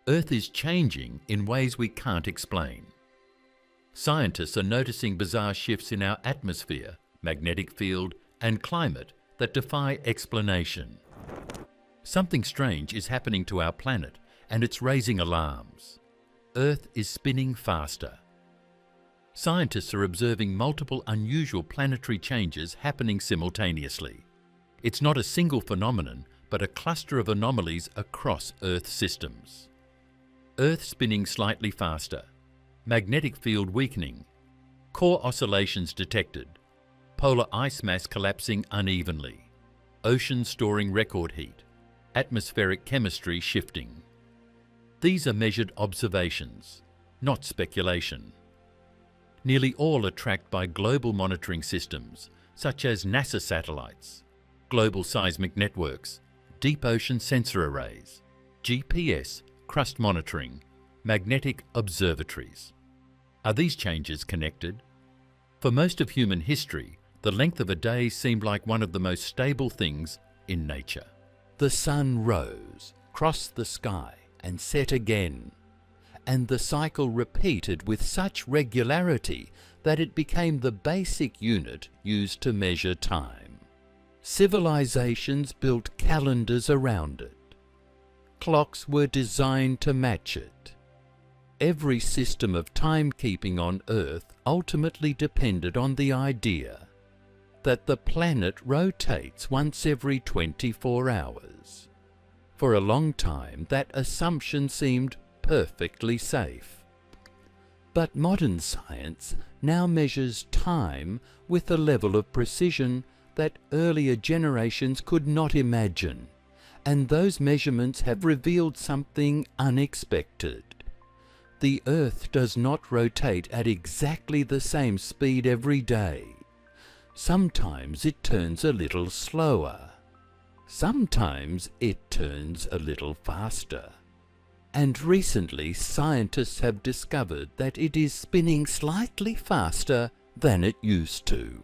Earth is changing in ways we can't explain. Scientists are noticing bizarre shifts in our atmosphere, magnetic field, and climate that defy explanation. Something strange is happening to our planet, and it's raising alarms. Earth is spinning faster. Scientists are observing multiple unusual planetary changes happening simultaneously. It's not a single phenomenon, but a cluster of anomalies across Earth systems. Earth spinning slightly faster, magnetic field weakening, core oscillations detected, polar ice mass collapsing unevenly, oceans storing record heat, atmospheric chemistry shifting. These are measured observations, not speculation. Nearly all are tracked by global monitoring systems, such as NASA satellites, global seismic networks, deep ocean sensor arrays, GPS, crust monitoring, magnetic observatories. Are these changes connected? For most of human history, the length of a day seemed like one of the most stable things in nature. The sun rose, crossed the sky, and set again, and the cycle repeated with such regularity that it became the basic unit used to measure time. Civilizations built calendars around it. Clocks were designed to match it. Every system of timekeeping on Earth ultimately depended on the idea that the planet rotates once every 24 hours. For a long time, that assumption seemed perfectly safe. But modern science now measures time with a level of precision that earlier generations could not imagine, and those measurements have revealed something unexpected. The Earth does not rotate at exactly the same speed every day. Sometimes it turns a little slower. Sometimes it turns a little faster. And recently scientists have discovered that it is spinning slightly faster than it used to.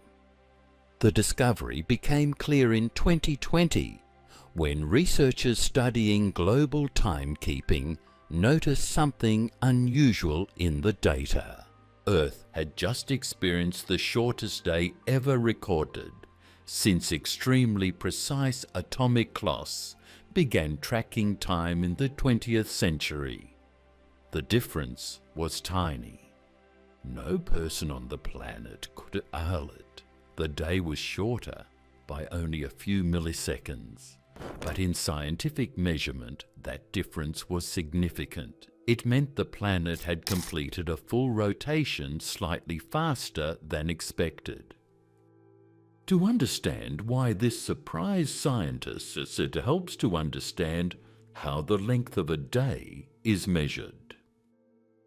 The discovery became clear in 2020 when researchers studying global timekeeping noticed something unusual in the data. Earth had just experienced the shortest day ever recorded since extremely precise atomic clocks began tracking time in the 20th century. The difference was tiny. No person on the planet could earl it. The day was shorter by only a few milliseconds. But in scientific measurement, that difference was significant. It meant the planet had completed a full rotation slightly faster than expected. To understand why this surprised scientists, it helps to understand how the length of a day is measured.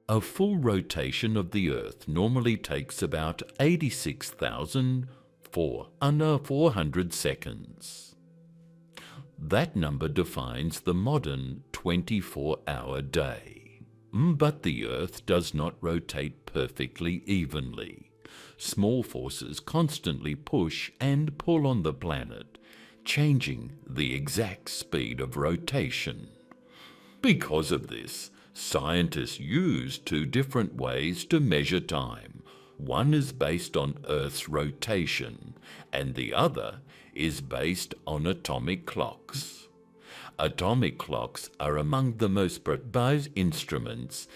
A full rotation of the Earth normally takes about 86,400 seconds. That number defines the modern 24-hour day. But the Earth does not rotate perfectly evenly. Small forces constantly push and pull on the planet, changing the exact speed of rotation. Because of this, scientists use two different ways to measure time. One is based on Earth's rotation, and the other is based on atomic clocks. Atomic clocks are among the most precise instruments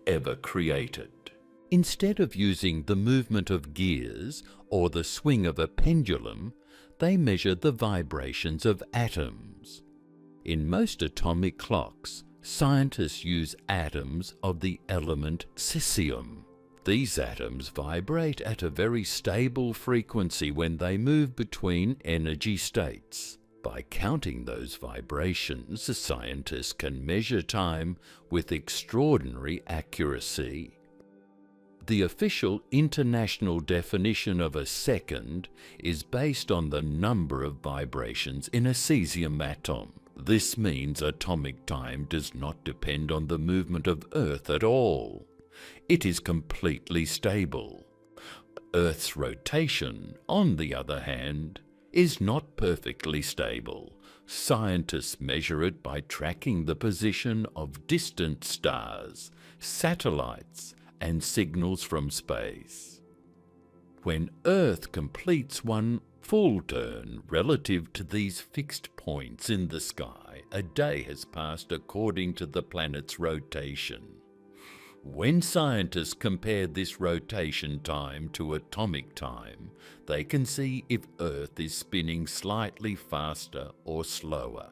ever created. Instead of using the movement of gears or the swing of a pendulum, they measure the vibrations of atoms. In most atomic clocks, scientists use atoms of the element cesium. These atoms vibrate at a very stable frequency when they move between energy states. By counting those vibrations, scientists can measure time with extraordinary accuracy. The official international definition of a second is based on the number of vibrations in a cesium atom. This means atomic time does not depend on the movement of Earth at all. It is completely stable. Earth's rotation, on the other hand, is not perfectly stable. Scientists measure it by tracking the position of distant stars, satellites, and signals from space. When Earth completes one full turn relative to these fixed points in the sky, a day has passed according to the planet's rotation. When scientists compare this rotation time to atomic time, they can see if Earth is spinning slightly faster or slower.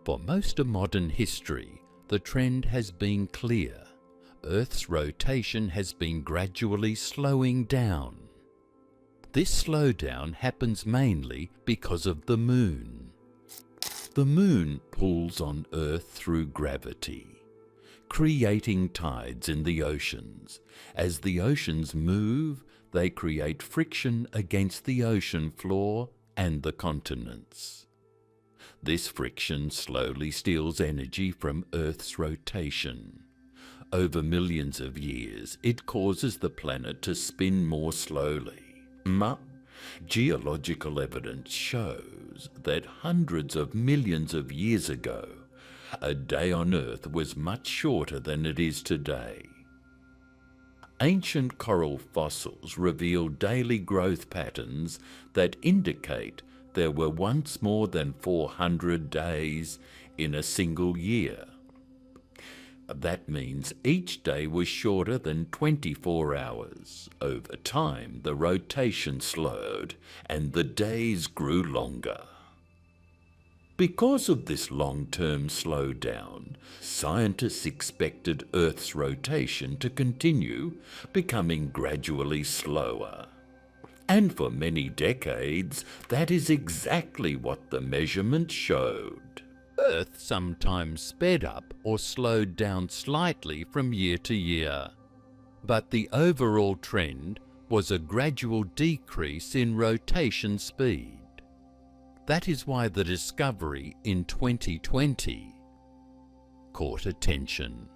For most of modern history, the trend has been clear. Earth's rotation has been gradually slowing down. This slowdown happens mainly because of the Moon. The Moon pulls on Earth through gravity, creating tides in the oceans. As the oceans move, they create friction against the ocean floor and the continents. This friction slowly steals energy from Earth's rotation. Over millions of years, it causes the planet to spin more slowly. Geological evidence shows that hundreds of millions of years ago, a day on Earth was much shorter than it is today. Ancient coral fossils reveal daily growth patterns that indicate there were once more than 400 days in a single year. That means each day was shorter than 24 hours. Over time, the rotation slowed and the days grew longer. Because of this long-term slowdown, scientists expected Earth's rotation to continue, becoming gradually slower. And for many decades, that is exactly what the measurements showed. Earth sometimes sped up or slowed down slightly from year to year, but the overall trend was a gradual decrease in rotation speed. That is why the discovery in 2020 caught attention.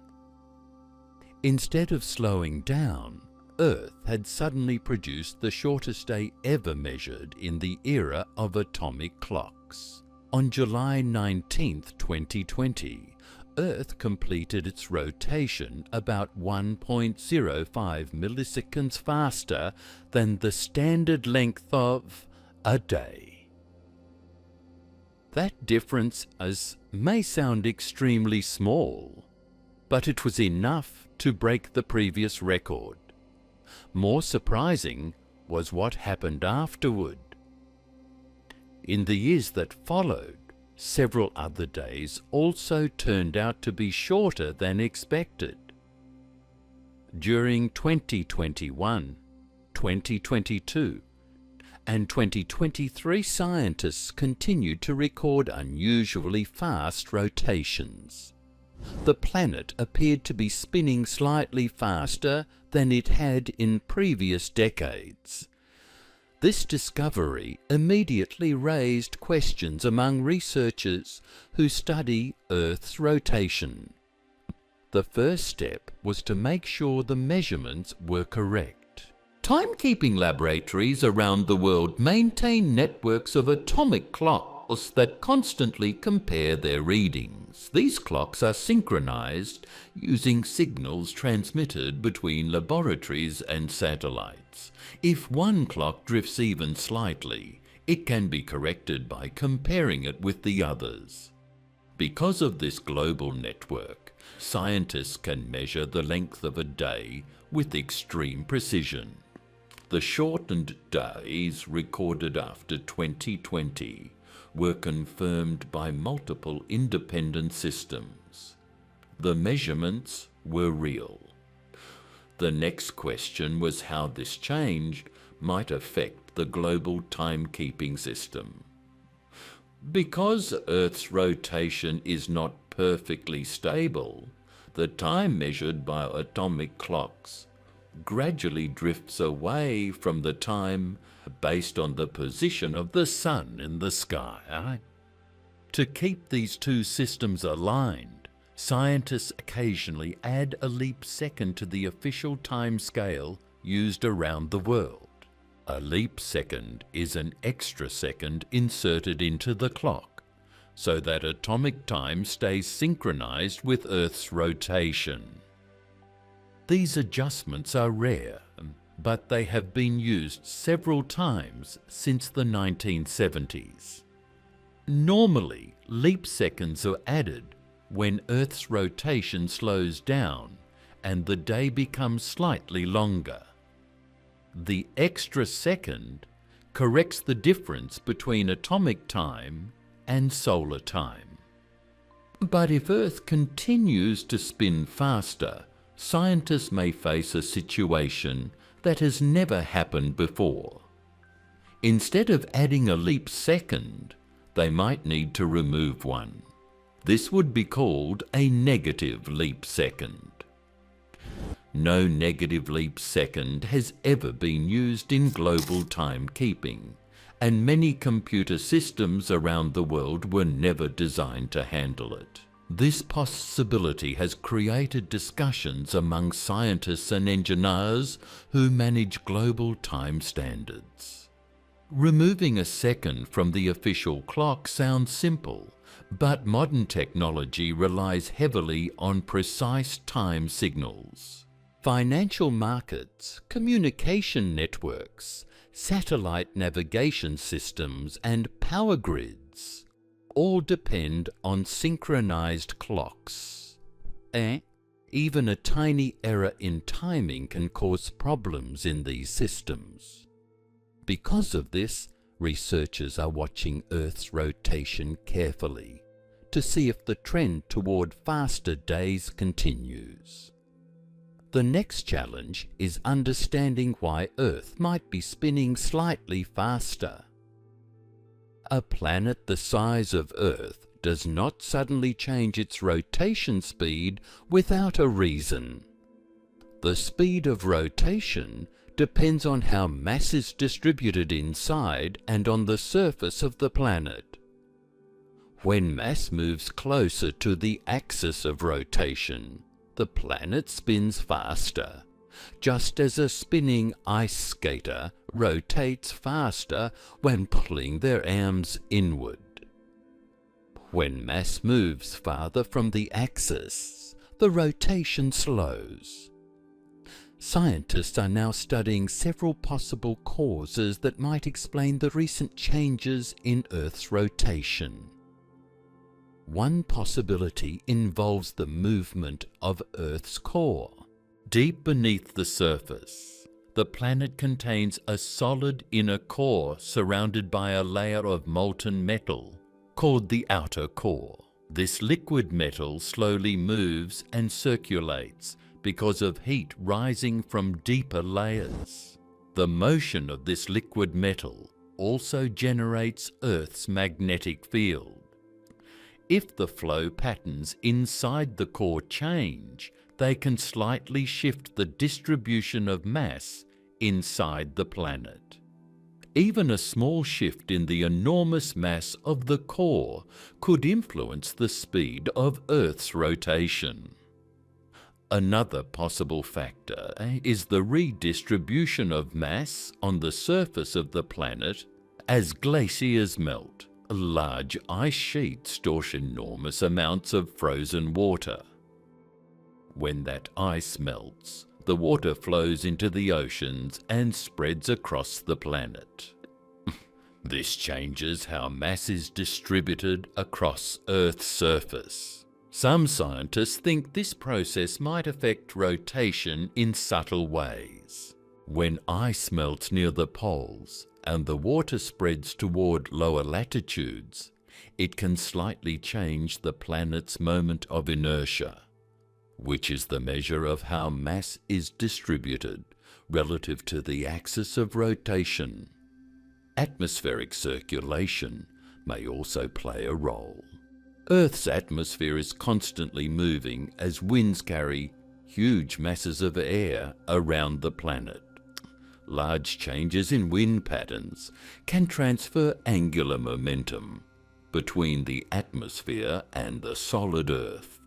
Instead of slowing down, Earth had suddenly produced the shortest day ever measured in the era of atomic clocks. On July 19, 2020, Earth completed its rotation about 1.05 milliseconds faster than the standard length of a day. That difference may sound extremely small, but it was enough to break the previous record. More surprising was what happened afterward. In the years that followed, several other days also turned out to be shorter than expected. During 2021, 2022, and 2023, scientists continued to record unusually fast rotations. The planet appeared to be spinning slightly faster than it had in previous decades. This discovery immediately raised questions among researchers who study Earth's rotation. The first step was to make sure the measurements were correct. Timekeeping laboratories around the world maintain networks of atomic clocks that constantly compare their readings. These clocks are synchronized using signals transmitted between laboratories and satellites. If one clock drifts even slightly, it can be corrected by comparing it with the others. Because of this global network, scientists can measure the length of a day with extreme precision. The shortened days recorded after 2020 were confirmed by multiple independent systems. The measurements were real. The next question was how this change might affect the global timekeeping system. Because Earth's rotation is not perfectly stable, the time measured by atomic clocks gradually drifts away from the time based on the position of the sun in the sky. To keep these two systems aligned, scientists occasionally add a leap second to the official time scale used around the world. A leap second is an extra second inserted into the clock. so that atomic time stays synchronized with Earth's rotation. These adjustments are rare, but they have been used several times since the 1970s. Normally, leap seconds are added when Earth's rotation slows down and the day becomes slightly longer. The extra second corrects the difference between atomic time and solar time. But if Earth continues to spin faster, scientists may face a situation that has never happened before. Instead of adding a leap second, they might need to remove one. This would be called a negative leap second. No negative leap second has ever been used in global timekeeping, and many computer systems around the world were never designed to handle it. This possibility has created discussions among scientists and engineers who manage global time standards. Removing a second from the official clock sounds simple, but modern technology relies heavily on precise time signals. Financial markets, communication networks, satellite navigation systems, and power grids all depend on synchronized clocks. Even a tiny error in timing can cause problems in these systems. Because of this, researchers are watching Earth's rotation carefully to see if the trend toward faster days continues. The next challenge is understanding why Earth might be spinning slightly faster. A planet the size of Earth does not suddenly change its rotation speed without a reason. The speed of rotation depends on how mass is distributed inside and on the surface of the planet. When mass moves closer to the axis of rotation, the planet spins faster, just as a spinning ice skater rotates faster when pulling their arms inward. When mass moves farther from the axis, the rotation slows. Scientists are now studying several possible causes that might explain the recent changes in Earth's rotation. One possibility involves the movement of Earth's core. Deep beneath the surface, the planet contains a solid inner core surrounded by a layer of molten metal called the outer core. This liquid metal slowly moves and circulates because of heat rising from deeper layers. The motion of this liquid metal also generates Earth's magnetic field. If the flow patterns inside the core change, they can slightly shift the distribution of mass inside the planet. Even a small shift in the enormous mass of the core could influence the speed of Earth's rotation. Another possible factor is the redistribution of mass on the surface of the planet as glaciers melt. Large ice sheets store enormous amounts of frozen water. When that ice melts, the water flows into the oceans and spreads across the planet. This changes how mass is distributed across Earth's surface. Some scientists think this process might affect rotation in subtle ways. When ice melts near the poles and the water spreads toward lower latitudes, it can slightly change the planet's moment of inertia, which is the measure of how mass is distributed relative to the axis of rotation. Atmospheric circulation may also play a role. Earth's atmosphere is constantly moving as winds carry huge masses of air around the planet. Large changes in wind patterns can transfer angular momentum between the atmosphere and the solid Earth.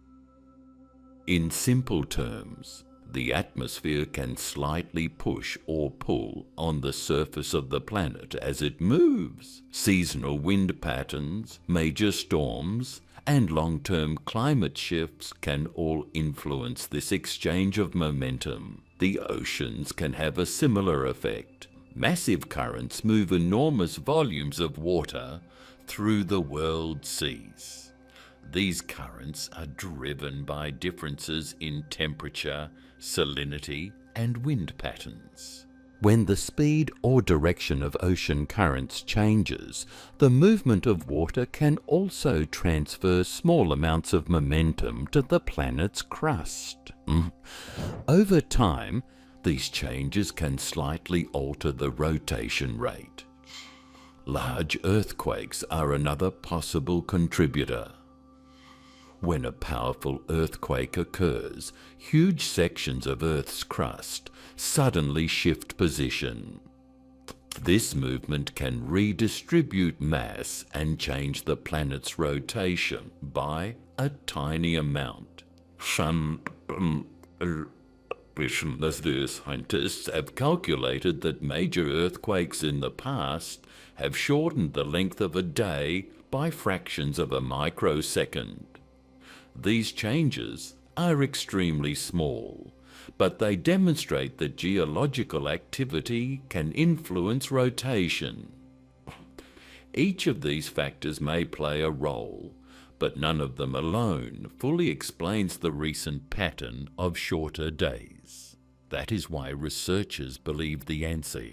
In simple terms, The atmosphere can slightly push or pull on the surface of the planet as it moves. Seasonal wind patterns, major storms, and long-term climate shifts can all influence this exchange of momentum. The oceans can have a similar effect. Massive currents move enormous volumes of water through the world seas. These currents are driven by differences in temperature, salinity, and wind patterns. When the speed or direction of ocean currents changes, the movement of water can also transfer small amounts of momentum to the planet's crust. Over time, these changes can slightly alter the rotation rate. Large earthquakes are another possible contributor. When a powerful earthquake occurs, huge sections of Earth's crust suddenly shift position. This movement can redistribute mass and change the planet's rotation by a tiny amount. Scientists have calculated that major earthquakes in the past have shortened the length of a day by fractions of a microsecond. These changes are extremely small, but they demonstrate that geological activity can influence rotation. Each of these factors may play a role, but none of them alone fully explains the recent pattern of shorter days. That is why researchers believe the answer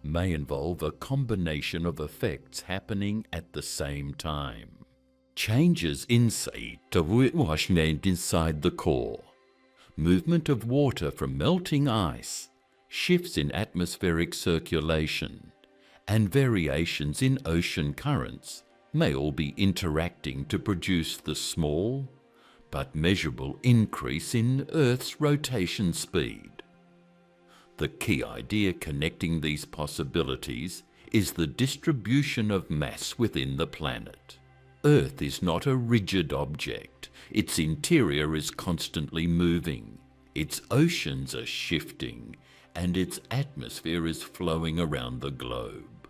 may involve a combination of effects happening at the same time. Changes inside the core, movement of water from melting ice, shifts in atmospheric circulation, and variations in ocean currents may all be interacting to produce the small but measurable increase in Earth's rotation speed. The key idea connecting these possibilities is the distribution of mass within the planet. Earth is not a rigid object. Its interior is constantly moving. Its oceans are shifting, and its atmosphere is flowing around the globe.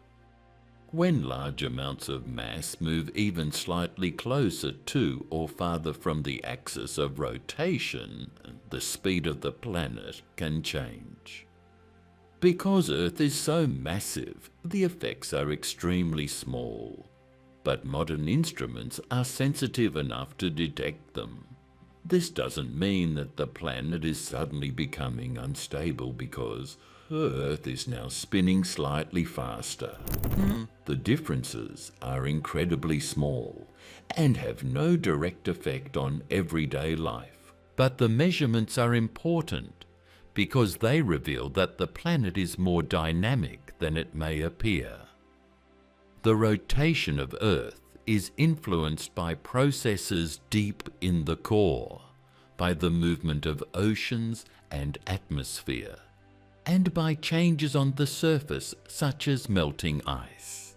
When large amounts of mass move even slightly closer to or farther from the axis of rotation, the speed of the planet can change. Because Earth is so massive, the effects are extremely small. But modern instruments are sensitive enough to detect them. This doesn't mean that the planet is suddenly becoming unstable because Earth is now spinning slightly faster. The differences are incredibly small and have no direct effect on everyday life. But the measurements are important because they reveal that the planet is more dynamic than it may appear. The rotation of Earth is influenced by processes deep in the core, by the movement of oceans and atmosphere, and by changes on the surface such as melting ice.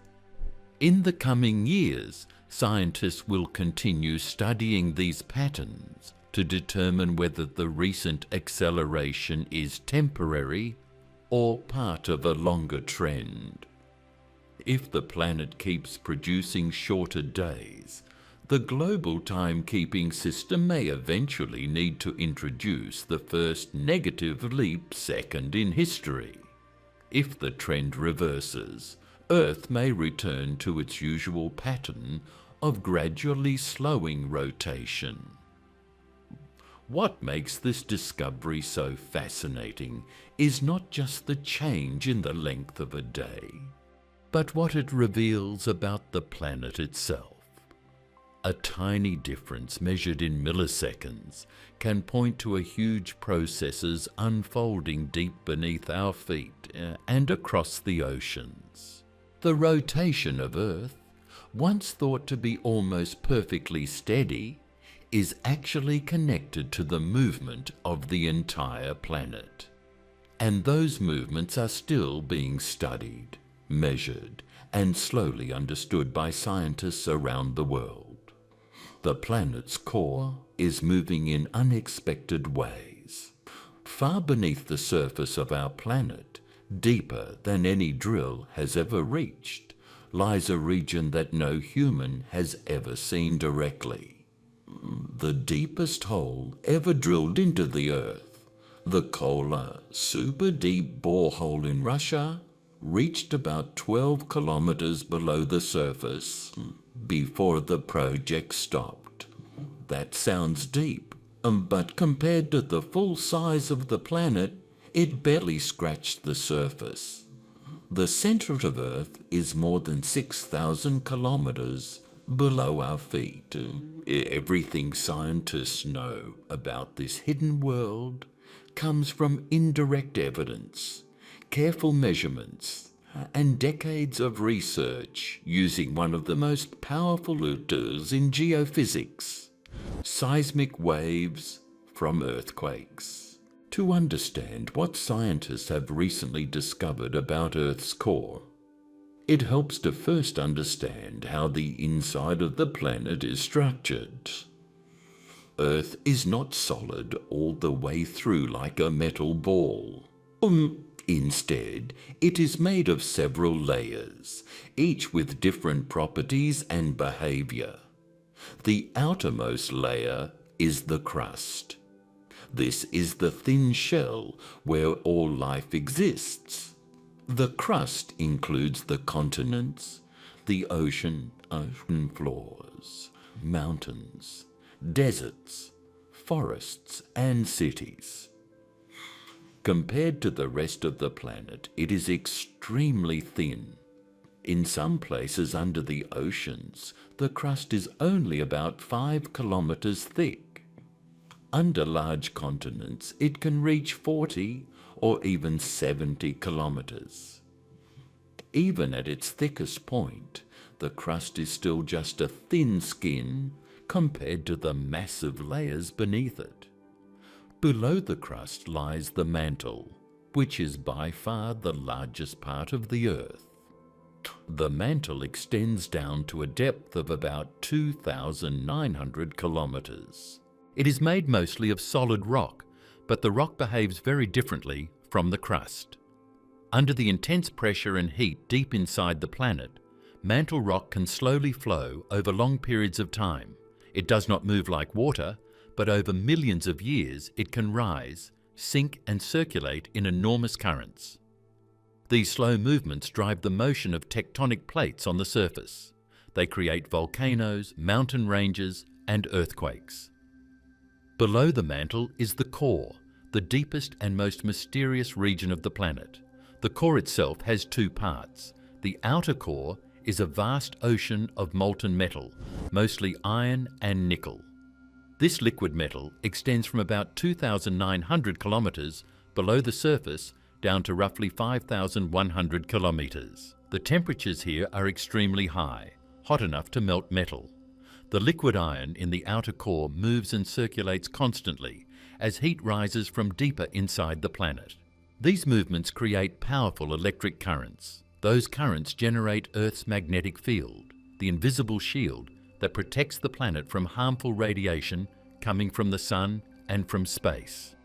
In the coming years, scientists will continue studying these patterns to determine whether the recent acceleration is temporary or part of a longer trend. If the planet keeps producing shorter days, the global timekeeping system may eventually need to introduce the first negative leap second in history. If the trend reverses, Earth may return to its usual pattern of gradually slowing rotation. What makes this discovery so fascinating is not just the change in the length of a day, but what it reveals about the planet itself. A tiny difference measured in milliseconds can point to a huge processes unfolding deep beneath our feet and across the oceans. The rotation of Earth, once thought to be almost perfectly steady, is actually connected to the movement of the entire planet. And those movements are still being studied, measured, and slowly understood by scientists around the world. The planet's core is moving in unexpected ways. Far beneath the surface of our planet, deeper than any drill has ever reached, lies a region that no human has ever seen directly. The deepest hole ever drilled into the Earth, the Kola super deep borehole in Russia, reached about 12 kilometers below the surface before the project stopped. That sounds deep, but compared to the full size of the planet, it barely scratched the surface. The center of Earth is more than 6,000 kilometers below our feet. Everything scientists know about this hidden world comes from indirect evidence, careful measurements, and decades of research using one of the most powerful tools in geophysics, seismic waves from earthquakes. To understand what scientists have recently discovered about Earth's core, it helps to first understand how the inside of the planet is structured. Earth is not solid all the way through like a metal ball. Instead, it is made of several layers, each with different properties and behavior. The outermost layer is the crust. This is the thin shell where all life exists. The crust includes the continents, the ocean floors, mountains, deserts, forests, and cities. Compared to the rest of the planet, it is extremely thin. In some places under the oceans, the crust is only about 5 kilometers thick. Under large continents, it can reach 40 or even 70 kilometers. Even at its thickest point, the crust is still just a thin skin compared to the massive layers beneath it. Below the crust lies the mantle, which is by far the largest part of the Earth. The mantle extends down to a depth of about 2,900 kilometers. It is made mostly of solid rock, but the rock behaves very differently from the crust. Under the intense pressure and heat deep inside the planet, mantle rock can slowly flow over long periods of time. It does not move like water, but over millions of years it can rise, sink and circulate in enormous currents. These slow movements drive the motion of tectonic plates on the surface. They create volcanoes, mountain ranges, and earthquakes. Below the mantle is the core, the deepest and most mysterious region of the planet. The core itself has two parts. The outer core is a vast ocean of molten metal, mostly iron and nickel. This liquid metal extends from about 2,900 kilometers below the surface down to roughly 5,100 kilometers. The temperatures here are extremely high, hot enough to melt metal. The liquid iron in the outer core moves and circulates constantly as heat rises from deeper inside the planet. These movements create powerful electric currents. Those currents generate Earth's magnetic field, the invisible shield that protects the planet from harmful radiation coming from the sun and from space.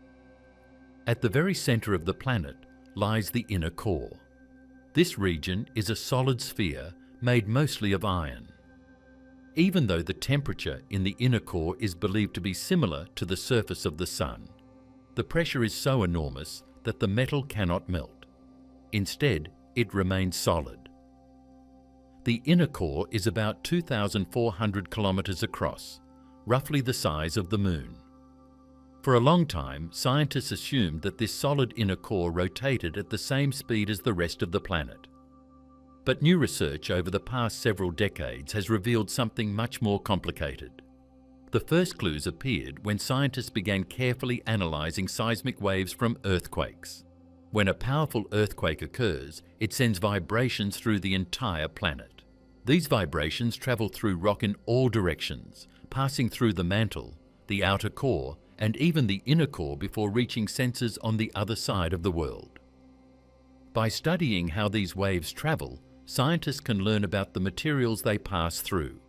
At the very center of the planet lies the inner core. This region is a solid sphere made mostly of iron. Even though the temperature in the inner core is believed to be similar to the surface of the sun, the pressure is so enormous that the metal cannot melt. Instead, it remains solid. The inner core is about 2,400 kilometers across, roughly the size of the Moon. For a long time, scientists assumed that this solid inner core rotated at the same speed as the rest of the planet. But new research over the past several decades has revealed something much more complicated. The first clues appeared when scientists began carefully analyzing seismic waves from earthquakes. When a powerful earthquake occurs, it sends vibrations through the entire planet. These vibrations travel through rock in all directions, passing through the mantle, the outer core, and even the inner core before reaching sensors on the other side of the world. By studying how these waves travel, scientists can learn about the materials they pass through.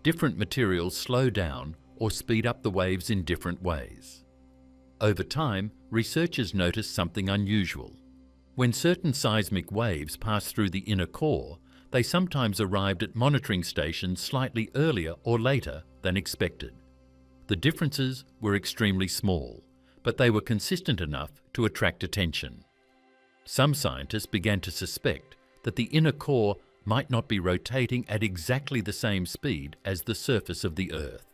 Different materials slow down or speed up the waves in different ways. Over time, researchers noticed something unusual. When certain seismic waves passed through the inner core, they sometimes arrived at monitoring stations slightly earlier or later than expected. The differences were extremely small, but they were consistent enough to attract attention. Some scientists began to suspect that the inner core might not be rotating at exactly the same speed as the surface of the Earth.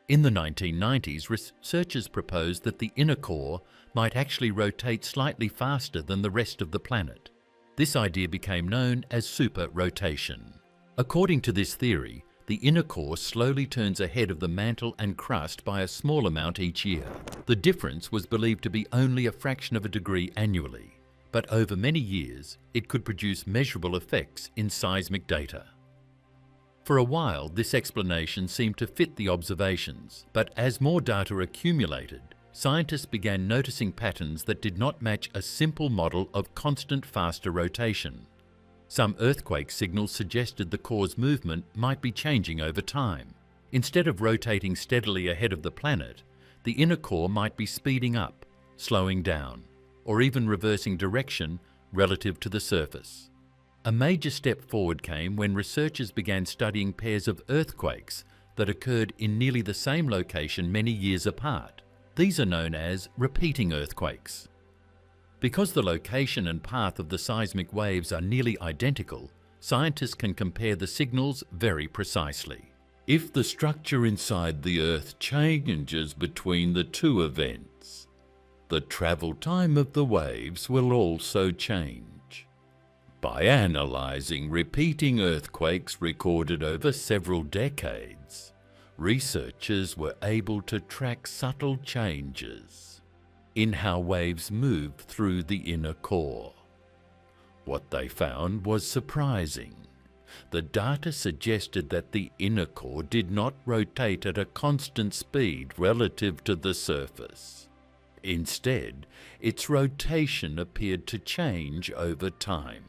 In the 1990s, researchers proposed that the inner core might actually rotate slightly faster than the rest of the planet. This idea became known as super-rotation. According to this theory, the inner core slowly turns ahead of the mantle and crust by a small amount each year. The difference was believed to be only a fraction of a degree annually, but over many years, it could produce measurable effects in seismic data. For a while, this explanation seemed to fit the observations, but as more data accumulated, scientists began noticing patterns that did not match a simple model of constant faster rotation. Some earthquake signals suggested the core's movement might be changing over time. Instead of rotating steadily ahead of the planet, the inner core might be speeding up, slowing down, or even reversing direction relative to the surface. A major step forward came when researchers began studying pairs of earthquakes that occurred in nearly the same location many years apart. These are known as repeating earthquakes. Because the location and path of the seismic waves are nearly identical, scientists can compare the signals very precisely. If the structure inside the Earth changes between the two events, the travel time of the waves will also change. By analysing repeating earthquakes recorded over several decades, researchers were able to track subtle changes in how waves move through the inner core. What they found was surprising. The data suggested that the inner core did not rotate at a constant speed relative to the surface. Instead, its rotation appeared to change over time.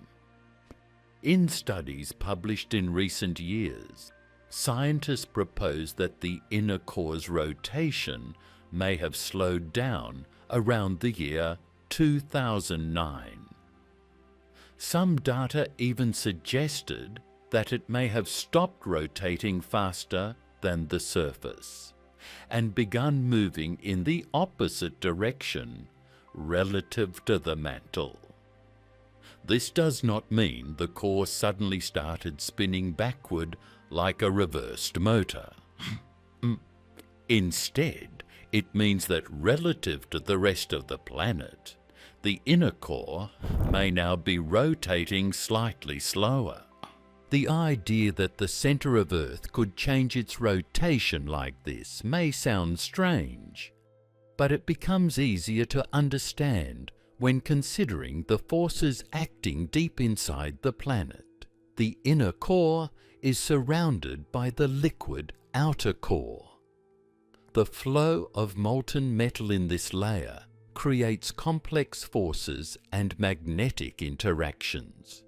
In studies published in recent years, scientists proposed that the inner core's rotation may have slowed down around the year 2009. Some data even suggested that it may have stopped rotating faster than the surface and begun moving in the opposite direction relative to the mantle. This does not mean the core suddenly started spinning backward like a reversed motor. Instead, it means that relative to the rest of the planet, the inner core may now be rotating slightly slower. The idea that the center of Earth could change its rotation like this may sound strange, but it becomes easier to understand when considering the forces acting deep inside the planet. The inner core is surrounded by the liquid outer core. The flow of molten metal in this layer creates complex forces and magnetic interactions.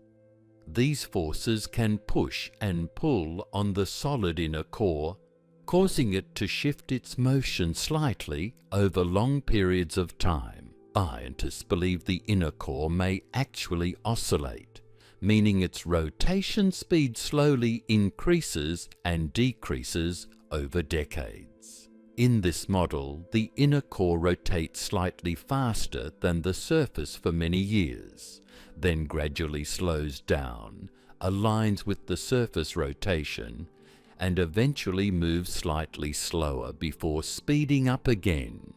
These forces can push and pull on the solid inner core, causing it to shift its motion slightly over long periods of time. Scientists believe the inner core may actually oscillate, meaning its rotation speed slowly increases and decreases over decades. In this model, the inner core rotates slightly faster than the surface for many years, then gradually slows down, aligns with the surface rotation, and eventually moves slightly slower before speeding up again.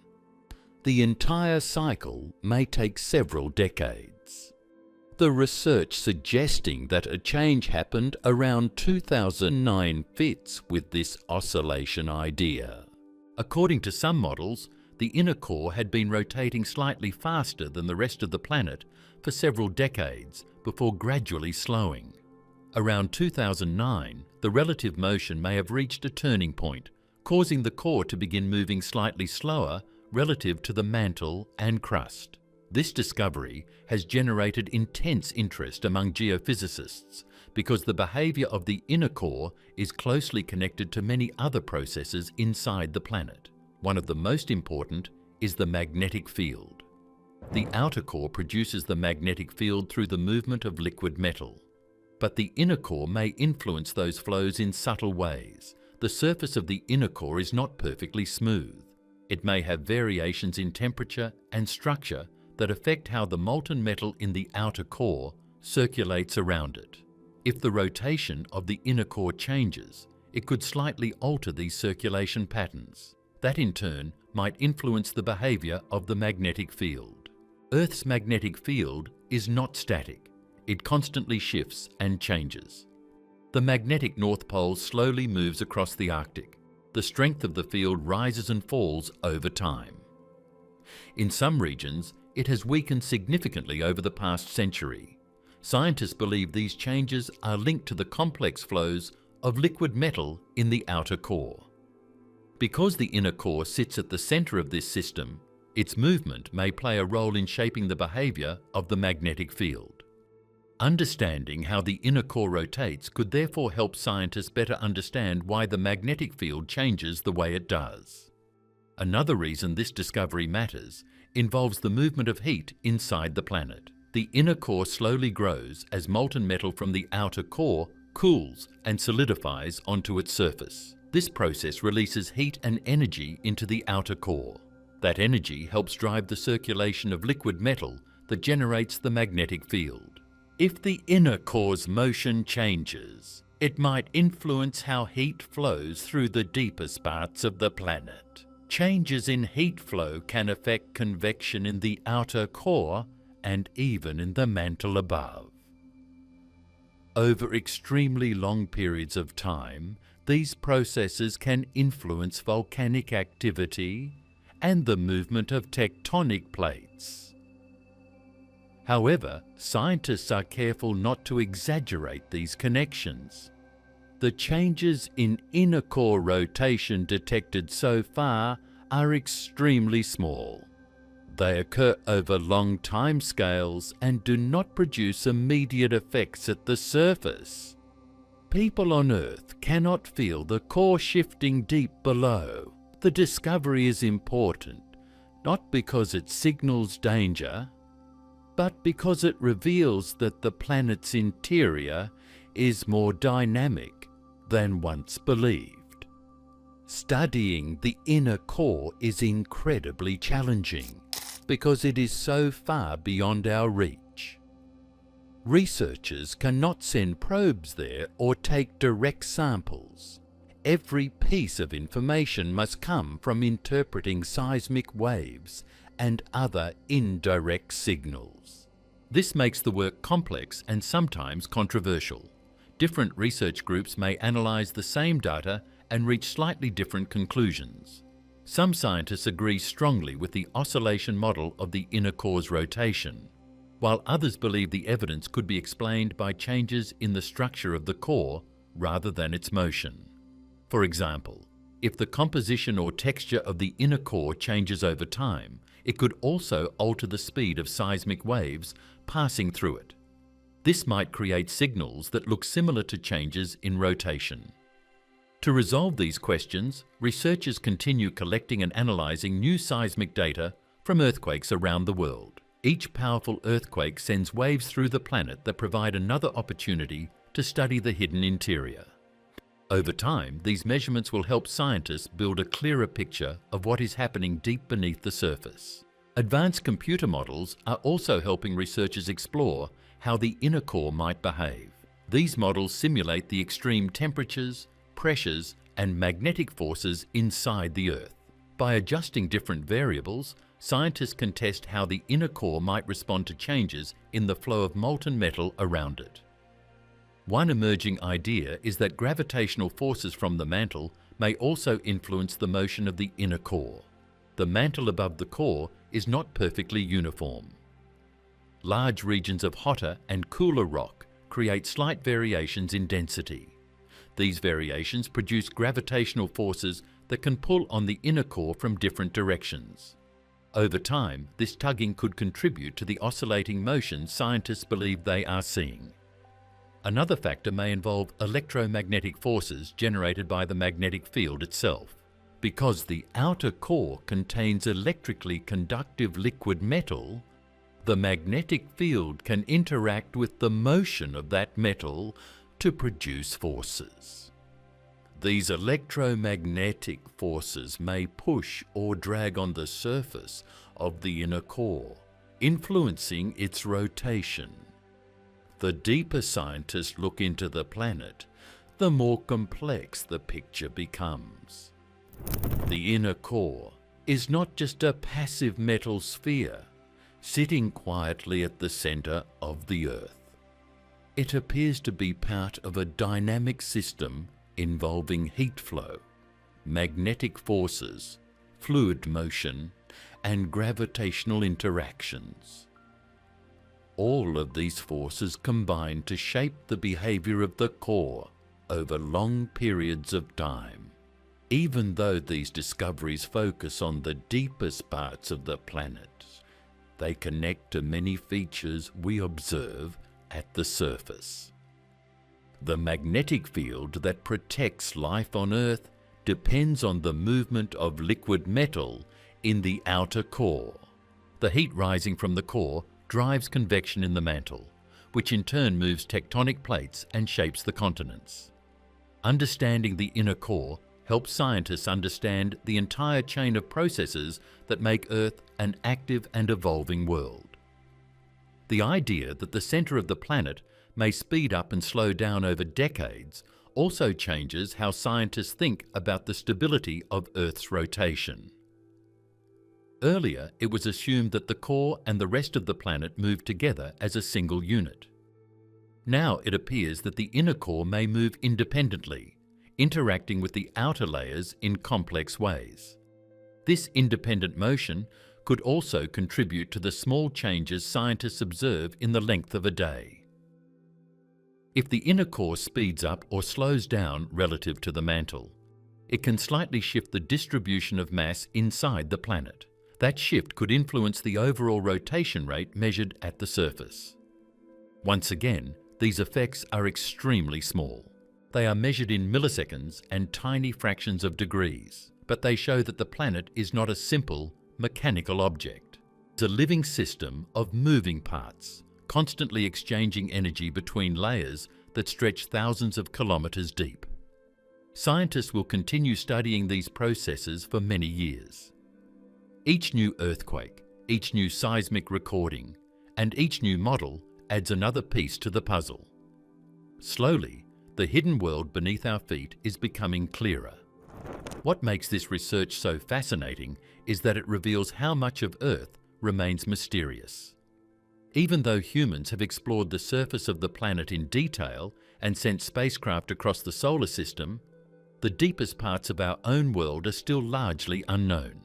The entire cycle may take several decades. The research suggesting that a change happened around 2009 fits with this oscillation idea. According to some models, the inner core had been rotating slightly faster than the rest of the planet for several decades before gradually slowing. Around 2009, the relative motion may have reached a turning point, causing the core to begin moving slightly slower relative to the mantle and crust. This discovery has generated intense interest among geophysicists because the behavior of the inner core is closely connected to many other processes inside the planet. One of the most important is the magnetic field. The outer core produces the magnetic field through the movement of liquid metal. But the inner core may influence those flows in subtle ways. The surface of the inner core is not perfectly smooth. It may have variations in temperature and structure that affect how the molten metal in the outer core circulates around it. If the rotation of the inner core changes, it could slightly alter these circulation patterns. That in turn might influence the behavior of the magnetic field. Earth's magnetic field is not static. It constantly shifts and changes. The magnetic North Pole slowly moves across the Arctic. The strength of the field rises and falls over time. In some regions, it has weakened significantly over the past century. Scientists believe these changes are linked to the complex flows of liquid metal in the outer core. Because the inner core sits at the center of this system, its movement may play a role in shaping the behavior of the magnetic field. Understanding how the inner core rotates could therefore help scientists better understand why the magnetic field changes the way it does. Another reason this discovery matters involves the movement of heat inside the planet. The inner core slowly grows as molten metal from the outer core cools and solidifies onto its surface. This process releases heat and energy into the outer core. That energy helps drive the circulation of liquid metal that generates the magnetic field. If the inner core's motion changes, it might influence how heat flows through the deepest parts of the planet. Changes in heat flow can affect convection in the outer core and even in the mantle above. Over extremely long periods of time, these processes can influence volcanic activity and the movement of tectonic plates. However, scientists are careful not to exaggerate these connections. The changes in inner core rotation detected so far are extremely small. They occur over long timescales and do not produce immediate effects at the surface. People on Earth cannot feel the core shifting deep below. The discovery is important, not because it signals danger, but because it reveals that the planet's interior is more dynamic than once believed. Studying the inner core is incredibly challenging because it is so far beyond our reach. Researchers cannot send probes there or take direct samples. Every piece of information must come from interpreting seismic waves and other indirect signals. This makes the work complex and sometimes controversial. Different research groups may analyze the same data and reach slightly different conclusions. Some scientists agree strongly with the oscillation model of the inner core's rotation, while others believe the evidence could be explained by changes in the structure of the core rather than its motion. For example, if the composition or texture of the inner core changes over time, it could also alter the speed of seismic waves passing through it. This might create signals that look similar to changes in rotation. To resolve these questions, researchers continue collecting and analyzing new seismic data from earthquakes around the world. Each powerful earthquake sends waves through the planet that provide another opportunity to study the hidden interior. Over time, these measurements will help scientists build a clearer picture of what is happening deep beneath the surface. Advanced computer models are also helping researchers explore how the inner core might behave. These models simulate the extreme temperatures, pressures, and magnetic forces inside the Earth. By adjusting different variables, scientists can test how the inner core might respond to changes in the flow of molten metal around it. One emerging idea is that gravitational forces from the mantle may also influence the motion of the inner core. The mantle above the core is not perfectly uniform. Large regions of hotter and cooler rock create slight variations in density. These variations produce gravitational forces that can pull on the inner core from different directions. Over time, this tugging could contribute to the oscillating motion scientists believe they are seeing. Another factor may involve electromagnetic forces generated by the magnetic field itself. Because the outer core contains electrically conductive liquid metal, the magnetic field can interact with the motion of that metal to produce forces. These electromagnetic forces may push or drag on the surface of the inner core, influencing its rotation. The deeper scientists look into the planet, the more complex the picture becomes. The inner core is not just a passive metal sphere sitting quietly at the center of the Earth. It appears to be part of a dynamic system involving heat flow, magnetic forces, fluid motion, and gravitational interactions. All of these forces combine to shape the behavior of the core over long periods of time. Even though these discoveries focus on the deepest parts of the planet, they connect to many features we observe at the surface. The magnetic field that protects life on Earth depends on the movement of liquid metal in the outer core. The heat rising from the core drives convection in the mantle, which in turn moves tectonic plates and shapes the continents. Understanding the inner core helps scientists understand the entire chain of processes that make Earth an active and evolving world. The idea that the center of the planet may speed up and slow down over decades also changes how scientists think about the stability of Earth's rotation. Earlier, it was assumed that the core and the rest of the planet moved together as a single unit. Now it appears that the inner core may move independently, interacting with the outer layers in complex ways. This independent motion could also contribute to the small changes scientists observe in the length of a day. If the inner core speeds up or slows down relative to the mantle, it can slightly shift the distribution of mass inside the planet. That shift could influence the overall rotation rate measured at the surface. Once again, these effects are extremely small. They are measured in milliseconds and tiny fractions of degrees, but they show that the planet is not a simple, mechanical object. It's a living system of moving parts, constantly exchanging energy between layers that stretch thousands of kilometers deep. Scientists will continue studying these processes for many years. Each new earthquake, each new seismic recording, and each new model adds another piece to the puzzle. Slowly, the hidden world beneath our feet is becoming clearer. What makes this research so fascinating is that it reveals how much of Earth remains mysterious. Even though humans have explored the surface of the planet in detail and sent spacecraft across the solar system, the deepest parts of our own world are still largely unknown.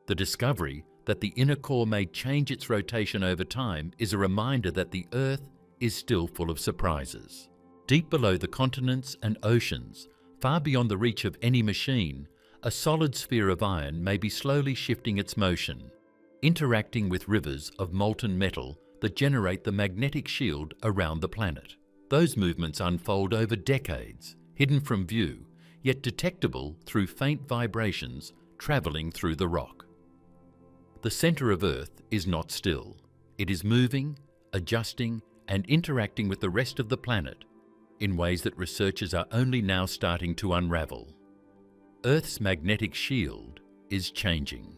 The discovery that the inner core may change its rotation over time is a reminder that the Earth is still full of surprises. Deep below the continents and oceans, far beyond the reach of any machine, a solid sphere of iron may be slowly shifting its motion, interacting with rivers of molten metal that generate the magnetic shield around the planet. Those movements unfold over decades, hidden from view, yet detectable through faint vibrations traveling through the rock. The center of Earth is not still. It is moving, adjusting, and interacting with the rest of the planet in ways that researchers are only now starting to unravel. Earth's magnetic shield is changing.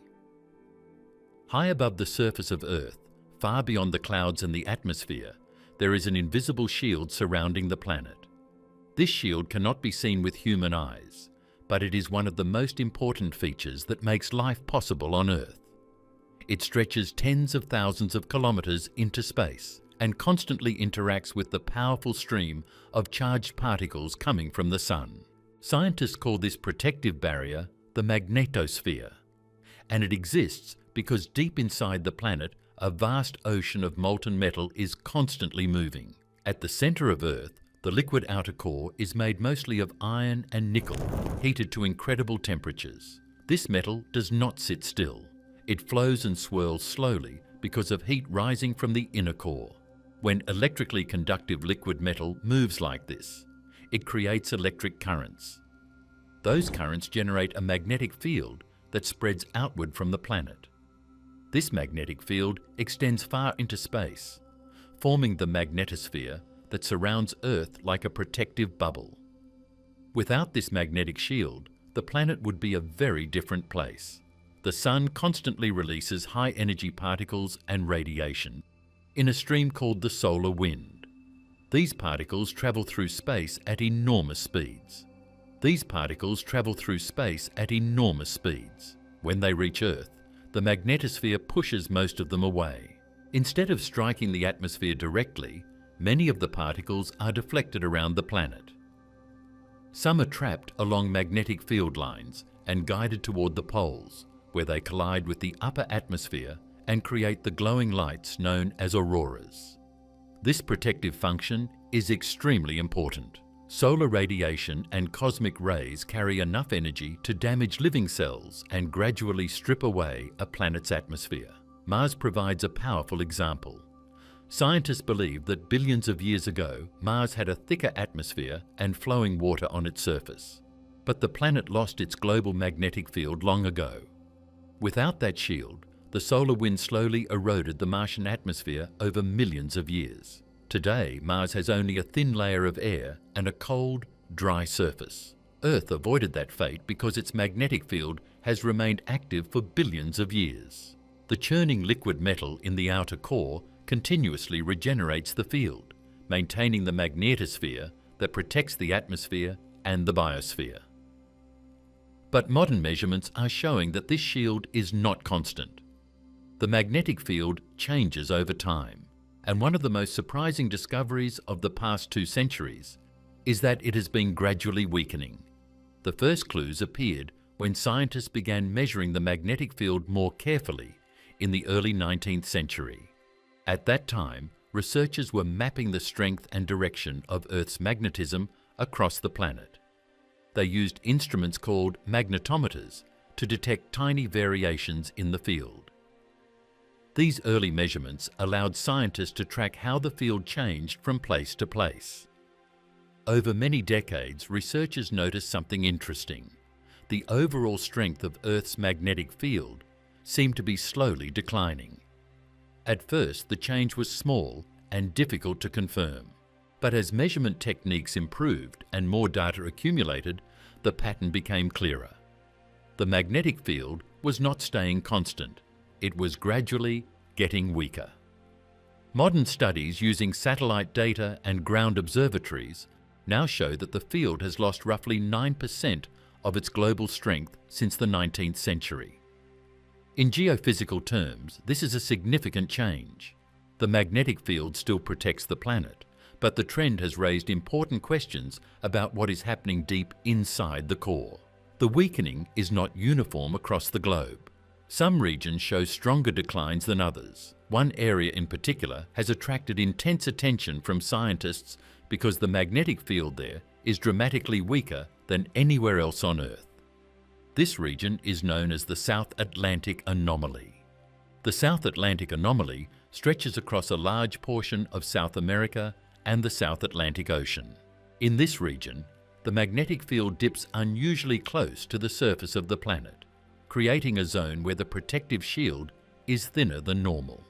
High above the surface of Earth, far beyond the clouds and the atmosphere, there is an invisible shield surrounding the planet. This shield cannot be seen with human eyes, but it is one of the most important features that makes life possible on Earth. It stretches tens of thousands of kilometers into space and constantly interacts with the powerful stream of charged particles coming from the Sun. Scientists call this protective barrier the magnetosphere, and it exists because deep inside the planet, a vast ocean of molten metal is constantly moving. At the center of Earth, the liquid outer core is made mostly of iron and nickel, heated to incredible temperatures. This metal does not sit still. It flows and swirls slowly because of heat rising from the inner core. When electrically conductive liquid metal moves like this, it creates electric currents. Those currents generate a magnetic field that spreads outward from the planet. This magnetic field extends far into space, forming the magnetosphere that surrounds Earth like a protective bubble. Without this magnetic shield, the planet would be a very different place. The Sun constantly releases high-energy particles and radiation in a stream called the solar wind. These particles travel through space at enormous speeds. When they reach Earth, the magnetosphere pushes most of them away. Instead of striking the atmosphere directly, many of the particles are deflected around the planet. Some are trapped along magnetic field lines and guided toward the poles, where they collide with the upper atmosphere and create the glowing lights known as auroras. This protective function is extremely important. Solar radiation and cosmic rays carry enough energy to damage living cells and gradually strip away a planet's atmosphere. Mars provides a powerful example. Scientists believe that billions of years ago, Mars had a thicker atmosphere and flowing water on its surface. But the planet lost its global magnetic field long ago. Without that shield, the solar wind slowly eroded the Martian atmosphere over millions of years. Today, Mars has only a thin layer of air and a cold, dry surface. Earth avoided that fate because its magnetic field has remained active for billions of years. The churning liquid metal in the outer core continuously regenerates the field, maintaining the magnetosphere that protects the atmosphere and the biosphere. But modern measurements are showing that this shield is not constant. The magnetic field changes over time. And one of the most surprising discoveries of the past 2 centuries is that it has been gradually weakening. The first clues appeared when scientists began measuring the magnetic field more carefully in the early 19th century. At that time, researchers were mapping the strength and direction of Earth's magnetism across the planet. They used instruments called magnetometers to detect tiny variations in the field. These early measurements allowed scientists to track how the field changed from place to place. Over many decades, researchers noticed something interesting. The overall strength of Earth's magnetic field seemed to be slowly declining. At first, the change was small and difficult to confirm. But as measurement techniques improved and more data accumulated, the pattern became clearer. The magnetic field was not staying constant. It was gradually getting weaker. Modern studies using satellite data and ground observatories now show that the field has lost roughly 9% of its global strength since the 19th century. In geophysical terms, this is a significant change. The magnetic field still protects the planet, but the trend has raised important questions about what is happening deep inside the core. The weakening is not uniform across the globe. Some regions show stronger declines than others. One area in particular has attracted intense attention from scientists because the magnetic field there is dramatically weaker than anywhere else on Earth. This region is known as the South Atlantic Anomaly. The South Atlantic Anomaly stretches across a large portion of South America and the South Atlantic Ocean. In this region, the magnetic field dips unusually close to the surface of the planet, creating a zone where the protective shield is thinner than normal.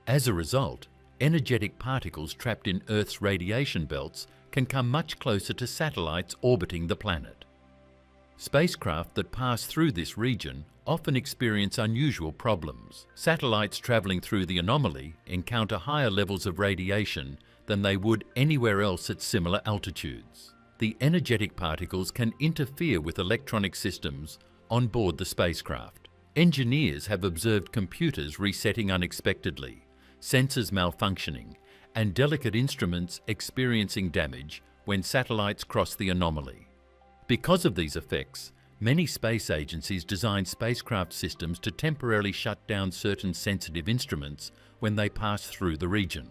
As a result, energetic particles trapped in Earth's radiation belts can come much closer to satellites orbiting the planet. Spacecraft that pass through this region often experience unusual problems. Satellites traveling through the anomaly encounter higher levels of radiation than they would anywhere else at similar altitudes. The energetic particles can interfere with electronic systems on board the spacecraft. Engineers have observed computers resetting unexpectedly, sensors malfunctioning, and delicate instruments experiencing damage when satellites cross the anomaly. Because of these effects, many space agencies design spacecraft systems to temporarily shut down certain sensitive instruments when they pass through the region.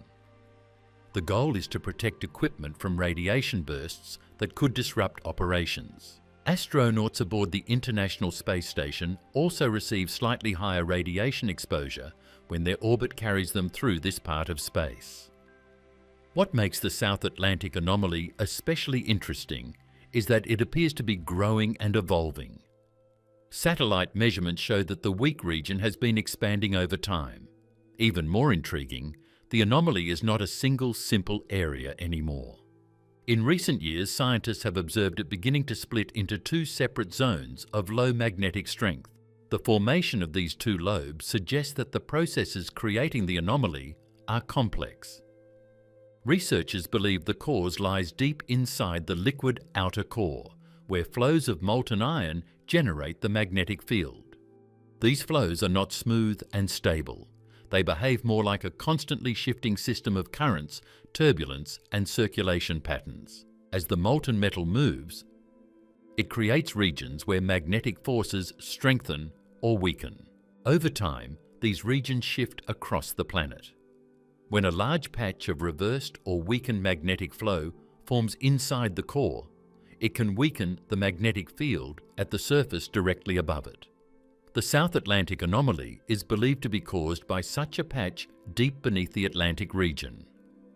The goal is to protect equipment from radiation bursts that could disrupt operations. Astronauts aboard the International Space Station also receive slightly higher radiation exposure when their orbit carries them through this part of space. What makes the South Atlantic Anomaly especially interesting is that it appears to be growing and evolving. Satellite measurements show that the weak region has been expanding over time. Even more intriguing, the anomaly is not a single simple area anymore. In recent years, scientists have observed it beginning to split into two separate zones of low magnetic strength. The formation of these two lobes suggests that the processes creating the anomaly are complex. Researchers believe the cause lies deep inside the liquid outer core, where flows of molten iron generate the magnetic field. These flows are not smooth and stable. They behave more like a constantly shifting system of currents, turbulence, and circulation patterns. As the molten metal moves, it creates regions where magnetic forces strengthen or weaken. Over time, these regions shift across the planet. When a large patch of reversed or weakened magnetic flow forms inside the core, it can weaken the magnetic field at the surface directly above it. The South Atlantic anomaly is believed to be caused by such a patch deep beneath the Atlantic region.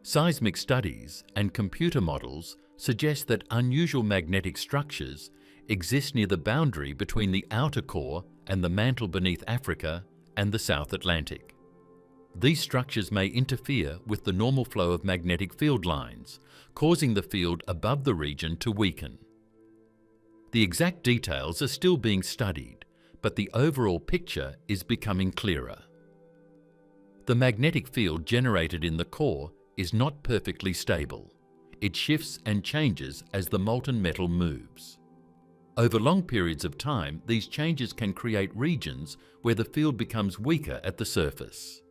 Seismic studies and computer models suggest that unusual magnetic structures exist near the boundary between the outer core and the mantle beneath Africa and the South Atlantic. These structures may interfere with the normal flow of magnetic field lines, causing the field above the region to weaken. The exact details are still being studied, but the overall picture is becoming clearer. The magnetic field generated in the core is not perfectly stable. It shifts and changes as the molten metal moves. Over long periods of time, these changes can create regions where the field becomes weaker at the surface.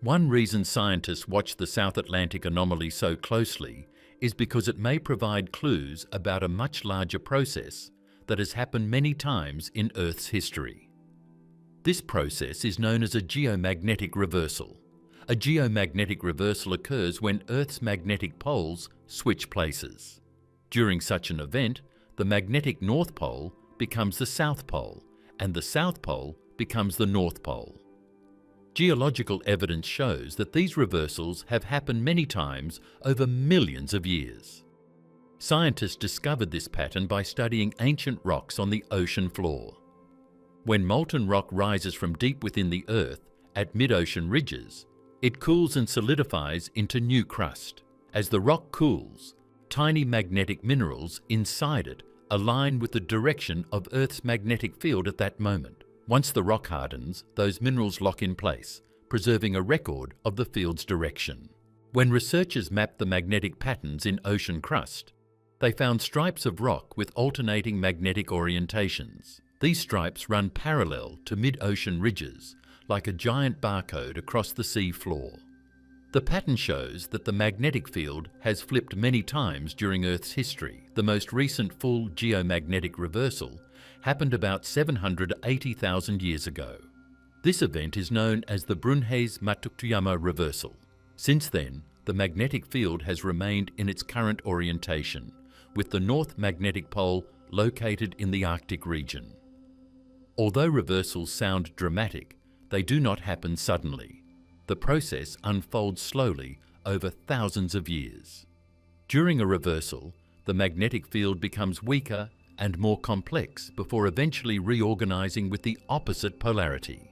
One reason scientists watch the South Atlantic anomaly so closely is because it may provide clues about a much larger process that has happened many times in Earth's history. This process is known as a geomagnetic reversal. A geomagnetic reversal occurs when Earth's magnetic poles switch places. During such an event, the magnetic North Pole becomes the South Pole, and the South Pole becomes the North Pole. Geological evidence shows that these reversals have happened many times over millions of years. Scientists discovered this pattern by studying ancient rocks on the ocean floor. When molten rock rises from deep within the Earth at mid-ocean ridges, it cools and solidifies into new crust. As the rock cools, tiny magnetic minerals inside it align with the direction of Earth's magnetic field at that moment. Once the rock hardens, those minerals lock in place, preserving a record of the field's direction. When researchers mapped the magnetic patterns in ocean crust, they found stripes of rock with alternating magnetic orientations. These stripes run parallel to mid-ocean ridges, like a giant barcode across the sea floor. The pattern shows that the magnetic field has flipped many times during Earth's history. The most recent full geomagnetic reversal happened about 780,000 years ago. This event is known as the Brunhes-Matsushima reversal. Since then, the magnetic field has remained in its current orientation, with the North Magnetic Pole located in the Arctic region. Although reversals sound dramatic, they do not happen suddenly. The process unfolds slowly over thousands of years. During a reversal, the magnetic field becomes weaker and more complex before eventually reorganizing with the opposite polarity.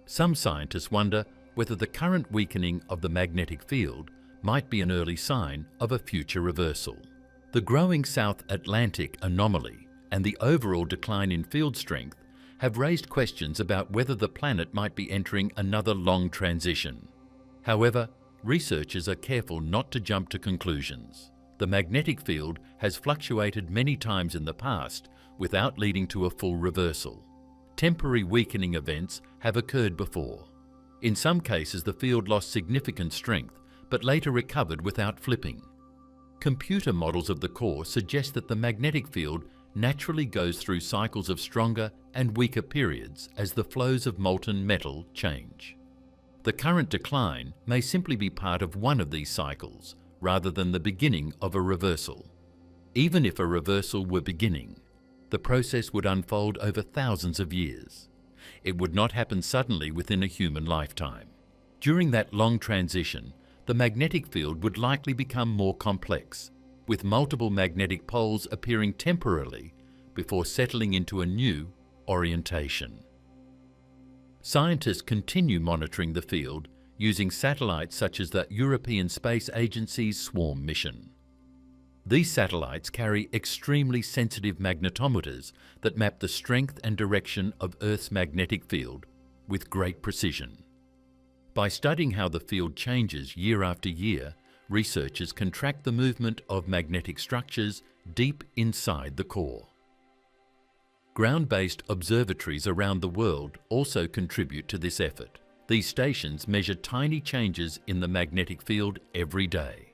Some scientists wonder whether the current weakening of the magnetic field might be an early sign of a future reversal. The growing South Atlantic anomaly and the overall decline in field strength have raised questions about whether the planet might be entering another long transition. However, researchers are careful not to jump to conclusions. The magnetic field has fluctuated many times in the past without leading to a full reversal. Temporary weakening events have occurred before. In some cases, the field lost significant strength, but later recovered without flipping. Computer models of the core suggest that the magnetic field naturally goes through cycles of stronger and weaker periods as the flows of molten metal change. The current decline may simply be part of one of these cycles, rather than the beginning of a reversal. Even if a reversal were beginning, the process would unfold over thousands of years. It would not happen suddenly within a human lifetime. During that long transition, the magnetic field would likely become more complex, with multiple magnetic poles appearing temporarily before settling into a new orientation. Scientists continue monitoring the field using satellites such as the European Space Agency's SWARM mission. These satellites carry extremely sensitive magnetometers that map the strength and direction of Earth's magnetic field with great precision. By studying how the field changes year after year, researchers can track the movement of magnetic structures deep inside the core. Ground-based observatories around the world also contribute to this effort. These stations measure tiny changes in the magnetic field every day.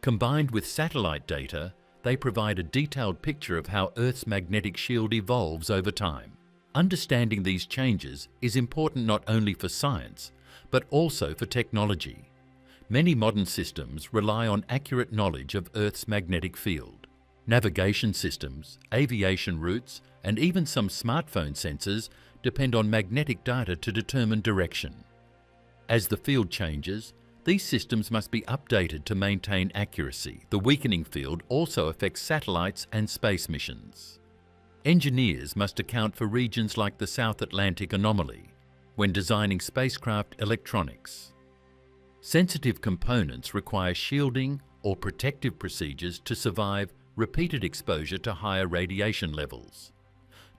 Combined with satellite data, they provide a detailed picture of how Earth's magnetic shield evolves over time. Understanding these changes is important not only for science, but also for technology. Many modern systems rely on accurate knowledge of Earth's magnetic field. Navigation systems, aviation routes, and even some smartphone sensors depend on magnetic data to determine direction. As the field changes, these systems must be updated to maintain accuracy. The weakening field also affects satellites and space missions. Engineers must account for regions like the South Atlantic anomaly when designing spacecraft electronics. Sensitive components require shielding or protective procedures to survive repeated exposure to higher radiation levels.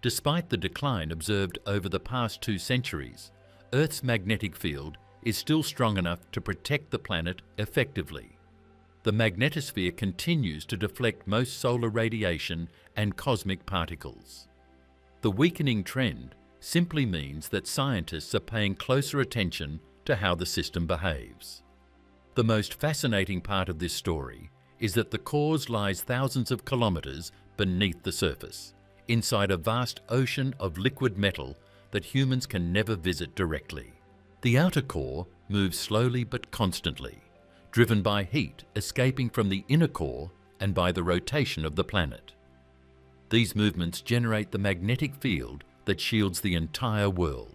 Despite the decline observed over the past 2 centuries, Earth's magnetic field is still strong enough to protect the planet effectively. The magnetosphere continues to deflect most solar radiation and cosmic particles. The weakening trend simply means that scientists are paying closer attention to how the system behaves. The most fascinating part of this story is that the core lies thousands of kilometers beneath the surface, inside a vast ocean of liquid metal that humans can never visit directly. The outer core moves slowly but constantly, driven by heat escaping from the inner core and by the rotation of the planet. These movements generate the magnetic field that shields the entire world.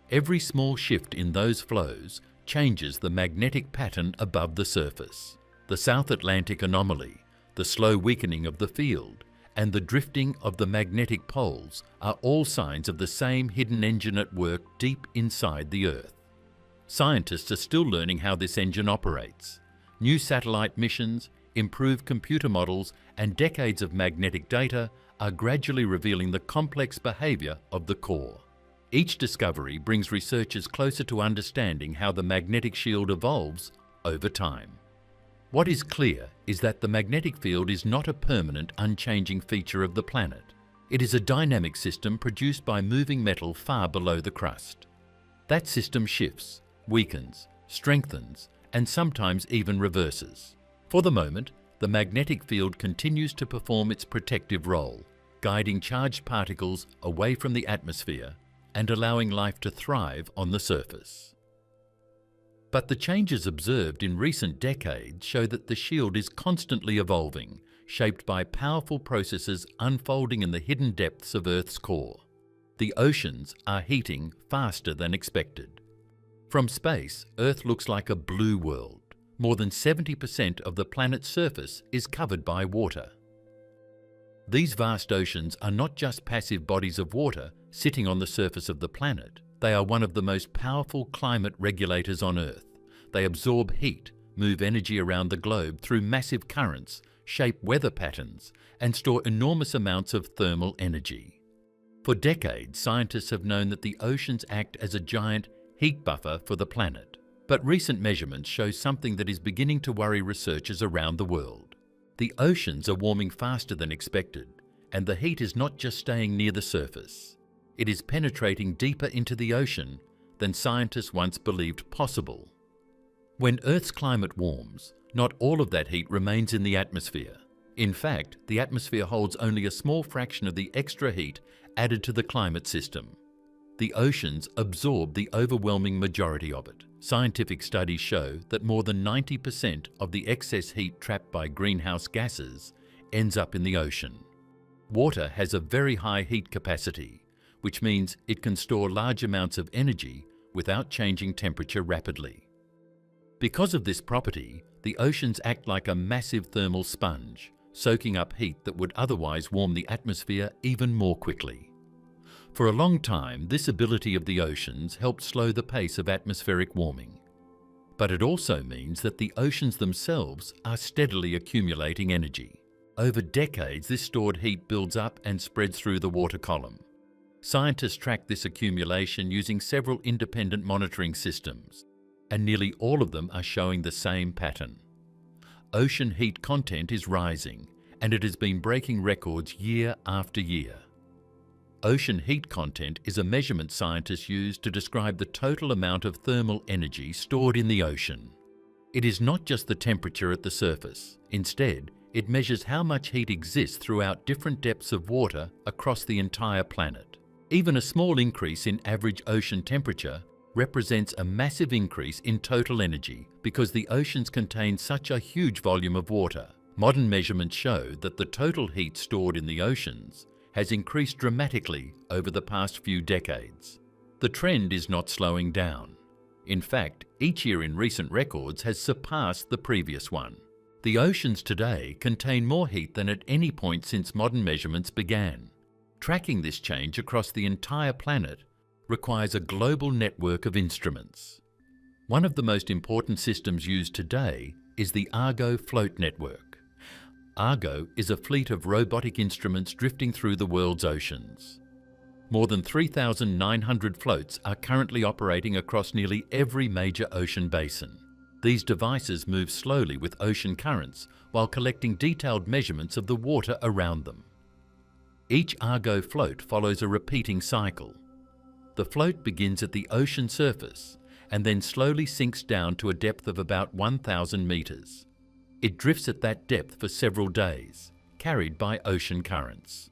Every small shift in those flows changes the magnetic pattern above the surface. The South Atlantic anomaly, the slow weakening of the field, and the drifting of the magnetic poles are all signs of the same hidden engine at work deep inside the Earth. Scientists are still learning how this engine operates. New satellite missions, improved computer models, and decades of magnetic data are gradually revealing the complex behavior of the core. Each discovery brings researchers closer to understanding how the magnetic shield evolves over time. What is clear is that the magnetic field is not a permanent, unchanging feature of the planet. It is a dynamic system produced by moving metal far below the crust. That system shifts, weakens, strengthens, and sometimes even reverses. For the moment, the magnetic field continues to perform its protective role, guiding charged particles away from the atmosphere and allowing life to thrive on the surface. But the changes observed in recent decades show that the shield is constantly evolving, shaped by powerful processes unfolding in the hidden depths of Earth's core. The oceans are heating faster than expected. From space, Earth looks like a blue world. More than 70% of the planet's surface is covered by water. These vast oceans are not just passive bodies of water sitting on the surface of the planet. They are one of the most powerful climate regulators on Earth. They absorb heat, move energy around the globe through massive currents, shape weather patterns, and store enormous amounts of thermal energy. For decades, scientists have known that the oceans act as a giant heat buffer for the planet. But recent measurements show something that is beginning to worry researchers around the world. The oceans are warming faster than expected, and the heat is not just staying near the surface. It is penetrating deeper into the ocean than scientists once believed possible. When Earth's climate warms, not all of that heat remains in the atmosphere. In fact, the atmosphere holds only a small fraction of the extra heat added to the climate system. The oceans absorb the overwhelming majority of it. Scientific studies show that more than 90% of the excess heat trapped by greenhouse gases ends up in the ocean. Water has a very high heat capacity, which means it can store large amounts of energy without changing temperature rapidly. Because of this property, the oceans act like a massive thermal sponge, soaking up heat that would otherwise warm the atmosphere even more quickly. For a long time, this ability of the oceans helped slow the pace of atmospheric warming. But it also means that the oceans themselves are steadily accumulating energy. Over decades, this stored heat builds up and spreads through the water column. Scientists track this accumulation using several independent monitoring systems, and nearly all of them are showing the same pattern. Ocean heat content is rising, and it has been breaking records year after year. Ocean heat content is a measurement scientists use to describe the total amount of thermal energy stored in the ocean. It is not just the temperature at the surface. Instead, it measures how much heat exists throughout different depths of water across the entire planet. Even a small increase in average ocean temperature represents a massive increase in total energy because the oceans contain such a huge volume of water. Modern measurements show that the total heat stored in the oceans has increased dramatically over the past few decades. The trend is not slowing down. In fact, each year in recent records has surpassed the previous one. The oceans today contain more heat than at any point since modern measurements began. Tracking this change across the entire planet requires a global network of instruments. One of the most important systems used today is the Argo float network. Argo is a fleet of robotic instruments drifting through the world's oceans. More than 3,900 floats are currently operating across nearly every major ocean basin. These devices move slowly with ocean currents while collecting detailed measurements of the water around them. Each Argo float follows a repeating cycle. The float begins at the ocean surface and then slowly sinks down to a depth of about 1,000 meters. It drifts at that depth for several days, carried by ocean currents.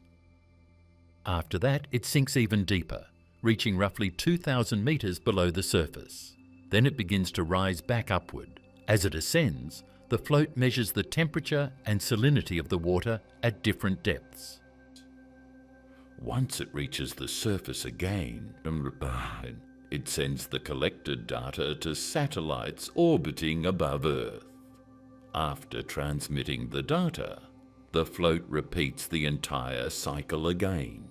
After that, it sinks even deeper, reaching roughly 2,000 meters below the surface. Then it begins to rise back upward. As it ascends, the float measures the temperature and salinity of the water at different depths. Once it reaches the surface again, it sends the collected data to satellites orbiting above Earth. After transmitting the data, the float repeats the entire cycle again.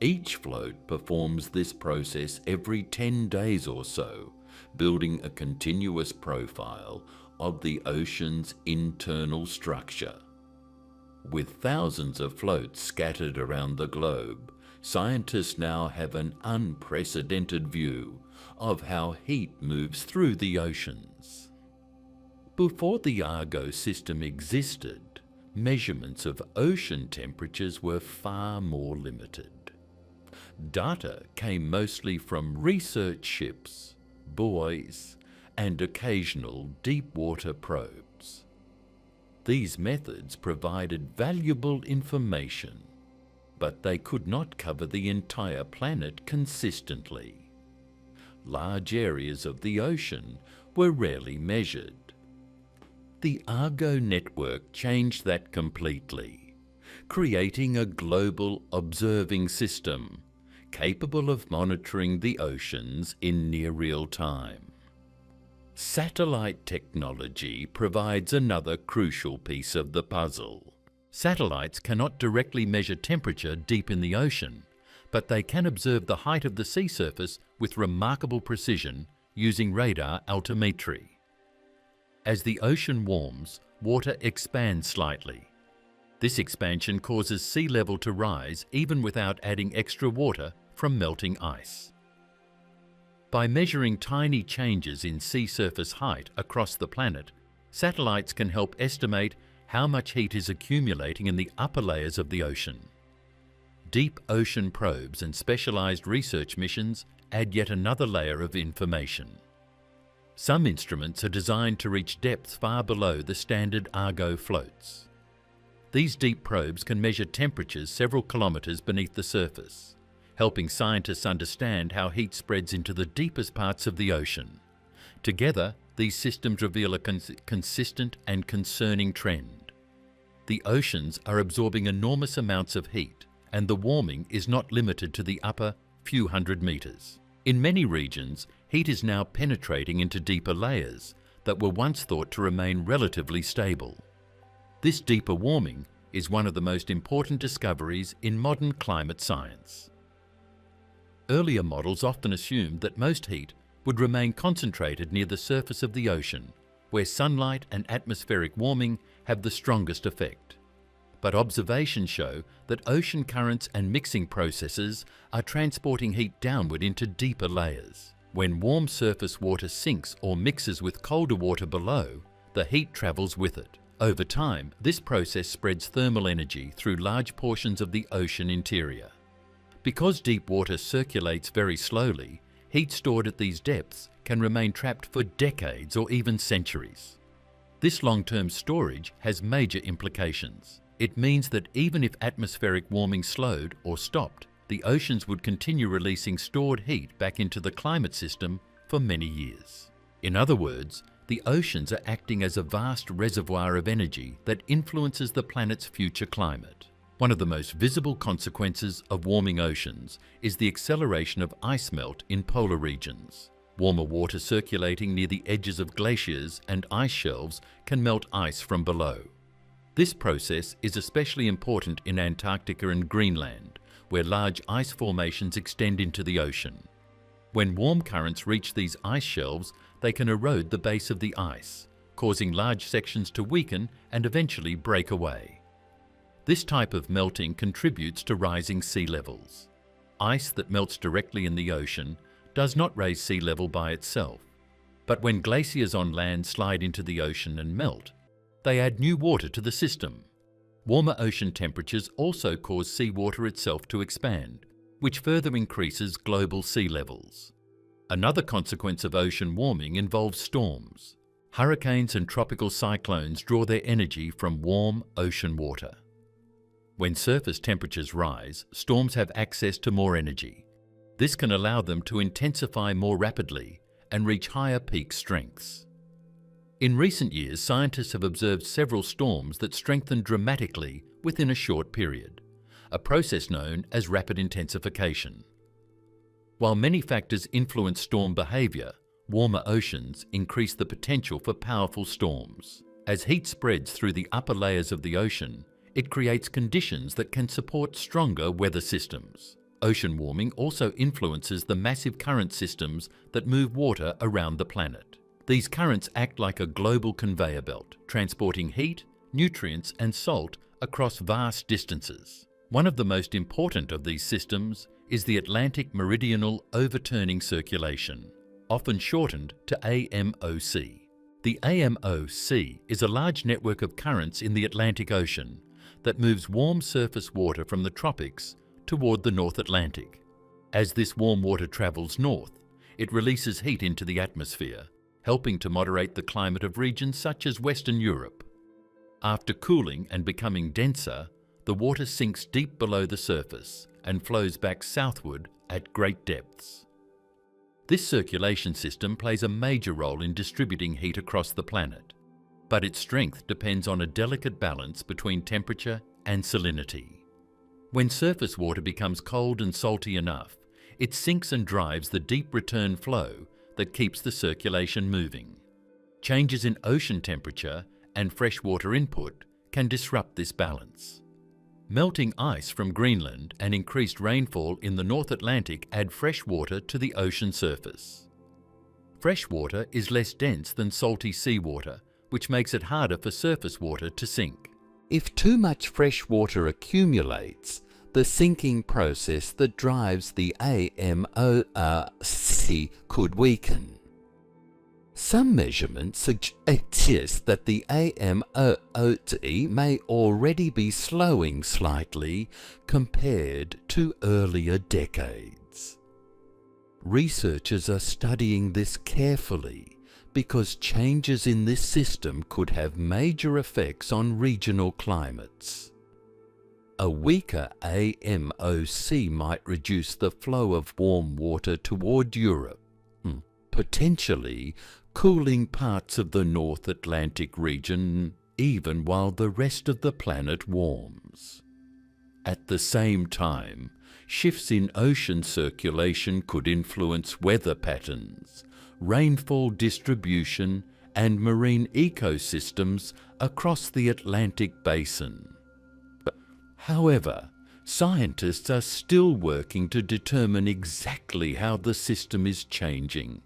Each float performs this process every 10 days or so, building a continuous profile of the ocean's internal structure. With thousands of floats scattered around the globe, scientists now have an unprecedented view of how heat moves through the oceans. Before the Argo system existed, measurements of ocean temperatures were far more limited. Data came mostly from research ships, buoys, and occasional deep-water probes. These methods provided valuable information, but they could not cover the entire planet consistently. Large areas of the ocean were rarely measured. The Argo network changed that completely, creating a global observing system capable of monitoring the oceans in near real time. Satellite technology provides another crucial piece of the puzzle. Satellites cannot directly measure temperature deep in the ocean, but they can observe the height of the sea surface with remarkable precision using radar altimetry. As the ocean warms, water expands slightly. This expansion causes sea level to rise even without adding extra water from melting ice. By measuring tiny changes in sea surface height across the planet, satellites can help estimate how much heat is accumulating in the upper layers of the ocean. Deep ocean probes and specialized research missions add yet another layer of information. Some instruments are designed to reach depths far below the standard Argo floats. These deep probes can measure temperatures several kilometers beneath the surface, helping scientists understand how heat spreads into the deepest parts of the ocean. Together, these systems reveal a consistent and concerning trend. The oceans are absorbing enormous amounts of heat, and the warming is not limited to the upper few hundred meters. In many regions, heat is now penetrating into deeper layers, that were once thought to remain relatively stable. This deeper warming is one of the most important discoveries in modern climate science. Earlier models often assumed that most heat would remain concentrated near the surface of the ocean, where sunlight and atmospheric warming have the strongest effect. But observations show that ocean currents and mixing processes are transporting heat downward into deeper layers. When warm surface water sinks or mixes with colder water below, the heat travels with it. Over time, this process spreads thermal energy through large portions of the ocean interior. Because deep water circulates very slowly, heat stored at these depths can remain trapped for decades or even centuries. This long-term storage has major implications. It means that even if atmospheric warming slowed or stopped, the oceans would continue releasing stored heat back into the climate system for many years. In other words, the oceans are acting as a vast reservoir of energy that influences the planet's future climate. One of the most visible consequences of warming oceans is the acceleration of ice melt in polar regions. Warmer water circulating near the edges of glaciers and ice shelves can melt ice from below. This process is especially important in Antarctica and Greenland, where large ice formations extend into the ocean. When warm currents reach these ice shelves, they can erode the base of the ice, causing large sections to weaken and eventually break away. This type of melting contributes to rising sea levels. Ice that melts directly in the ocean does not raise sea level by itself, but when glaciers on land slide into the ocean and melt, they add new water to the system. Warmer ocean temperatures also cause seawater itself to expand, which further increases global sea levels. Another consequence of ocean warming involves storms. Hurricanes and tropical cyclones draw their energy from warm ocean water. When surface temperatures rise, storms have access to more energy. This can allow them to intensify more rapidly and reach higher peak strengths. In recent years, scientists have observed several storms that strengthen dramatically within a short period, a process known as rapid intensification. While many factors influence storm behavior, warmer oceans increase the potential for powerful storms. As heat spreads through the upper layers of the ocean, it creates conditions that can support stronger weather systems. Ocean warming also influences the massive current systems that move water around the planet. These currents act like a global conveyor belt, transporting heat, nutrients, and salt across vast distances. One of the most important of these systems is the Atlantic Meridional Overturning Circulation, often shortened to AMOC. The AMOC is a large network of currents in the Atlantic Ocean that moves warm surface water from the tropics toward the North Atlantic. As this warm water travels north, it releases heat into the atmosphere, helping to moderate the climate of regions such as Western Europe. After cooling and becoming denser, the water sinks deep below the surface and flows back southward at great depths. This circulation system plays a major role in distributing heat across the planet, but its strength depends on a delicate balance between temperature and salinity. When surface water becomes cold and salty enough, it sinks and drives the deep return flow that keeps the circulation moving. Changes in ocean temperature and freshwater input can disrupt this balance. Melting ice from Greenland and increased rainfall in the North Atlantic add fresh water to the ocean surface. Fresh water is less dense than salty seawater, which makes it harder for surface water to sink. If too much fresh water accumulates, the sinking process that drives the AMOC could weaken. Some measurements suggest that the AMOC may already be slowing slightly compared to earlier decades. Researchers are studying this carefully because changes in this system could have major effects on regional climates. A weaker AMOC might reduce the flow of warm water toward Europe, potentially cooling parts of the North Atlantic region even while the rest of the planet warms. At the same time, shifts in ocean circulation could influence weather patterns, rainfall distribution, and marine ecosystems across the Atlantic basin. However, scientists are still working to determine exactly how the system is changing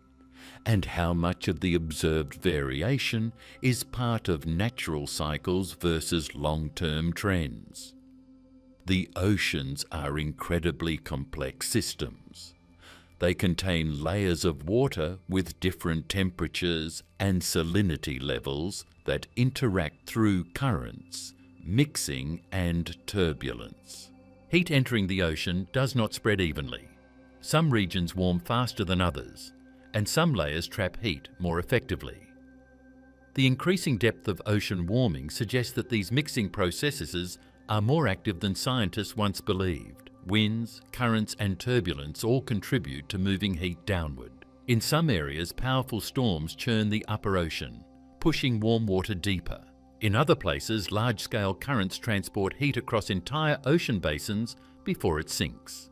and how much of the observed variation is part of natural cycles versus long-term trends. The oceans are incredibly complex systems. They contain layers of water with different temperatures and salinity levels that interact through currents, mixing and turbulence. Heat entering the ocean does not spread evenly. Some regions warm faster than others, and some layers trap heat more effectively. The increasing depth of ocean warming suggests that these mixing processes are more active than scientists once believed. Winds, currents and turbulence all contribute to moving heat downward. In some areas, powerful storms churn the upper ocean, pushing warm water deeper. In other places, large-scale currents transport heat across entire ocean basins before it sinks.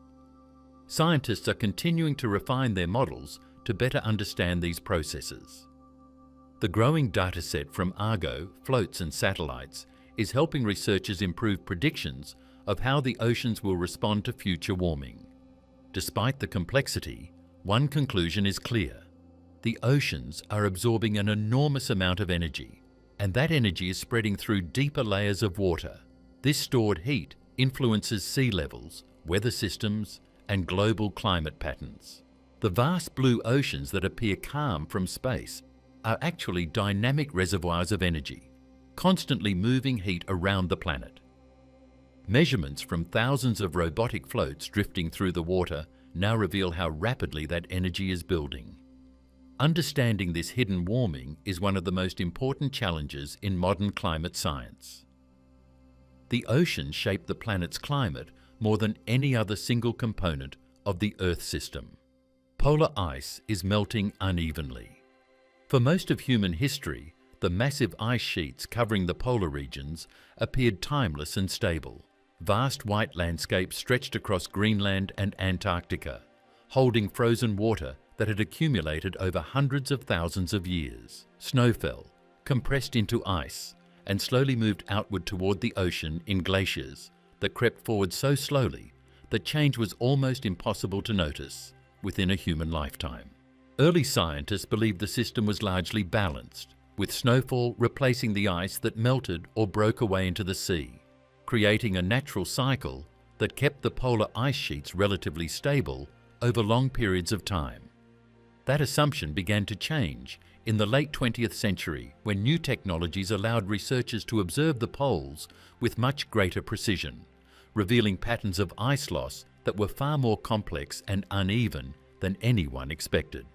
Scientists are continuing to refine their models to better understand these processes. The growing dataset from Argo, floats and satellites is helping researchers improve predictions of how the oceans will respond to future warming. Despite the complexity, one conclusion is clear. The oceans are absorbing an enormous amount of energy, and that energy is spreading through deeper layers of water. This stored heat influences sea levels, weather systems, and global climate patterns. The vast blue oceans that appear calm from space are actually dynamic reservoirs of energy, constantly moving heat around the planet. Measurements from thousands of robotic floats drifting through the water now reveal how rapidly that energy is building. Understanding this hidden warming is one of the most important challenges in modern climate science. The oceans shape the planet's climate more than any other single component of the Earth system. Polar ice is melting unevenly. For most of human history, the massive ice sheets covering the polar regions appeared timeless and stable. Vast white landscapes stretched across Greenland and Antarctica, holding frozen water that had accumulated over hundreds of thousands of years. Snow fell, compressed into ice, and slowly moved outward toward the ocean in glaciers that crept forward so slowly that change was almost impossible to notice within a human lifetime. Early scientists believed the system was largely balanced, with snowfall replacing the ice that melted or broke away into the sea, creating a natural cycle that kept the polar ice sheets relatively stable over long periods of time. That assumption began to change in the late 20th century when new technologies allowed researchers to observe the poles with much greater precision, revealing patterns of ice loss that were far more complex and uneven than anyone expected.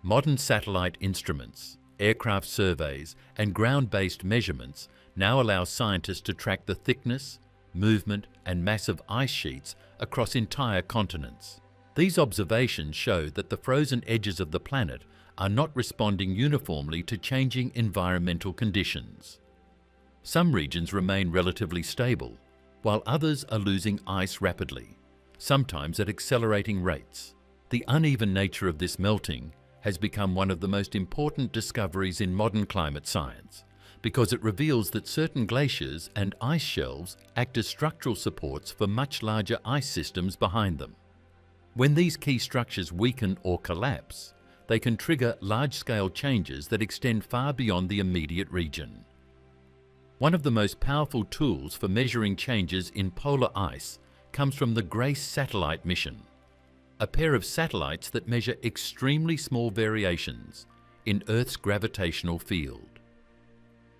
Modern satellite instruments, aircraft surveys, and ground-based measurements now allow scientists to track the thickness, movement, and mass of ice sheets across entire continents. These observations show that the frozen edges of the planet are not responding uniformly to changing environmental conditions. Some regions remain relatively stable, while others are losing ice rapidly, sometimes at accelerating rates. The uneven nature of this melting has become one of the most important discoveries in modern climate science, because it reveals that certain glaciers and ice shelves act as structural supports for much larger ice systems behind them. When these key structures weaken or collapse, they can trigger large-scale changes that extend far beyond the immediate region. One of the most powerful tools for measuring changes in polar ice comes from the GRACE satellite mission, a pair of satellites that measure extremely small variations in Earth's gravitational field.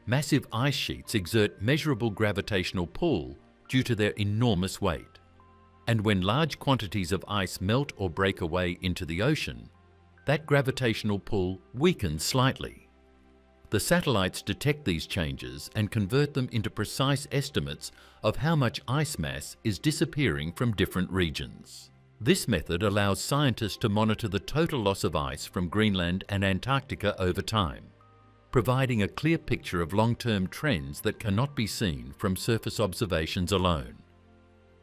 Massive ice sheets exert measurable gravitational pull due to their enormous weight. And when large quantities of ice melt or break away into the ocean, that gravitational pull weakens slightly. The satellites detect these changes and convert them into precise estimates of how much ice mass is disappearing from different regions. This method allows scientists to monitor the total loss of ice from Greenland and Antarctica over time, providing a clear picture of long-term trends that cannot be seen from surface observations alone.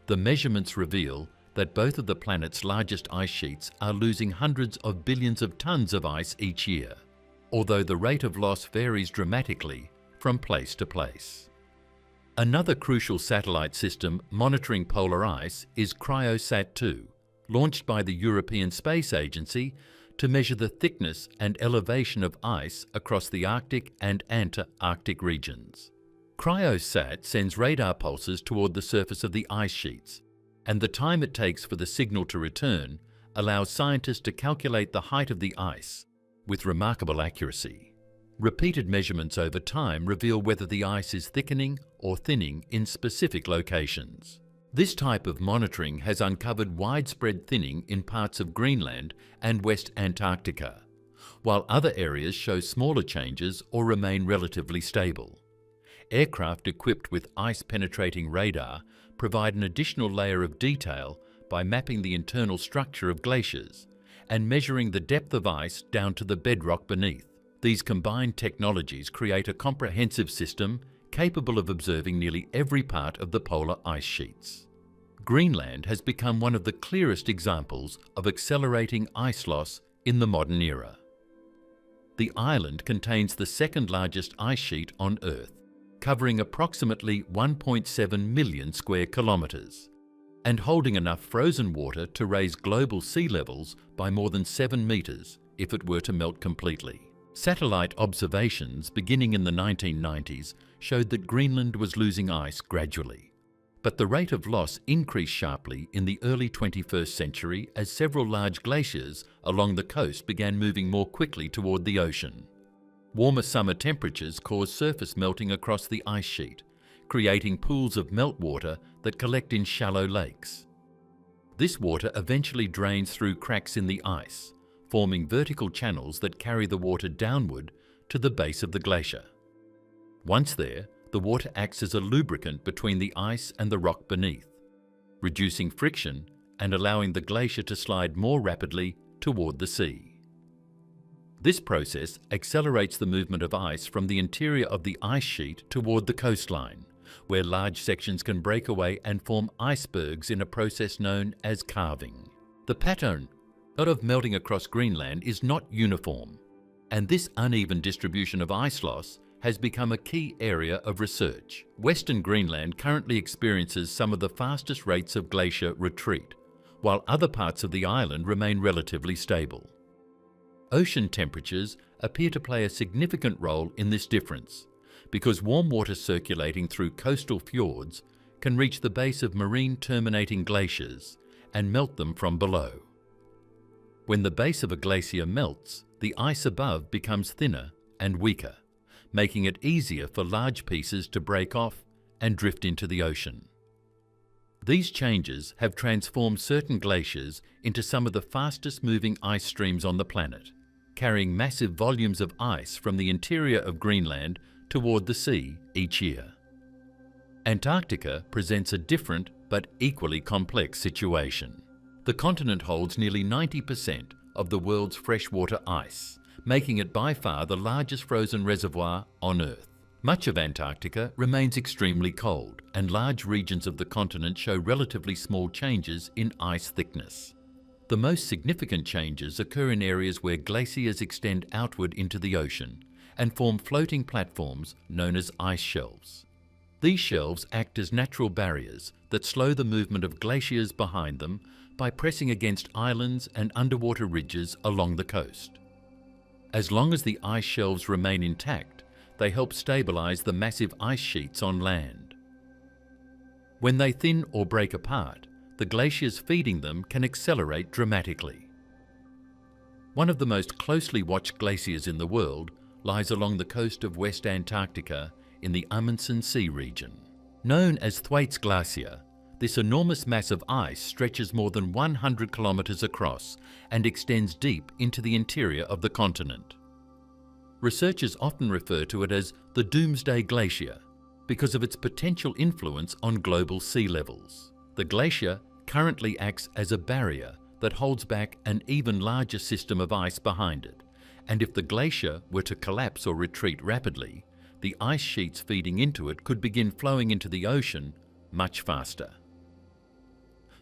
The measurements reveal that both of the planet's largest ice sheets are losing hundreds of billions of tons of ice each year. although the rate of loss varies dramatically from place to place. Another crucial satellite system monitoring polar ice is CryoSat-2, launched by the European Space Agency to measure the thickness and elevation of ice across the Arctic and Antarctic regions. CryoSat sends radar pulses toward the surface of the ice sheets, and the time it takes for the signal to return allows scientists to calculate the height of the ice with remarkable accuracy. Repeated measurements over time reveal whether the ice is thickening or thinning in specific locations. This type of monitoring has uncovered widespread thinning in parts of Greenland and West Antarctica, while other areas show smaller changes or remain relatively stable. Aircraft equipped with ice-penetrating radar provide an additional layer of detail by mapping the internal structure of glaciers and measuring the depth of ice down to the bedrock beneath. These combined technologies create a comprehensive system capable of observing nearly every part of the polar ice sheets. Greenland has become one of the clearest examples of accelerating ice loss in the modern era. The island contains the second largest ice sheet on Earth, covering approximately 1.7 million square kilometres, and holding enough frozen water to raise global sea levels by more than 7 metres if it were to melt completely. Satellite observations beginning in the 1990s showed that Greenland was losing ice gradually. But the rate of loss increased sharply in the early 21st century as several large glaciers along the coast began moving more quickly toward the ocean. Warmer summer temperatures caused surface melting across the ice sheet, creating pools of meltwater that collect in shallow lakes. This water eventually drains through cracks in the ice, forming vertical channels that carry the water downward to the base of the glacier. Once there, the water acts as a lubricant between the ice and the rock beneath, reducing friction and allowing the glacier to slide more rapidly toward the sea. This process accelerates the movement of ice from the interior of the ice sheet toward the coastline, where large sections can break away and form icebergs in a process known as calving. The pattern of melting across Greenland is not uniform, and this uneven distribution of ice loss has become a key area of research. Western Greenland currently experiences some of the fastest rates of glacier retreat, while other parts of the island remain relatively stable. Ocean temperatures appear to play a significant role in this difference, because warm water circulating through coastal fjords can reach the base of marine terminating glaciers and melt them from below. When the base of a glacier melts, the ice above becomes thinner and weaker, making it easier for large pieces to break off and drift into the ocean. These changes have transformed certain glaciers into some of the fastest moving ice streams on the planet, carrying massive volumes of ice from the interior of Greenland toward the sea each year. Antarctica presents a different but equally complex situation. The continent holds nearly 90% of the world's freshwater ice, making it by far the largest frozen reservoir on Earth. Much of Antarctica remains extremely cold, and large regions of the continent show relatively small changes in ice thickness. The most significant changes occur in areas where glaciers extend outward into the ocean and form floating platforms known as ice shelves. These shelves act as natural barriers that slow the movement of glaciers behind them by pressing against islands and underwater ridges along the coast. As long as the ice shelves remain intact, they help stabilize the massive ice sheets on land. When they thin or break apart, the glaciers feeding them can accelerate dramatically. One of the most closely watched glaciers in the world lies along the coast of West Antarctica in the Amundsen Sea region. Known as Thwaites Glacier, this enormous mass of ice stretches more than 100 kilometers across and extends deep into the interior of the continent. Researchers often refer to it as the Doomsday Glacier because of its potential influence on global sea levels. The glacier currently acts as a barrier that holds back an even larger system of ice behind it, and if the glacier were to collapse or retreat rapidly, the ice sheets feeding into it could begin flowing into the ocean much faster.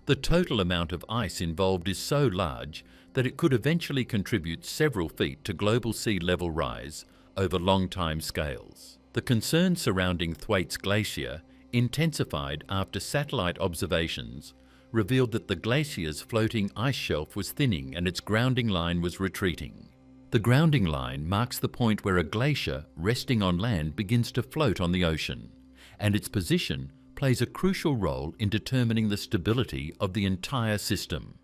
The total amount of ice involved is so large that it could eventually contribute several feet to global sea level rise over long time scales. The concern surrounding Thwaites Glacier, intensified after satellite observations, revealed that the glacier's floating ice shelf was thinning and its grounding line was retreating. The grounding line marks the point where a glacier resting on land begins to float on the ocean, and its position plays a crucial role in determining the stability of the entire system.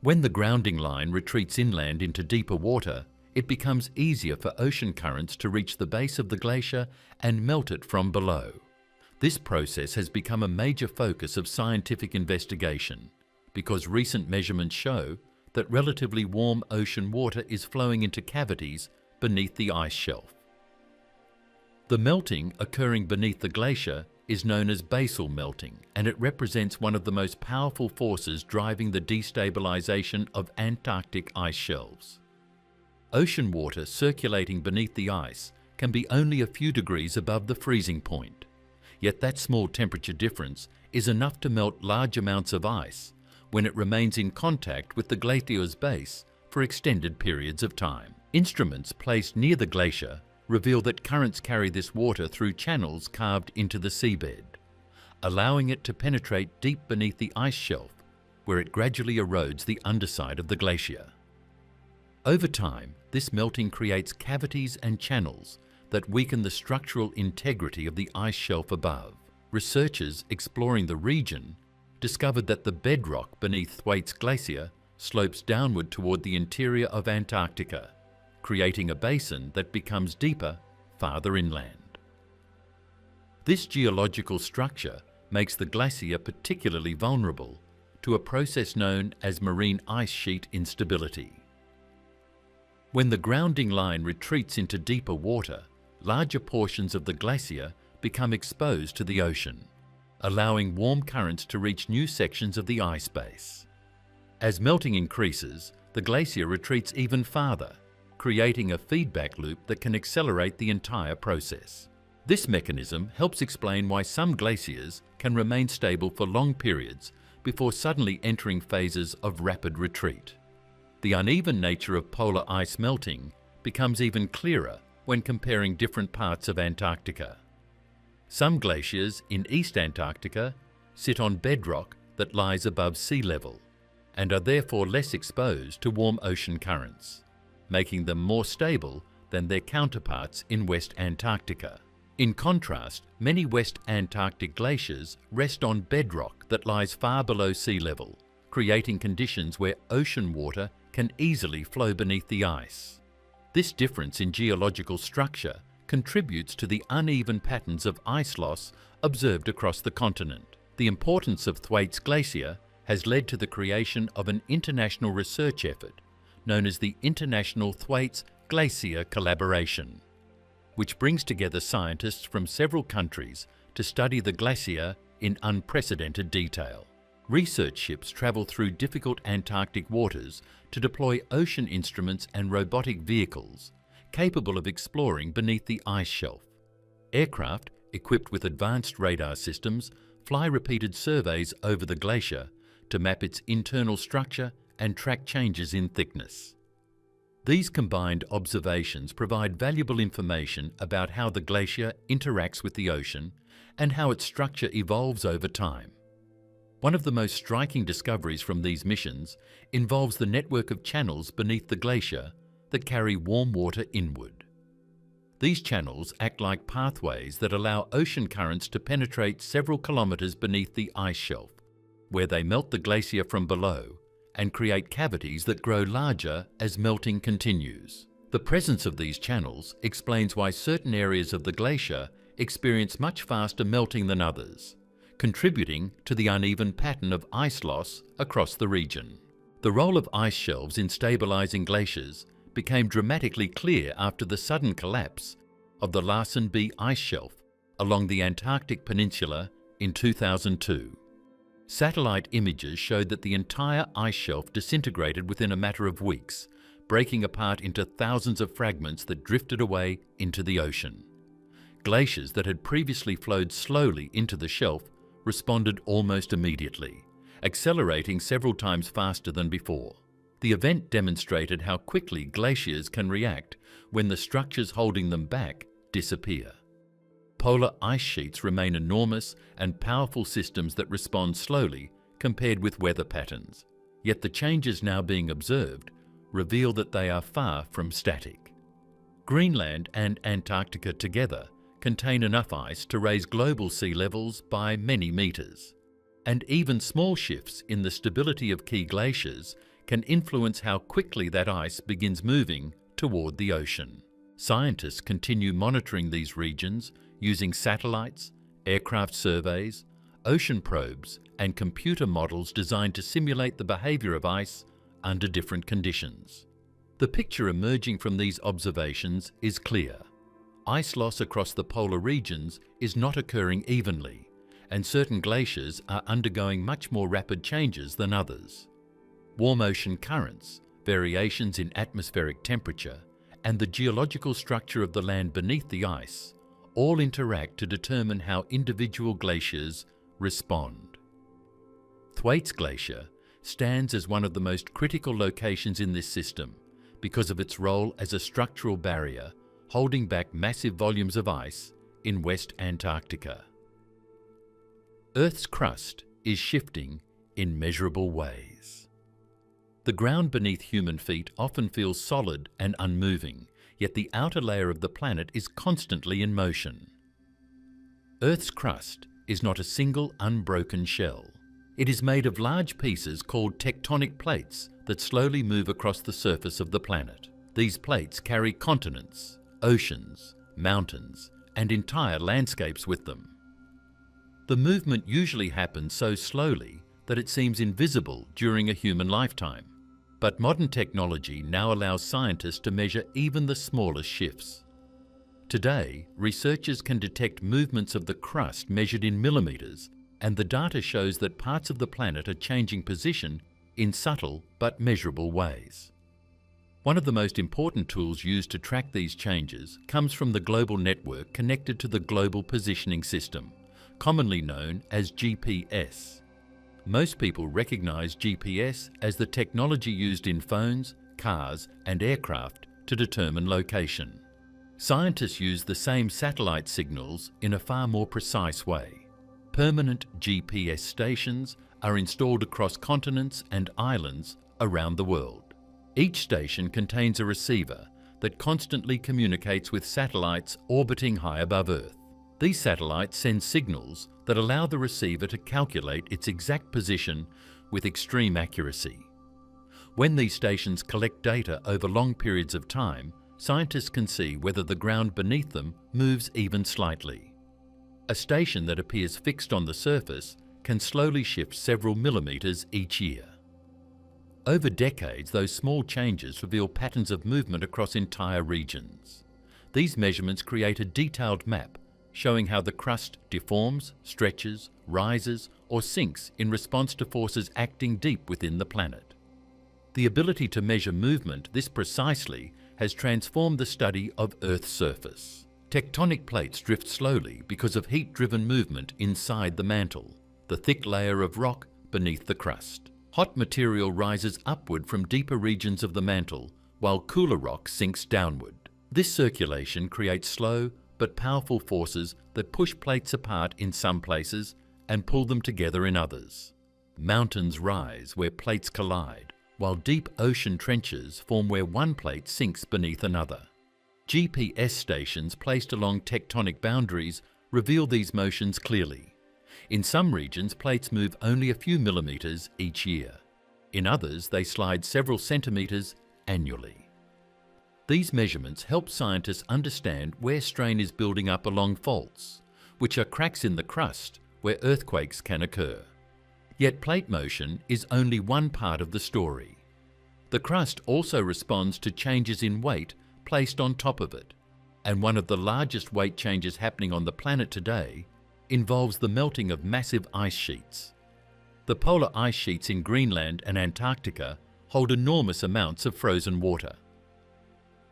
When the grounding line retreats inland into deeper water, it becomes easier for ocean currents to reach the base of the glacier and melt it from below. This process has become a major focus of scientific investigation because recent measurements show that relatively warm ocean water is flowing into cavities beneath the ice shelf. The melting occurring beneath the glacier is known as basal melting, and it represents one of the most powerful forces driving the destabilization of Antarctic ice shelves. Ocean water circulating beneath the ice can be only a few degrees above the freezing point, yet that small temperature difference is enough to melt large amounts of ice when it remains in contact with the glacier's base for extended periods of time. Instruments placed near the glacier reveal that currents carry this water through channels carved into the seabed, allowing it to penetrate deep beneath the ice shelf, where it gradually erodes the underside of the glacier. Over time, this melting creates cavities and channels that weaken the structural integrity of the ice shelf above. Researchers exploring the region discovered that the bedrock beneath Thwaites Glacier slopes downward toward the interior of Antarctica, creating a basin that becomes deeper farther inland. This geological structure makes the glacier particularly vulnerable to a process known as marine ice sheet instability. When the grounding line retreats into deeper water, larger portions of the glacier become exposed to the ocean, allowing warm currents to reach new sections of the ice base. As melting increases, the glacier retreats even farther, creating a feedback loop that can accelerate the entire process. This mechanism helps explain why some glaciers can remain stable for long periods before suddenly entering phases of rapid retreat. The uneven nature of polar ice melting becomes even clearer when comparing different parts of Antarctica. Some glaciers in East Antarctica sit on bedrock that lies above sea level and are therefore less exposed to warm ocean currents, making them more stable than their counterparts in West Antarctica. In contrast, many West Antarctic glaciers rest on bedrock that lies far below sea level, creating conditions where ocean water can easily flow beneath the ice. This difference in geological structure contributes to the uneven patterns of ice loss observed across the continent. The importance of Thwaites Glacier has led to the creation of an international research effort known as the International Thwaites Glacier Collaboration, which brings together scientists from several countries to study the glacier in unprecedented detail. Research ships travel through difficult Antarctic waters to deploy ocean instruments and robotic vehicles capable of exploring beneath the ice shelf. Aircraft, equipped with advanced radar systems, fly repeated surveys over the glacier to map its internal structure and track changes in thickness. These combined observations provide valuable information about how the glacier interacts with the ocean and how its structure evolves over time. One of the most striking discoveries from these missions involves the network of channels beneath the glacier that carry warm water inward. These channels act like pathways that allow ocean currents to penetrate several kilometers beneath the ice shelf, where they melt the glacier from below and create cavities that grow larger as melting continues. The presence of these channels explains why certain areas of the glacier experience much faster melting than others, contributing to the uneven pattern of ice loss across the region. The role of ice shelves in stabilizing glaciers became dramatically clear after the sudden collapse of the Larsen B ice shelf along the Antarctic Peninsula in 2002. Satellite images showed that the entire ice shelf disintegrated within a matter of weeks, breaking apart into thousands of fragments that drifted away into the ocean. Glaciers that had previously flowed slowly into the shelf responded almost immediately, accelerating several times faster than before. The event demonstrated how quickly glaciers can react when the structures holding them back disappear. Polar ice sheets remain enormous and powerful systems that respond slowly compared with weather patterns, yet the changes now being observed reveal that they are far from static. Greenland and Antarctica together contain enough ice to raise global sea levels by many meters, and even small shifts in the stability of key glaciers can influence how quickly that ice begins moving toward the ocean. Scientists continue monitoring these regions using satellites, aircraft surveys, ocean probes, and computer models designed to simulate the behavior of ice under different conditions. The picture emerging from these observations is clear. Ice loss across the polar regions is not occurring evenly, and certain glaciers are undergoing much more rapid changes than others. Warm ocean currents, variations in atmospheric temperature, and the geological structure of the land beneath the ice all interact to determine how individual glaciers respond. Thwaites Glacier stands as one of the most critical locations in this system because of its role as a structural barrier holding back massive volumes of ice in West Antarctica. Earth's crust is shifting in measurable ways. The ground beneath human feet often feels solid and unmoving, yet the outer layer of the planet is constantly in motion. Earth's crust is not a single unbroken shell. It is made of large pieces called tectonic plates that slowly move across the surface of the planet. These plates carry continents, oceans, mountains, and entire landscapes with them. The movement usually happens so slowly that it seems invisible during a human lifetime. But modern technology now allows scientists to measure even the smallest shifts. Today, researchers can detect movements of the crust measured in millimeters, and the data shows that parts of the planet are changing position in subtle but measurable ways. One of the most important tools used to track these changes comes from the global network connected to the Global Positioning System, commonly known as GPS. Most people recognize GPS as the technology used in phones, cars, and aircraft to determine location. Scientists use the same satellite signals in a far more precise way. Permanent GPS stations are installed across continents and islands around the world. Each station contains a receiver that constantly communicates with satellites orbiting high above Earth. These satellites send signals that allow the receiver to calculate its exact position with extreme accuracy. When these stations collect data over long periods of time, scientists can see whether the ground beneath them moves even slightly. A station that appears fixed on the surface can slowly shift several millimeters each year. Over decades, those small changes reveal patterns of movement across entire regions. These measurements create a detailed map showing how the crust deforms, stretches, rises, or sinks in response to forces acting deep within the planet. The ability to measure movement this precisely has transformed the study of Earth's surface. Tectonic plates drift slowly because of heat-driven movement inside the mantle, the thick layer of rock beneath the crust. Hot material rises upward from deeper regions of the mantle, while cooler rock sinks downward. This circulation creates slow but powerful forces that push plates apart in some places and pull them together in others. Mountains rise where plates collide, while deep ocean trenches form where one plate sinks beneath another. GPS stations placed along tectonic boundaries reveal these motions clearly. In some regions, plates move only a few millimeters each year. In others, they slide several centimeters annually. These measurements help scientists understand where strain is building up along faults, which are cracks in the crust where earthquakes can occur. Yet plate motion is only one part of the story. The crust also responds to changes in weight placed on top of it, and one of the largest weight changes happening on the planet today involves the melting of massive ice sheets. The polar ice sheets in Greenland and Antarctica hold enormous amounts of frozen water.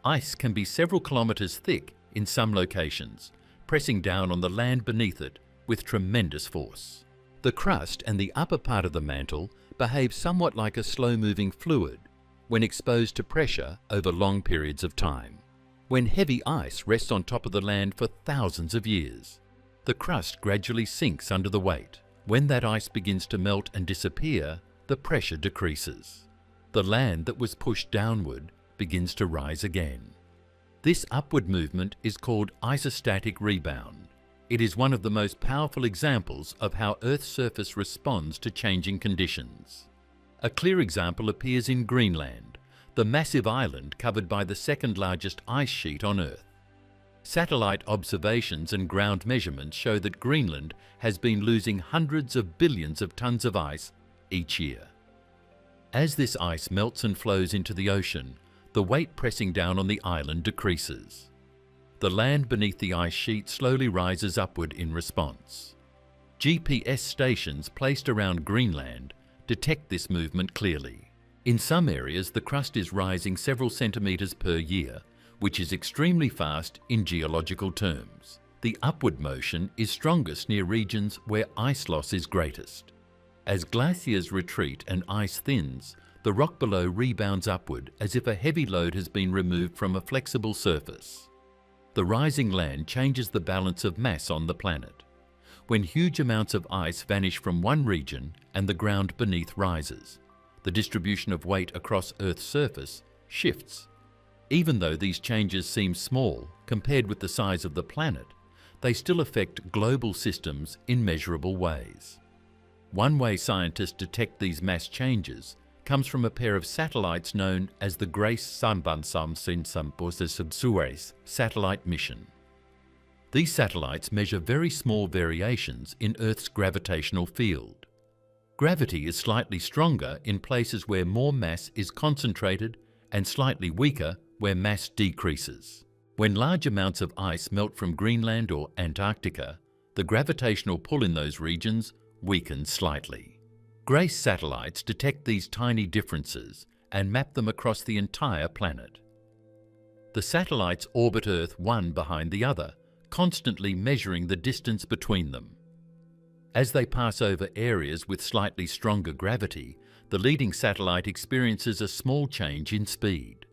Ice can be several kilometers thick in some locations, pressing down on the land beneath it with tremendous force. The crust and the upper part of the mantle behave somewhat like a slow-moving fluid, when exposed to pressure over long periods of time. When heavy ice rests on top of the land for thousands of years, the crust gradually sinks under the weight. When that ice begins to melt and disappear, the pressure decreases. The land that was pushed downward begins to rise again. This upward movement is called isostatic rebound. It is one of the most powerful examples of how Earth's surface responds to changing conditions. A clear example appears in Greenland, the massive island covered by the second largest ice sheet on Earth. Satellite observations and ground measurements show that Greenland has been losing hundreds of billions of tons of ice each year. As this ice melts and flows into the ocean, the weight pressing down on the island decreases. The land beneath the ice sheet slowly rises upward in response. GPS stations placed around Greenland detect this movement clearly. In some areas, the crust is rising several centimetres per year, which is extremely fast in geological terms. The upward motion is strongest near regions where ice loss is greatest. As glaciers retreat and ice thins, the rock below rebounds upward as if a heavy load has been removed from a flexible surface. The rising land changes the balance of mass on the planet. When huge amounts of ice vanish from one region and the ground beneath rises, the distribution of weight across Earth's surface shifts. Even though these changes seem small compared with the size of the planet, they still affect global systems in measurable ways. One way scientists detect these mass changes comes from a pair of satellites known as the Grace Sambansamsinsamposesubsuares satellite mission. These satellites measure very small variations in Earth's gravitational field. Gravity is slightly stronger in places where more mass is concentrated and slightly weaker where mass decreases. When large amounts of ice melt from Greenland or Antarctica, the gravitational pull in those regions weakens slightly. Grace satellites detect these tiny differences and map them across the entire planet. The satellites orbit Earth one behind the other, constantly measuring the distance between them. As they pass over areas with slightly stronger gravity, the leading satellite experiences a small change in speed.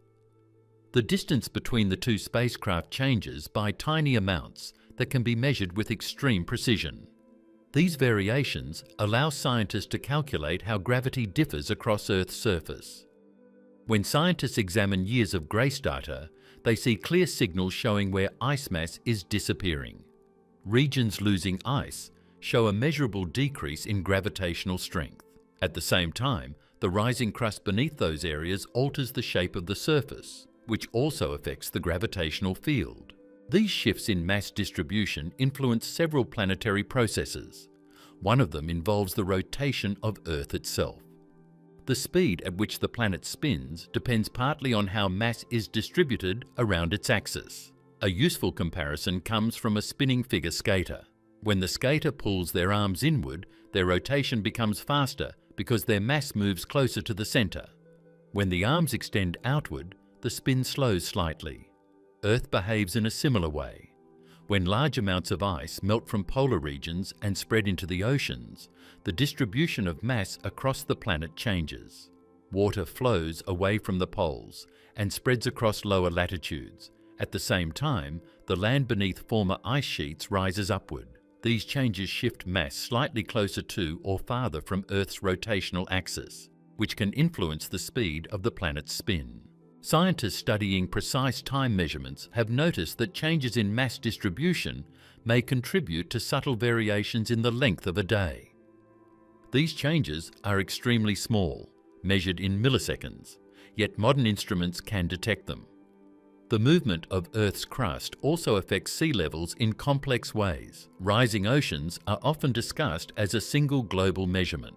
The distance between the two spacecraft changes by tiny amounts that can be measured with extreme precision. These variations allow scientists to calculate how gravity differs across Earth's surface. When scientists examine years of GRACE data, they see clear signals showing where ice mass is disappearing. Regions losing ice show a measurable decrease in gravitational strength. At the same time, the rising crust beneath those areas alters the shape of the surface, which also affects the gravitational field. These shifts in mass distribution influence several planetary processes. One of them involves the rotation of Earth itself. The speed at which the planet spins depends partly on how mass is distributed around its axis. A useful comparison comes from a spinning figure skater. When the skater pulls their arms inward, their rotation becomes faster because their mass moves closer to the center. When the arms extend outward, the spin slows slightly. Earth behaves in a similar way. When large amounts of ice melt from polar regions and spread into the oceans, the distribution of mass across the planet changes. Water flows away from the poles and spreads across lower latitudes. At the same time, the land beneath former ice sheets rises upward. These changes shift mass slightly closer to or farther from Earth's rotational axis, which can influence the speed of the planet's spin. Scientists studying precise time measurements have noticed that changes in mass distribution may contribute to subtle variations in the length of a day. These changes are extremely small, measured in milliseconds, yet modern instruments can detect them. The movement of Earth's crust also affects sea levels in complex ways. Rising oceans are often discussed as a single global measurement,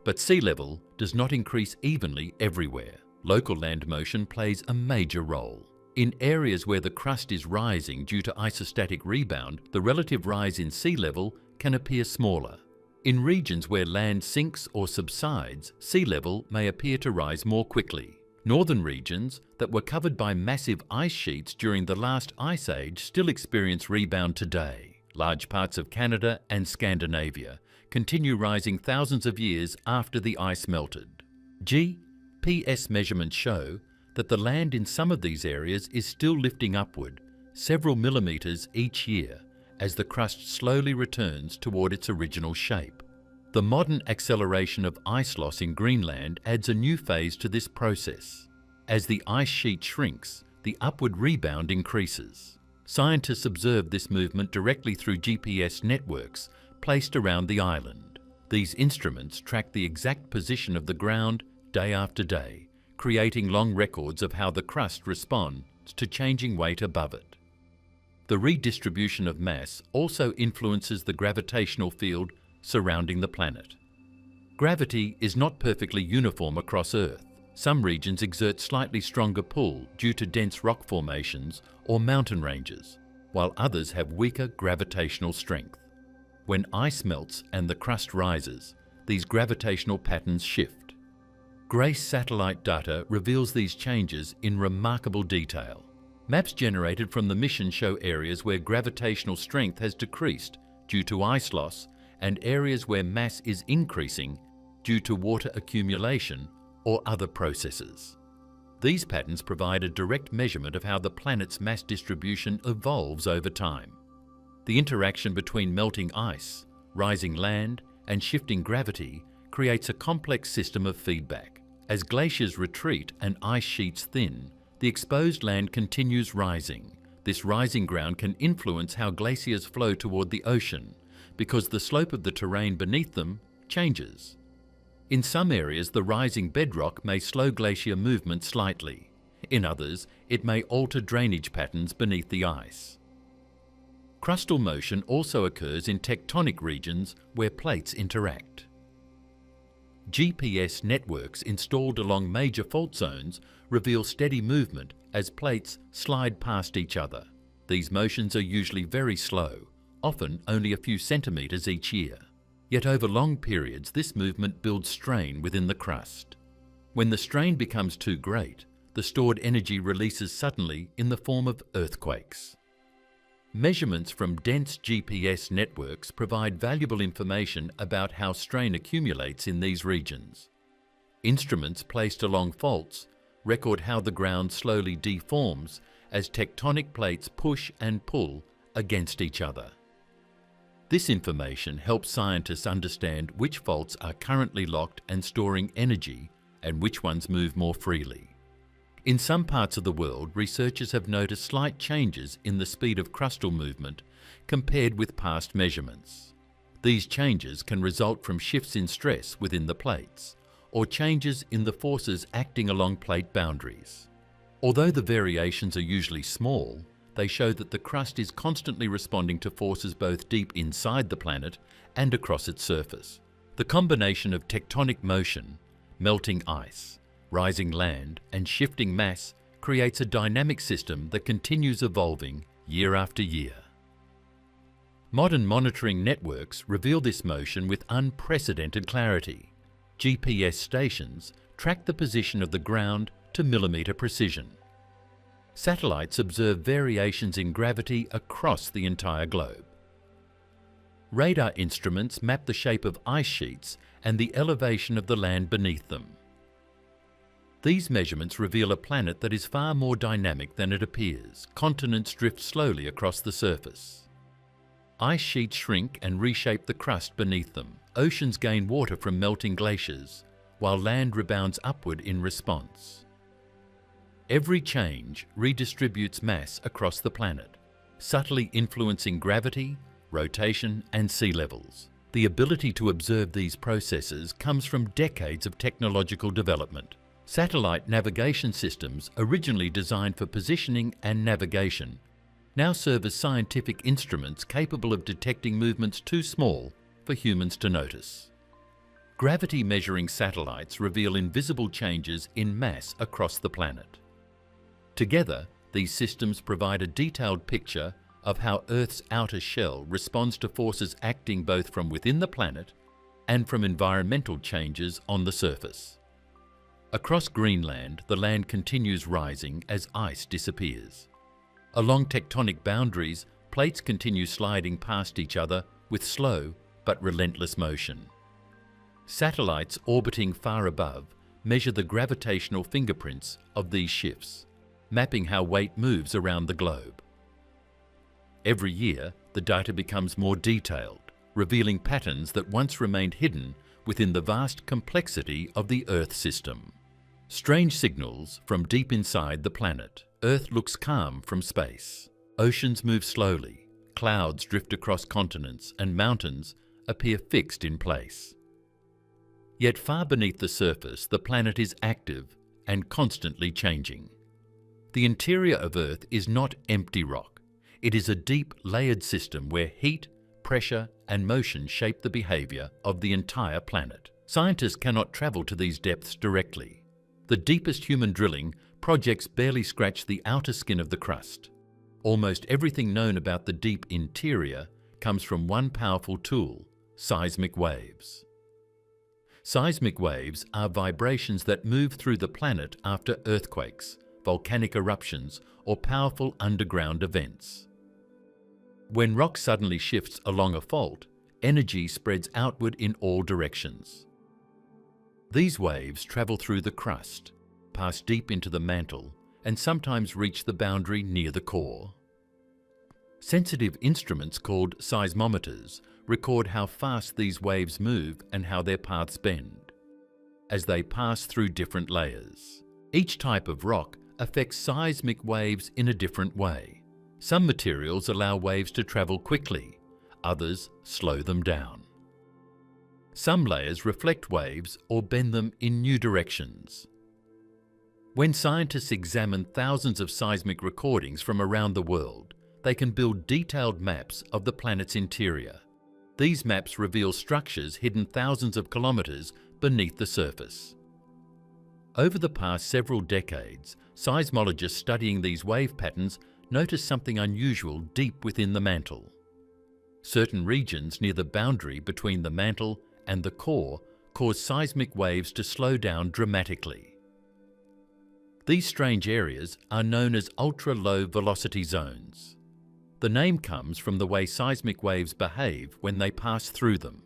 but sea level does not increase evenly everywhere. Local land motion plays a major role. In areas where the crust is rising due to isostatic rebound, the relative rise in sea level can appear smaller. In regions where land sinks or subsides, sea level may appear to rise more quickly. Northern regions that were covered by massive ice sheets during the last ice age still experience rebound today. Large parts of Canada and Scandinavia continue rising thousands of years after the ice melted. PS measurements show that the land in some of these areas is still lifting upward several millimetres each year as the crust slowly returns toward its original shape. The modern acceleration of ice loss in Greenland adds a new phase to this process. As the ice sheet shrinks, the upward rebound increases. Scientists observe this movement directly through GPS networks placed around the island. These instruments track the exact position of the ground day after day, creating long records of how the crust responds to changing weight above it. The redistribution of mass also influences the gravitational field surrounding the planet. Gravity is not perfectly uniform across Earth. Some regions exert slightly stronger pull due to dense rock formations or mountain ranges, while others have weaker gravitational strength. When ice melts and the crust rises, these gravitational patterns shift. GRACE satellite data reveals these changes in remarkable detail. Maps generated from the mission show areas where gravitational strength has decreased due to ice loss and areas where mass is increasing due to water accumulation or other processes. These patterns provide a direct measurement of how the planet's mass distribution evolves over time. The interaction between melting ice, rising land, and shifting gravity creates a complex system of feedback. As glaciers retreat and ice sheets thin, the exposed land continues rising. This rising ground can influence how glaciers flow toward the ocean because the slope of the terrain beneath them changes. In some areas, the rising bedrock may slow glacier movement slightly. In others, it may alter drainage patterns beneath the ice. Crustal motion also occurs in tectonic regions where plates interact. GPS networks installed along major fault zones reveal steady movement as plates slide past each other. These motions are usually very slow, often only a few centimetres each year. Yet over long periods, this movement builds strain within the crust. When the strain becomes too great, the stored energy releases suddenly in the form of earthquakes. Measurements from dense GPS networks provide valuable information about how strain accumulates in these regions. Instruments placed along faults record how the ground slowly deforms as tectonic plates push and pull against each other. This information helps scientists understand which faults are currently locked and storing energy and which ones move more freely. In some parts of the world, researchers have noticed slight changes in the speed of crustal movement compared with past measurements. These changes can result from shifts in stress within the plates or changes in the forces acting along plate boundaries. Although the variations are usually small, they show that the crust is constantly responding to forces both deep inside the planet and across its surface. The combination of tectonic motion, melting ice, rising land, and shifting mass creates a dynamic system that continues evolving year after year. Modern monitoring networks reveal this motion with unprecedented clarity. GPS stations track the position of the ground to millimetre precision. Satellites observe variations in gravity across the entire globe. Radar instruments map the shape of ice sheets and the elevation of the land beneath them. These measurements reveal a planet that is far more dynamic than it appears. Continents drift slowly across the surface. Ice sheets shrink and reshape the crust beneath them. Oceans gain water from melting glaciers, while land rebounds upward in response. Every change redistributes mass across the planet, subtly influencing gravity, rotation, and sea levels. The ability to observe these processes comes from decades of technological development. Satellite navigation systems, originally designed for positioning and navigation, now serve as scientific instruments capable of detecting movements too small for humans to notice. Gravity measuring satellites reveal invisible changes in mass across the planet. Together, these systems provide a detailed picture of how Earth's outer shell responds to forces acting both from within the planet and from environmental changes on the surface. Across Greenland, the land continues rising as ice disappears. Along tectonic boundaries, plates continue sliding past each other with slow but relentless motion. Satellites orbiting far above measure the gravitational fingerprints of these shifts, mapping how weight moves around the globe. Every year, the data becomes more detailed, revealing patterns that once remained hidden within the vast complexity of the Earth system. Strange signals from deep inside the planet. Earth looks calm from space. Oceans move slowly, clouds drift across continents, and mountains appear fixed in place. Yet far beneath the surface, the planet is active and constantly changing. The interior of Earth is not empty rock. It is a deep, layered system where heat, pressure, and motion shape the behavior of the entire planet. Scientists cannot travel to these depths directly. The deepest human drilling projects barely scratch the outer skin of the crust. Almost everything known about the deep interior comes from one powerful tool: seismic waves. Seismic waves are vibrations that move through the planet after earthquakes, volcanic eruptions, or powerful underground events. When rock suddenly shifts along a fault, energy spreads outward in all directions. These waves travel through the crust, pass deep into the mantle, and sometimes reach the boundary near the core. Sensitive instruments called seismometers record how fast these waves move and how their paths bend, as they pass through different layers. Each type of rock affects seismic waves in a different way. Some materials allow waves to travel quickly, others slow them down. Some layers reflect waves or bend them in new directions. When scientists examine thousands of seismic recordings from around the world, they can build detailed maps of the planet's interior. These maps reveal structures hidden thousands of kilometers beneath the surface. Over the past several decades, seismologists studying these wave patterns noticed something unusual deep within the mantle. Certain regions near the boundary between the mantle and the core cause seismic waves to slow down dramatically. These strange areas are known as ultra-low velocity zones. The name comes from the way seismic waves behave when they pass through them.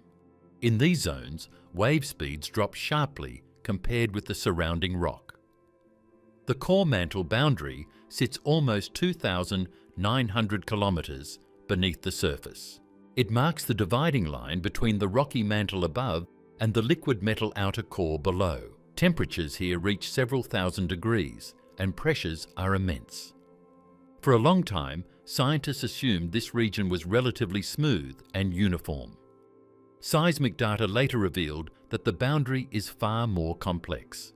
In these zones, wave speeds drop sharply compared with the surrounding rock. The core mantle boundary sits almost 2,900 kilometers beneath the surface. It marks the dividing line between the rocky mantle above and the liquid metal outer core below. Temperatures here reach several thousand degrees, and pressures are immense. For a long time, scientists assumed this region was relatively smooth and uniform. Seismic data later revealed that the boundary is far more complex.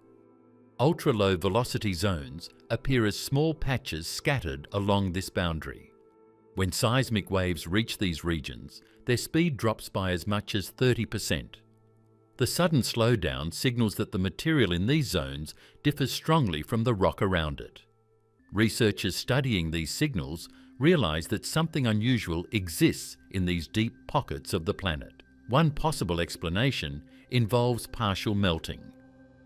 Ultra-low velocity zones appear as small patches scattered along this boundary. When seismic waves reach these regions, their speed drops by as much as 30%. The sudden slowdown signals that the material in these zones differs strongly from the rock around it. Researchers studying these signals realize that something unusual exists in these deep pockets of the planet. One possible explanation involves partial melting.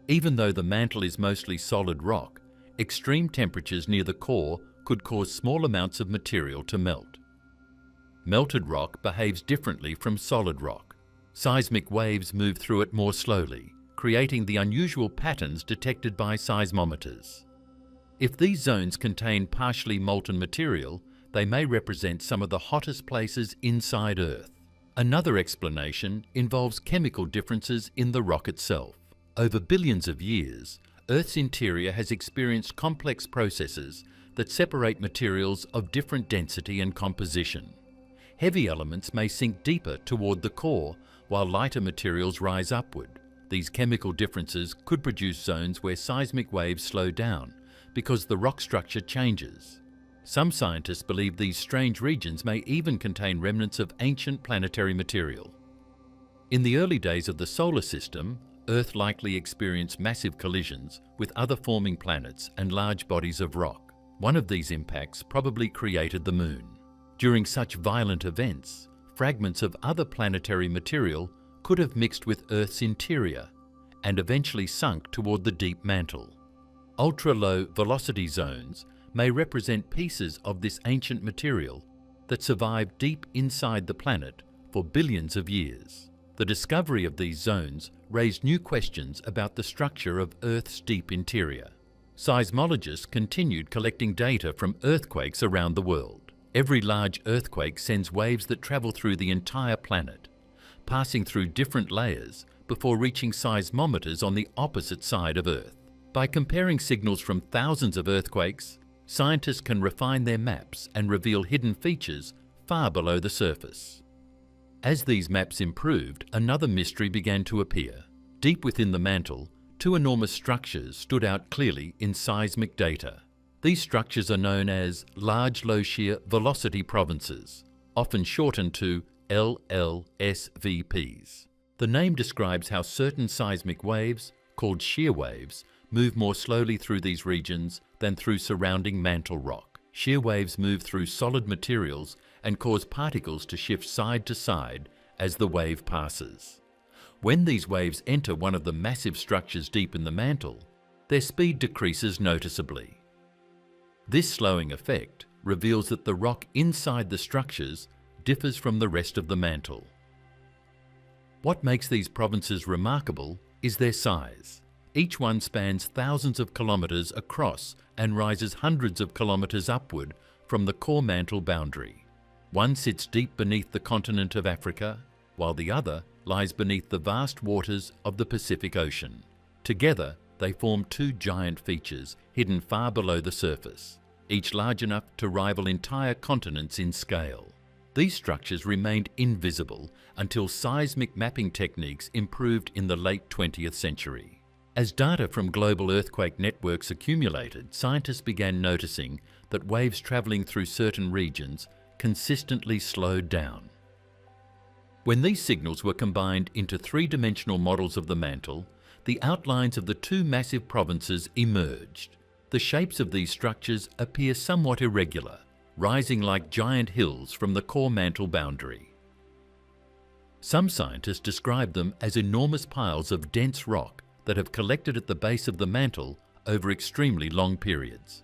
Even though the mantle is mostly solid rock, extreme temperatures near the core could cause small amounts of material to melt. Melted rock behaves differently from solid rock. Seismic waves move through it more slowly, creating the unusual patterns detected by seismometers. If these zones contain partially molten material, they may represent some of the hottest places inside Earth. Another explanation involves chemical differences in the rock itself. Over billions of years, Earth's interior has experienced complex processes that separate materials of different density and composition. Heavy elements may sink deeper toward the core, while lighter materials rise upward. These chemical differences could produce zones where seismic waves slow down because the rock structure changes. Some scientists believe these strange regions may even contain remnants of ancient planetary material. In the early days of the solar system, Earth likely experienced massive collisions with other forming planets and large bodies of rock. One of these impacts probably created the Moon. During such violent events, fragments of other planetary material could have mixed with Earth's interior and eventually sunk toward the deep mantle. Ultra-low velocity zones may represent pieces of this ancient material that survived deep inside the planet for billions of years. The discovery of these zones raised new questions about the structure of Earth's deep interior. Seismologists continued collecting data from earthquakes around the world. Every large earthquake sends waves that travel through the entire planet, passing through different layers before reaching seismometers on the opposite side of Earth. By comparing signals from thousands of earthquakes, scientists can refine their maps and reveal hidden features far below the surface. As these maps improved, another mystery began to appear. Deep within the mantle, two enormous structures stood out clearly in seismic data. These structures are known as large low shear velocity provinces, often shortened to LLSVPs. The name describes how certain seismic waves, called shear waves, move more slowly through these regions than through surrounding mantle rock. Shear waves move through solid materials and cause particles to shift side to side as the wave passes. When these waves enter one of the massive structures deep in the mantle, their speed decreases noticeably. This slowing effect reveals that the rock inside the structures differs from the rest of the mantle. What makes these provinces remarkable is their size. Each one spans thousands of kilometres across and rises hundreds of kilometres upward from the core mantle boundary. One sits deep beneath the continent of Africa, while the other lies beneath the vast waters of the Pacific Ocean. Together, they form two giant features hidden far below the surface, each large enough to rival entire continents in scale. These structures remained invisible until seismic mapping techniques improved in the late 20th century. As data from global earthquake networks accumulated, scientists began noticing that waves travelling through certain regions consistently slowed down. When these signals were combined into three-dimensional models of the mantle, the outlines of the two massive provinces emerged. The shapes of these structures appear somewhat irregular, rising like giant hills from the core mantle boundary. Some scientists describe them as enormous piles of dense rock that have collected at the base of the mantle over extremely long periods.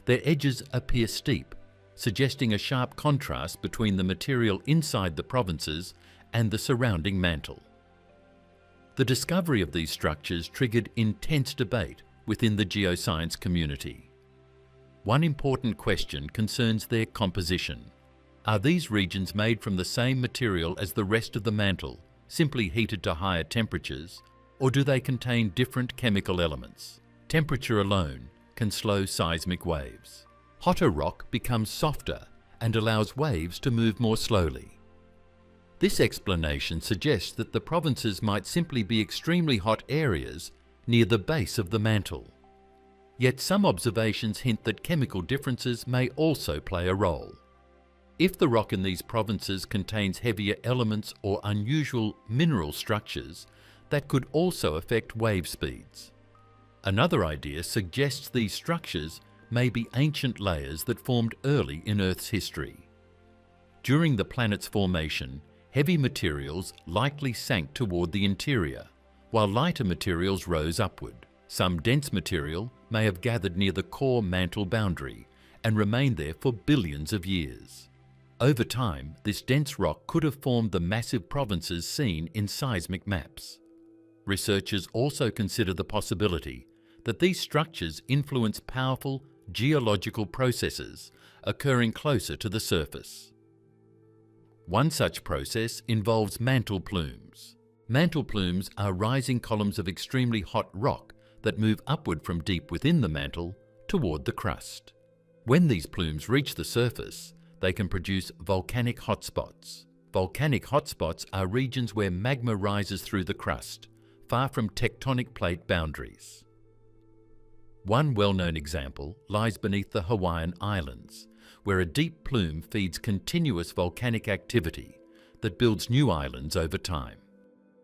Their edges appear steep, suggesting a sharp contrast between the material inside the provinces and the surrounding mantle. The discovery of these structures triggered intense debate within the geoscience community. One important question concerns their composition. Are these regions made from the same material as the rest of the mantle, simply heated to higher temperatures, or do they contain different chemical elements? Temperature alone can slow seismic waves. Hotter rock becomes softer and allows waves to move more slowly. This explanation suggests that the provinces might simply be extremely hot areas near the base of the mantle. Yet some observations hint that chemical differences may also play a role. If the rock in these provinces contains heavier elements or unusual mineral structures, that could also affect wave speeds. Another idea suggests these structures may be ancient layers that formed early in Earth's history. During the planet's formation, heavy materials likely sank toward the interior, while lighter materials rose upward. Some dense material may have gathered near the core mantle boundary and remained there for billions of years. Over time, this dense rock could have formed the massive provinces seen in seismic maps. Researchers also consider the possibility that these structures influence powerful geological processes occurring closer to the surface. One such process involves mantle plumes. Mantle plumes are rising columns of extremely hot rock that move upward from deep within the mantle toward the crust. When these plumes reach the surface, they can produce volcanic hotspots. Volcanic hotspots are regions where magma rises through the crust, far from tectonic plate boundaries. One well-known example lies beneath the Hawaiian Islands, where a deep plume feeds continuous volcanic activity that builds new islands over time.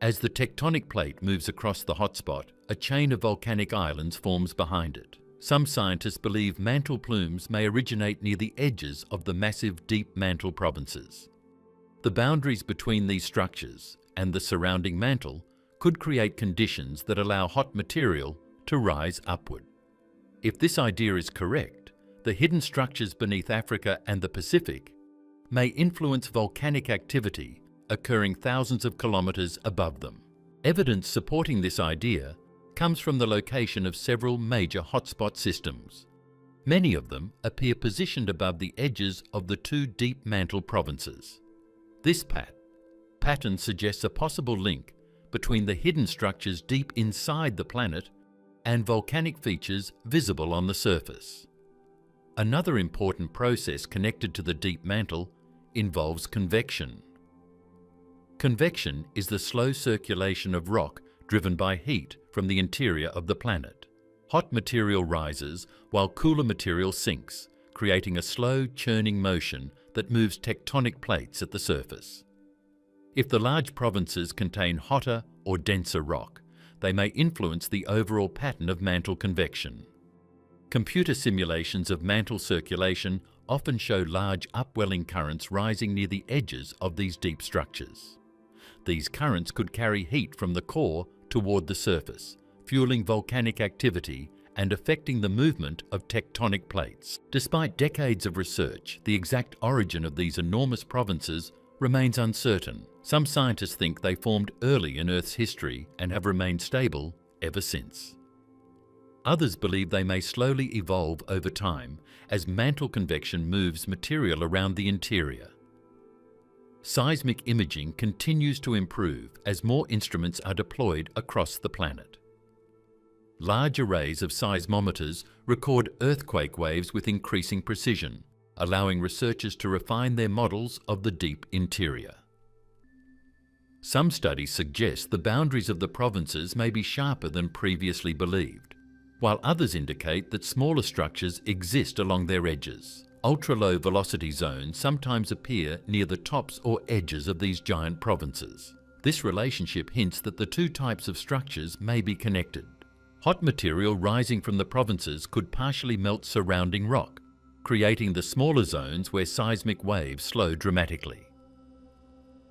As the tectonic plate moves across the hotspot, a chain of volcanic islands forms behind it. Some scientists believe mantle plumes may originate near the edges of the massive deep mantle provinces. The boundaries between these structures and the surrounding mantle could create conditions that allow hot material to rise upward. If this idea is correct, the hidden structures beneath Africa and the Pacific may influence volcanic activity occurring thousands of kilometres above them. Evidence supporting this idea comes from the location of several major hotspot systems. Many of them appear positioned above the edges of the two deep mantle provinces. This pattern suggests a possible link between the hidden structures deep inside the planet and volcanic features visible on the surface. Another important process connected to the deep mantle involves convection. Convection is the slow circulation of rock driven by heat from the interior of the planet. Hot material rises while cooler material sinks, creating a slow churning motion that moves tectonic plates at the surface. If the large provinces contain hotter or denser rock, they may influence the overall pattern of mantle convection. Computer simulations of mantle circulation often show large upwelling currents rising near the edges of these deep structures. These currents could carry heat from the core toward the surface, fueling volcanic activity and affecting the movement of tectonic plates. Despite decades of research, the exact origin of these enormous provinces remains uncertain. Some scientists think they formed early in Earth's history and have remained stable ever since. Others believe they may slowly evolve over time as mantle convection moves material around the interior. Seismic imaging continues to improve as more instruments are deployed across the planet. Large arrays of seismometers record earthquake waves with increasing precision, allowing researchers to refine their models of the deep interior. Some studies suggest the boundaries of the provinces may be sharper than previously believed, while others indicate that smaller structures exist along their edges. Ultra-low velocity zones sometimes appear near the tops or edges of these giant provinces. This relationship hints that the two types of structures may be connected. Hot material rising from the provinces could partially melt surrounding rock, creating the smaller zones where seismic waves slow dramatically.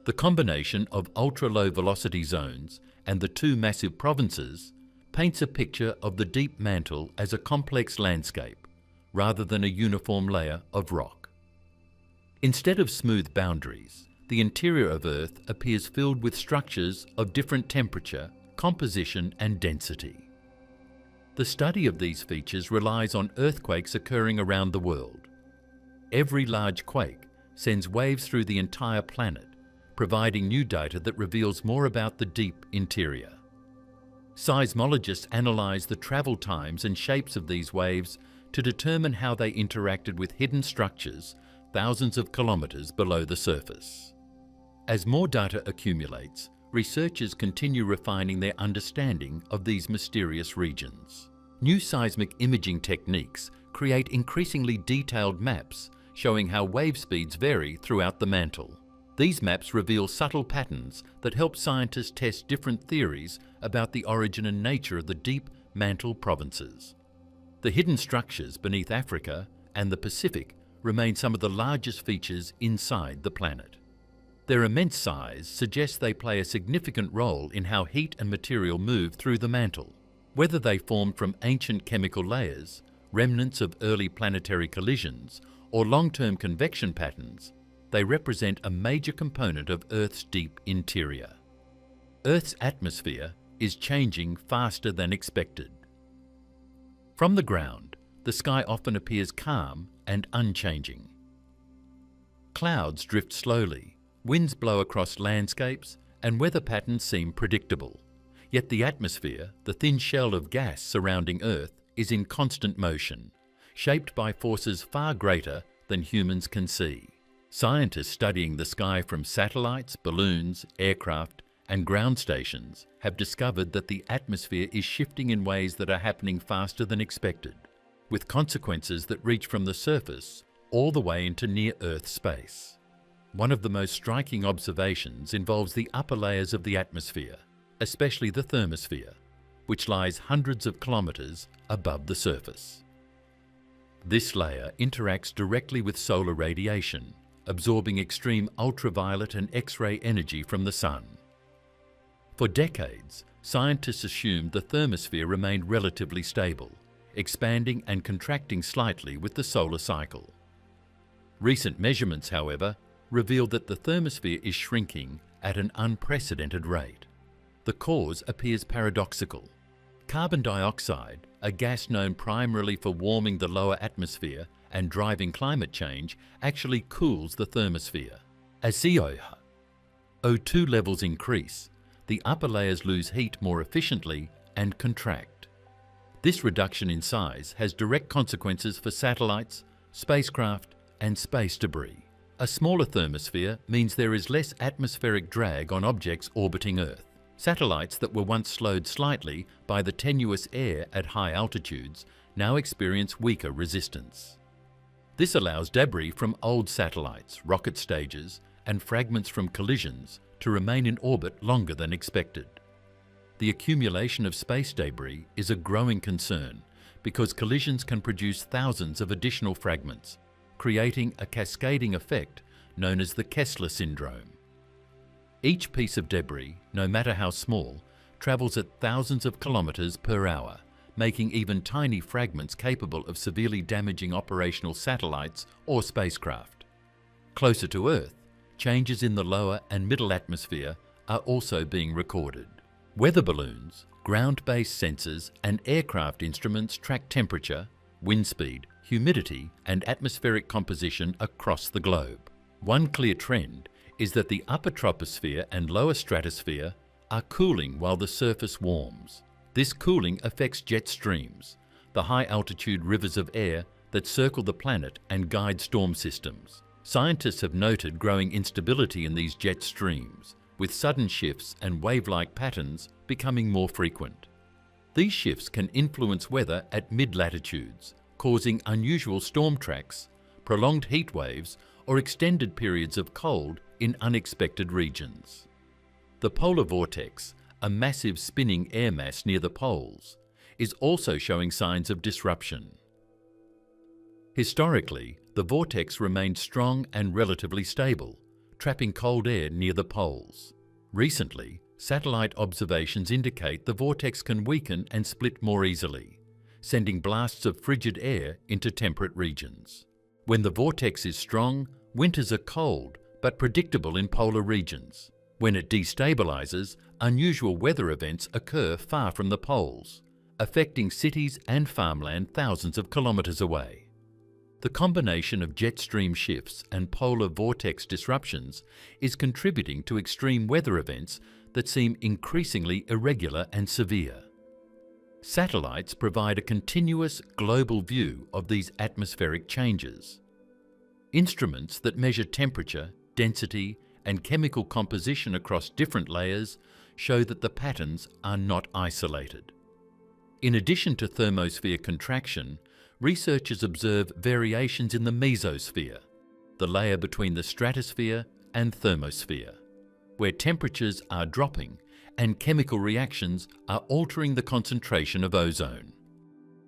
The combination of ultra-low velocity zones and the two massive provinces paints a picture of the deep mantle as a complex landscape, rather than a uniform layer of rock. Instead of smooth boundaries, the interior of Earth appears filled with structures of different temperature, composition, and density. The study of these features relies on earthquakes occurring around the world. Every large quake sends waves through the entire planet, providing new data that reveals more about the deep interior. Seismologists analyze the travel times and shapes of these waves to determine how they interacted with hidden structures thousands of kilometers below the surface. As more data accumulates, researchers continue refining their understanding of these mysterious regions. New seismic imaging techniques create increasingly detailed maps showing how wave speeds vary throughout the mantle. These maps reveal subtle patterns that help scientists test different theories about the origin and nature of the deep mantle provinces. The hidden structures beneath Africa and the Pacific remain some of the largest features inside the planet. Their immense size suggests they play a significant role in how heat and material move through the mantle. Whether they formed from ancient chemical layers, remnants of early planetary collisions, or long-term convection patterns, they represent a major component of Earth's deep interior. Earth's atmosphere is changing faster than expected. From the ground, the sky often appears calm and unchanging. Clouds drift slowly, winds blow across landscapes, and weather patterns seem predictable. Yet the atmosphere, the thin shell of gas surrounding Earth, is in constant motion, shaped by forces far greater than humans can see. Scientists studying the sky from satellites, balloons, aircraft, and ground stations have discovered that the atmosphere is shifting in ways that are happening faster than expected, with consequences that reach from the surface all the way into near-Earth space. One of the most striking observations involves the upper layers of the atmosphere, especially the thermosphere, which lies hundreds of kilometers above the surface. This layer interacts directly with solar radiation, absorbing extreme ultraviolet and X-ray energy from the sun. For decades, scientists assumed the thermosphere remained relatively stable, expanding and contracting slightly with the solar cycle. Recent measurements, however, reveal that the thermosphere is shrinking at an unprecedented rate. The cause appears paradoxical. Carbon dioxide, a gas known primarily for warming the lower atmosphere and driving climate change, actually cools the thermosphere. As CO2 levels increase, the upper layers lose heat more efficiently and contract. This reduction in size has direct consequences for satellites, spacecraft, and space debris. A smaller thermosphere means there is less atmospheric drag on objects orbiting Earth. Satellites that were once slowed slightly by the tenuous air at high altitudes now experience weaker resistance. This allows debris from old satellites, rocket stages, and fragments from collisions to remain in orbit longer than expected. The accumulation of space debris is a growing concern because collisions can produce thousands of additional fragments, creating a cascading effect known as the Kessler syndrome. Each piece of debris, no matter how small, travels at thousands of kilometers per hour, making even tiny fragments capable of severely damaging operational satellites or spacecraft. Closer to Earth, changes in the lower and middle atmosphere are also being recorded. Weather balloons, ground-based sensors, and aircraft instruments track temperature, wind speed, humidity, and atmospheric composition across the globe. One clear trend is that the upper troposphere and lower stratosphere are cooling while the surface warms. This cooling affects jet streams, the high-altitude rivers of air that circle the planet and guide storm systems. Scientists have noted growing instability in these jet streams, with sudden shifts and wave-like patterns becoming more frequent. These shifts can influence weather at mid-latitudes, causing unusual storm tracks, prolonged heat waves, or extended periods of cold in unexpected regions. The polar vortex, a massive spinning air mass near the poles, is also showing signs of disruption. Historically, the vortex remained strong and relatively stable, trapping cold air near the poles. Recently, satellite observations indicate the vortex can weaken and split more easily, sending blasts of frigid air into temperate regions. When the vortex is strong, winters are cold but predictable in polar regions. When it destabilizes, unusual weather events occur far from the poles, affecting cities and farmland thousands of kilometers away. The combination of jet stream shifts and polar vortex disruptions is contributing to extreme weather events that seem increasingly irregular and severe. Satellites provide a continuous global view of these atmospheric changes. Instruments that measure temperature, density, and chemical composition across different layers show that the patterns are not isolated. In addition to thermosphere contraction, researchers observe variations in the mesosphere, the layer between the stratosphere and thermosphere, where temperatures are dropping and chemical reactions are altering the concentration of ozone.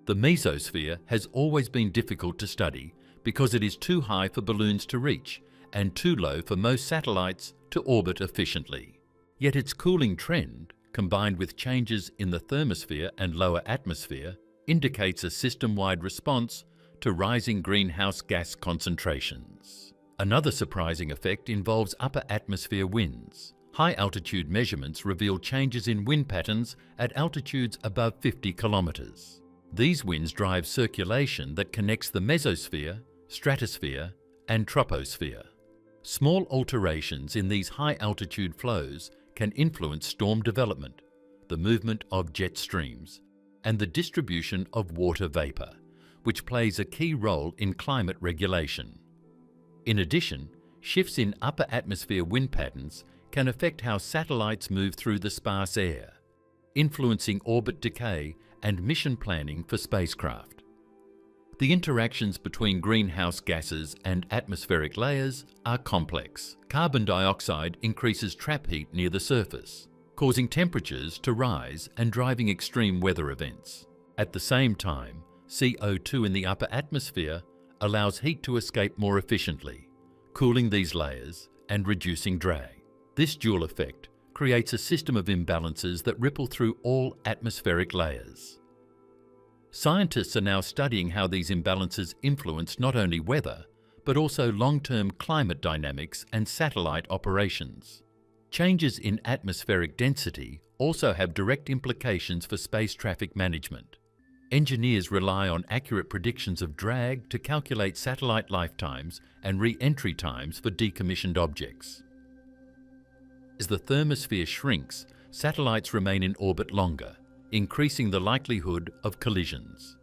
The mesosphere has always been difficult to study because it is too high for balloons to reach and too low for most satellites to orbit efficiently. Yet its cooling trend, combined with changes in the thermosphere and lower atmosphere, indicates a system-wide response to rising greenhouse gas concentrations. Another surprising effect involves upper atmosphere winds. High-altitude measurements reveal changes in wind patterns at altitudes above 50 kilometers. These winds drive circulation that connects the mesosphere, stratosphere, and troposphere. Small alterations in these high-altitude flows can influence storm development, the movement of jet streams, and the distribution of water vapor, which plays a key role in climate regulation. In addition, shifts in upper atmosphere wind patterns can affect how satellites move through the sparse air, influencing orbit decay and mission planning for spacecraft. The interactions between greenhouse gases and atmospheric layers are complex. Carbon dioxide increases trap heat near the surface, causing temperatures to rise and driving extreme weather events. At the same time, CO2 in the upper atmosphere allows heat to escape more efficiently, cooling these layers and reducing drag. This dual effect creates a system of imbalances that ripple through all atmospheric layers. Scientists are now studying how these imbalances influence not only weather, but also long-term climate dynamics and satellite operations. Changes in atmospheric density also have direct implications for space traffic management. Engineers rely on accurate predictions of drag to calculate satellite lifetimes and re-entry times for decommissioned objects. As the thermosphere shrinks, satellites remain in orbit longer, increasing the likelihood of collisions.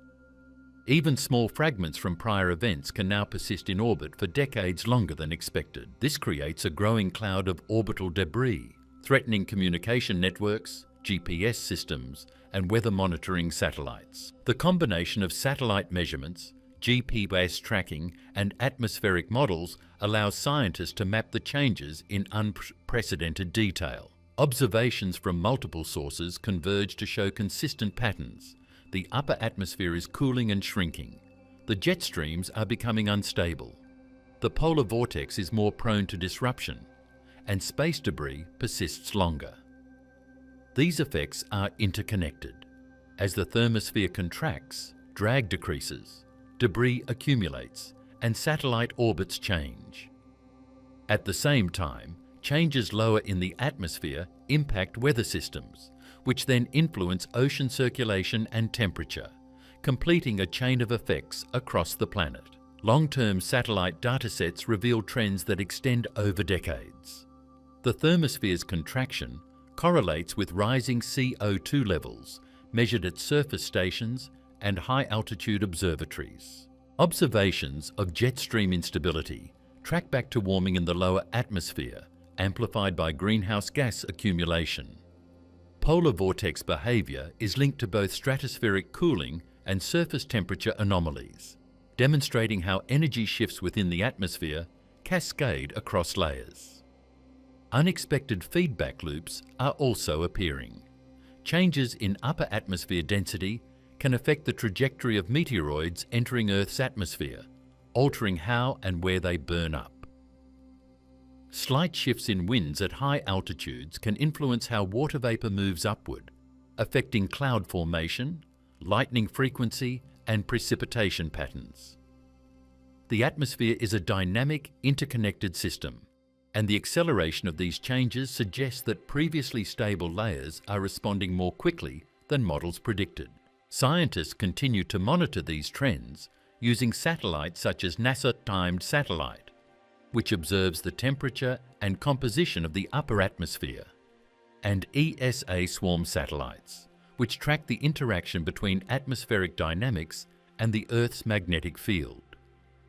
Even small fragments from prior events can now persist in orbit for decades longer than expected. This creates a growing cloud of orbital debris, threatening communication networks, GPS systems, and weather monitoring satellites. The combination of satellite measurements, GPS tracking, and atmospheric models allows scientists to map the changes in unprecedented detail. Observations from multiple sources converge to show consistent patterns. The upper atmosphere is cooling and shrinking. The jet streams are becoming unstable. The polar vortex is more prone to disruption, and space debris persists longer. These effects are interconnected. As the thermosphere contracts, drag decreases, debris accumulates, and satellite orbits change. At the same time, changes lower in the atmosphere impact weather systems, which then influence ocean circulation and temperature, completing a chain of effects across the planet. Long-term satellite datasets reveal trends that extend over decades. The thermosphere's contraction correlates with rising CO2 levels measured at surface stations and high-altitude observatories. Observations of jet stream instability track back to warming in the lower atmosphere, amplified by greenhouse gas accumulation. Polar vortex behaviour is linked to both stratospheric cooling and surface temperature anomalies, demonstrating how energy shifts within the atmosphere cascade across layers. Unexpected feedback loops are also appearing. Changes in upper atmosphere density can affect the trajectory of meteoroids entering Earth's atmosphere, altering how and where they burn up. Slight shifts in winds at high altitudes can influence how water vapour moves upward, affecting cloud formation, lightning frequency, and precipitation patterns. The atmosphere is a dynamic, interconnected system, and the acceleration of these changes suggests that previously stable layers are responding more quickly than models predicted. Scientists continue to monitor these trends using satellites such as NASA Timed Satellite, which observes the temperature and composition of the upper atmosphere, and ESA swarm satellites, which track the interaction between atmospheric dynamics and the Earth's magnetic field.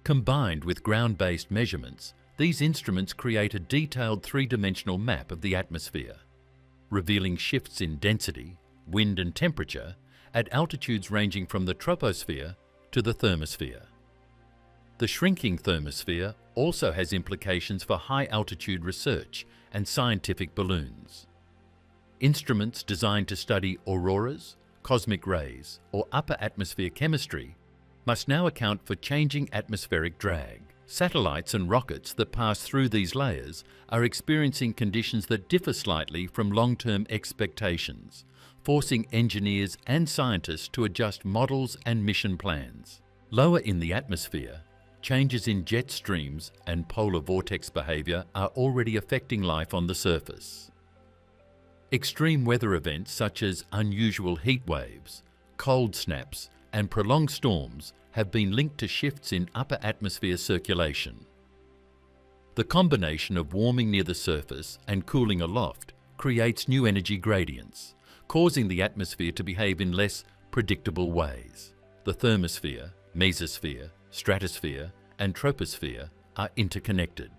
Combined with ground-based measurements, these instruments create a detailed three-dimensional map of the atmosphere, revealing shifts in density, wind and temperature at altitudes ranging from the troposphere to the thermosphere. The shrinking thermosphere also has implications for high-altitude research and scientific balloons. Instruments designed to study auroras, cosmic rays, or upper atmosphere chemistry must now account for changing atmospheric drag. Satellites and rockets that pass through these layers are experiencing conditions that differ slightly from long-term expectations, forcing engineers and scientists to adjust models and mission plans. Lower in the atmosphere, changes in jet streams and polar vortex behaviour are already affecting life on the surface. Extreme weather events such as unusual heat waves, cold snaps, and prolonged storms have been linked to shifts in upper atmosphere circulation. The combination of warming near the surface and cooling aloft creates new energy gradients, causing the atmosphere to behave in less predictable ways. The thermosphere, mesosphere, stratosphere, and troposphere are interconnected.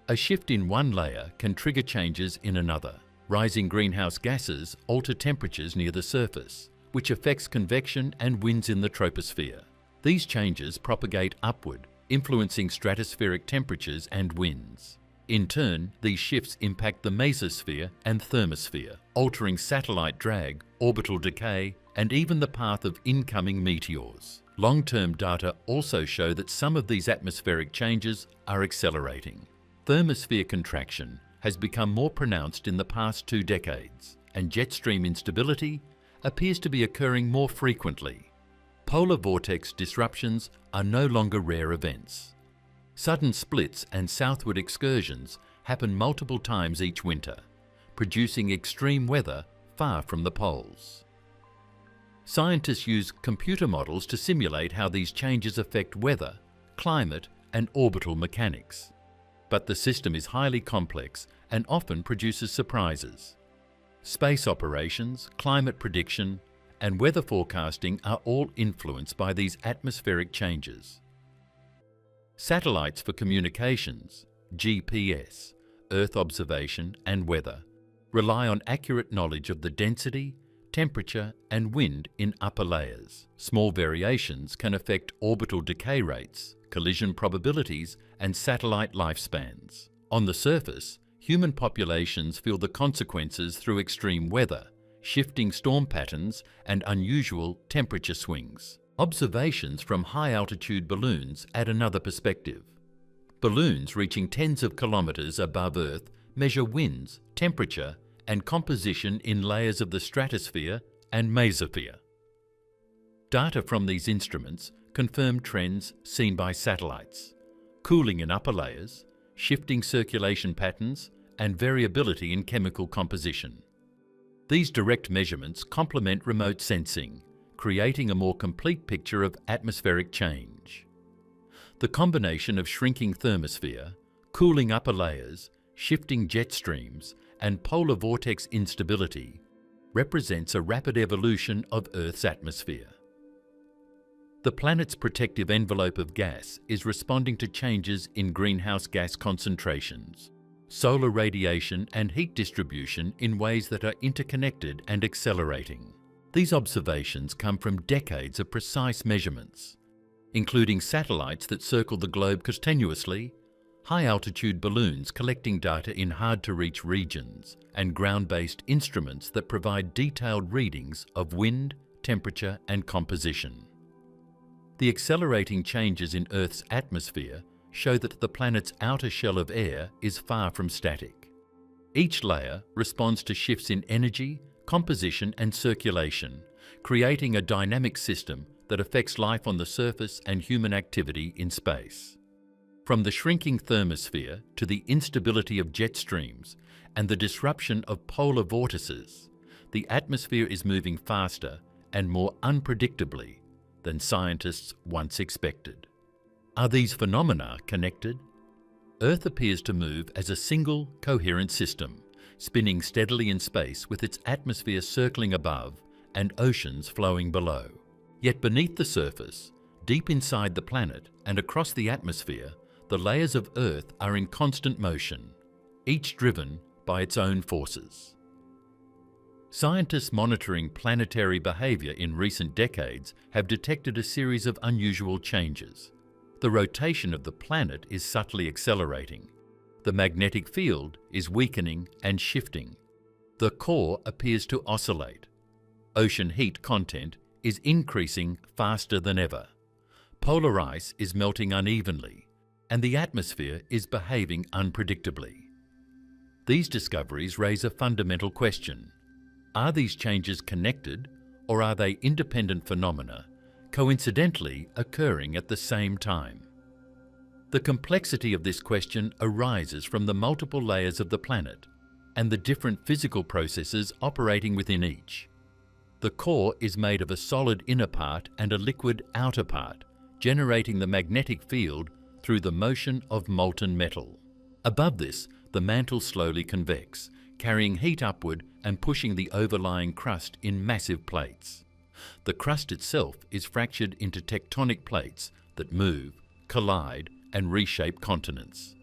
A shift in one layer can trigger changes in another. Rising greenhouse gases alter temperatures near the surface, which affects convection and winds in the troposphere. These changes propagate upward, influencing stratospheric temperatures and winds. In turn, these shifts impact the mesosphere and thermosphere, altering satellite drag, orbital decay, and even the path of incoming meteors. Long-term data also show that some of these atmospheric changes are accelerating. Thermosphere contraction has become more pronounced in the past 2 decades, and jet stream instability appears to be occurring more frequently. Polar vortex disruptions are no longer rare events. Sudden splits and southward excursions happen multiple times each winter, producing extreme weather far from the poles. Scientists use computer models to simulate how these changes affect weather, climate, and orbital mechanics. But the system is highly complex and often produces surprises. Space operations, climate prediction, and weather forecasting are all influenced by these atmospheric changes. Satellites for communications, GPS, Earth observation, and weather rely on accurate knowledge of the density, temperature, and wind in upper layers. Small variations can affect orbital decay rates, collision probabilities, and satellite lifespans. On the surface, human populations feel the consequences through extreme weather, shifting storm patterns, and unusual temperature swings. Observations from high-altitude balloons add another perspective. Balloons reaching tens of kilometers above Earth measure winds, temperature, and composition in layers of the stratosphere and mesosphere. Data from these instruments confirm trends seen by satellites: cooling in upper layers, shifting circulation patterns, and variability in chemical composition. These direct measurements complement remote sensing, creating a more complete picture of atmospheric change. The combination of shrinking thermosphere, cooling upper layers, shifting jet streams, and polar vortex instability represents a rapid evolution of Earth's atmosphere. The planet's protective envelope of gas is responding to changes in greenhouse gas concentrations, solar radiation, and heat distribution in ways that are interconnected and accelerating. These observations come from decades of precise measurements, including satellites that circle the globe continuously, high-altitude balloons collecting data in hard-to-reach regions, and ground-based instruments that provide detailed readings of wind, temperature, and composition. The accelerating changes in Earth's atmosphere show that the planet's outer shell of air is far from static. Each layer responds to shifts in energy, composition, and circulation, creating a dynamic system that affects life on the surface and human activity in space. From the shrinking thermosphere to the instability of jet streams and the disruption of polar vortices, the atmosphere is moving faster and more unpredictably than scientists once expected. Are these phenomena connected? Earth appears to move as a single, coherent system, spinning steadily in space with its atmosphere circling above and oceans flowing below. Yet beneath the surface, deep inside the planet and across the atmosphere, the layers of Earth are in constant motion, each driven by its own forces. Scientists monitoring planetary behavior in recent decades have detected a series of unusual changes. The rotation of the planet is subtly accelerating. The magnetic field is weakening and shifting. The core appears to oscillate. Ocean heat content is increasing faster than ever. Polar ice is melting unevenly, and the atmosphere is behaving unpredictably. These discoveries raise a fundamental question. Are these changes connected, or are they independent phenomena, coincidentally occurring at the same time? The complexity of this question arises from the multiple layers of the planet and the different physical processes operating within each. The core is made of a solid inner part and a liquid outer part, generating the magnetic field through the motion of molten metal. Above this, the mantle slowly convects, carrying heat upward and pushing the overlying crust in massive plates. The crust itself is fractured into tectonic plates that move, collide, and reshape continents.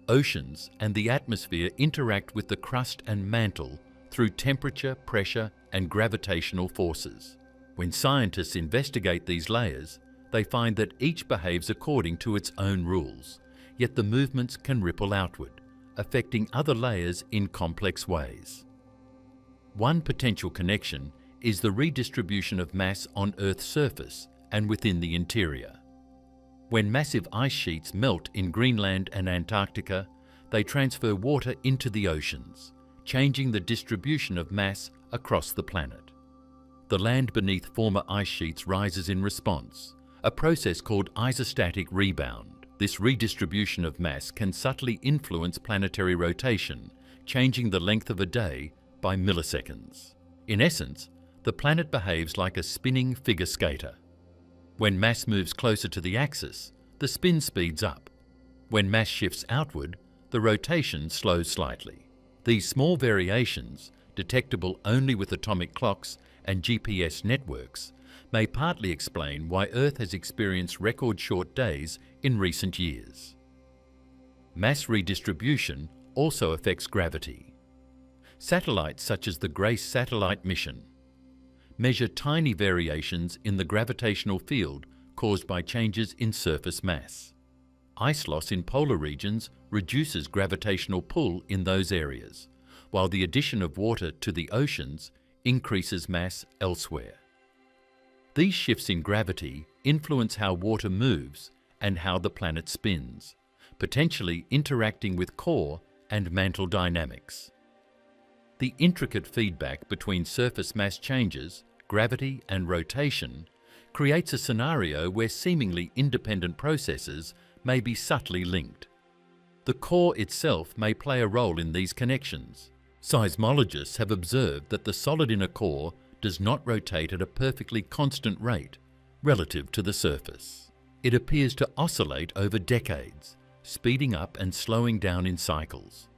Oceans and the atmosphere interact with the crust and mantle through temperature, pressure, and gravitational forces. When scientists investigate these layers, they find that each behaves according to its own rules, yet the movements can ripple outward, affecting other layers in complex ways. One potential connection is the redistribution of mass on Earth's surface and within the interior. When massive ice sheets melt in Greenland and Antarctica, they transfer water into the oceans, changing the distribution of mass across the planet. The land beneath former ice sheets rises in response, a process called isostatic rebound. This redistribution of mass can subtly influence planetary rotation, changing the length of a day by milliseconds. In essence, the planet behaves like a spinning figure skater. When mass moves closer to the axis, the spin speeds up. When mass shifts outward, the rotation slows slightly. These small variations, detectable only with atomic clocks and GPS networks, may partly explain why Earth has experienced record short days in recent years. Mass redistribution also affects gravity. Satellites such as the GRACE satellite mission measure tiny variations in the gravitational field caused by changes in surface mass. Ice loss in polar regions reduces gravitational pull in those areas, while the addition of water to the oceans increases mass elsewhere. These shifts in gravity influence how water moves and how the planet spins, potentially interacting with core and mantle dynamics. The intricate feedback between surface mass changes, gravity and rotation creates a scenario where seemingly independent processes may be subtly linked. The core itself may play a role in these connections. Seismologists have observed that the solid inner core does not rotate at a perfectly constant rate relative to the surface. It appears to oscillate over decades, speeding up and slowing down in cycles.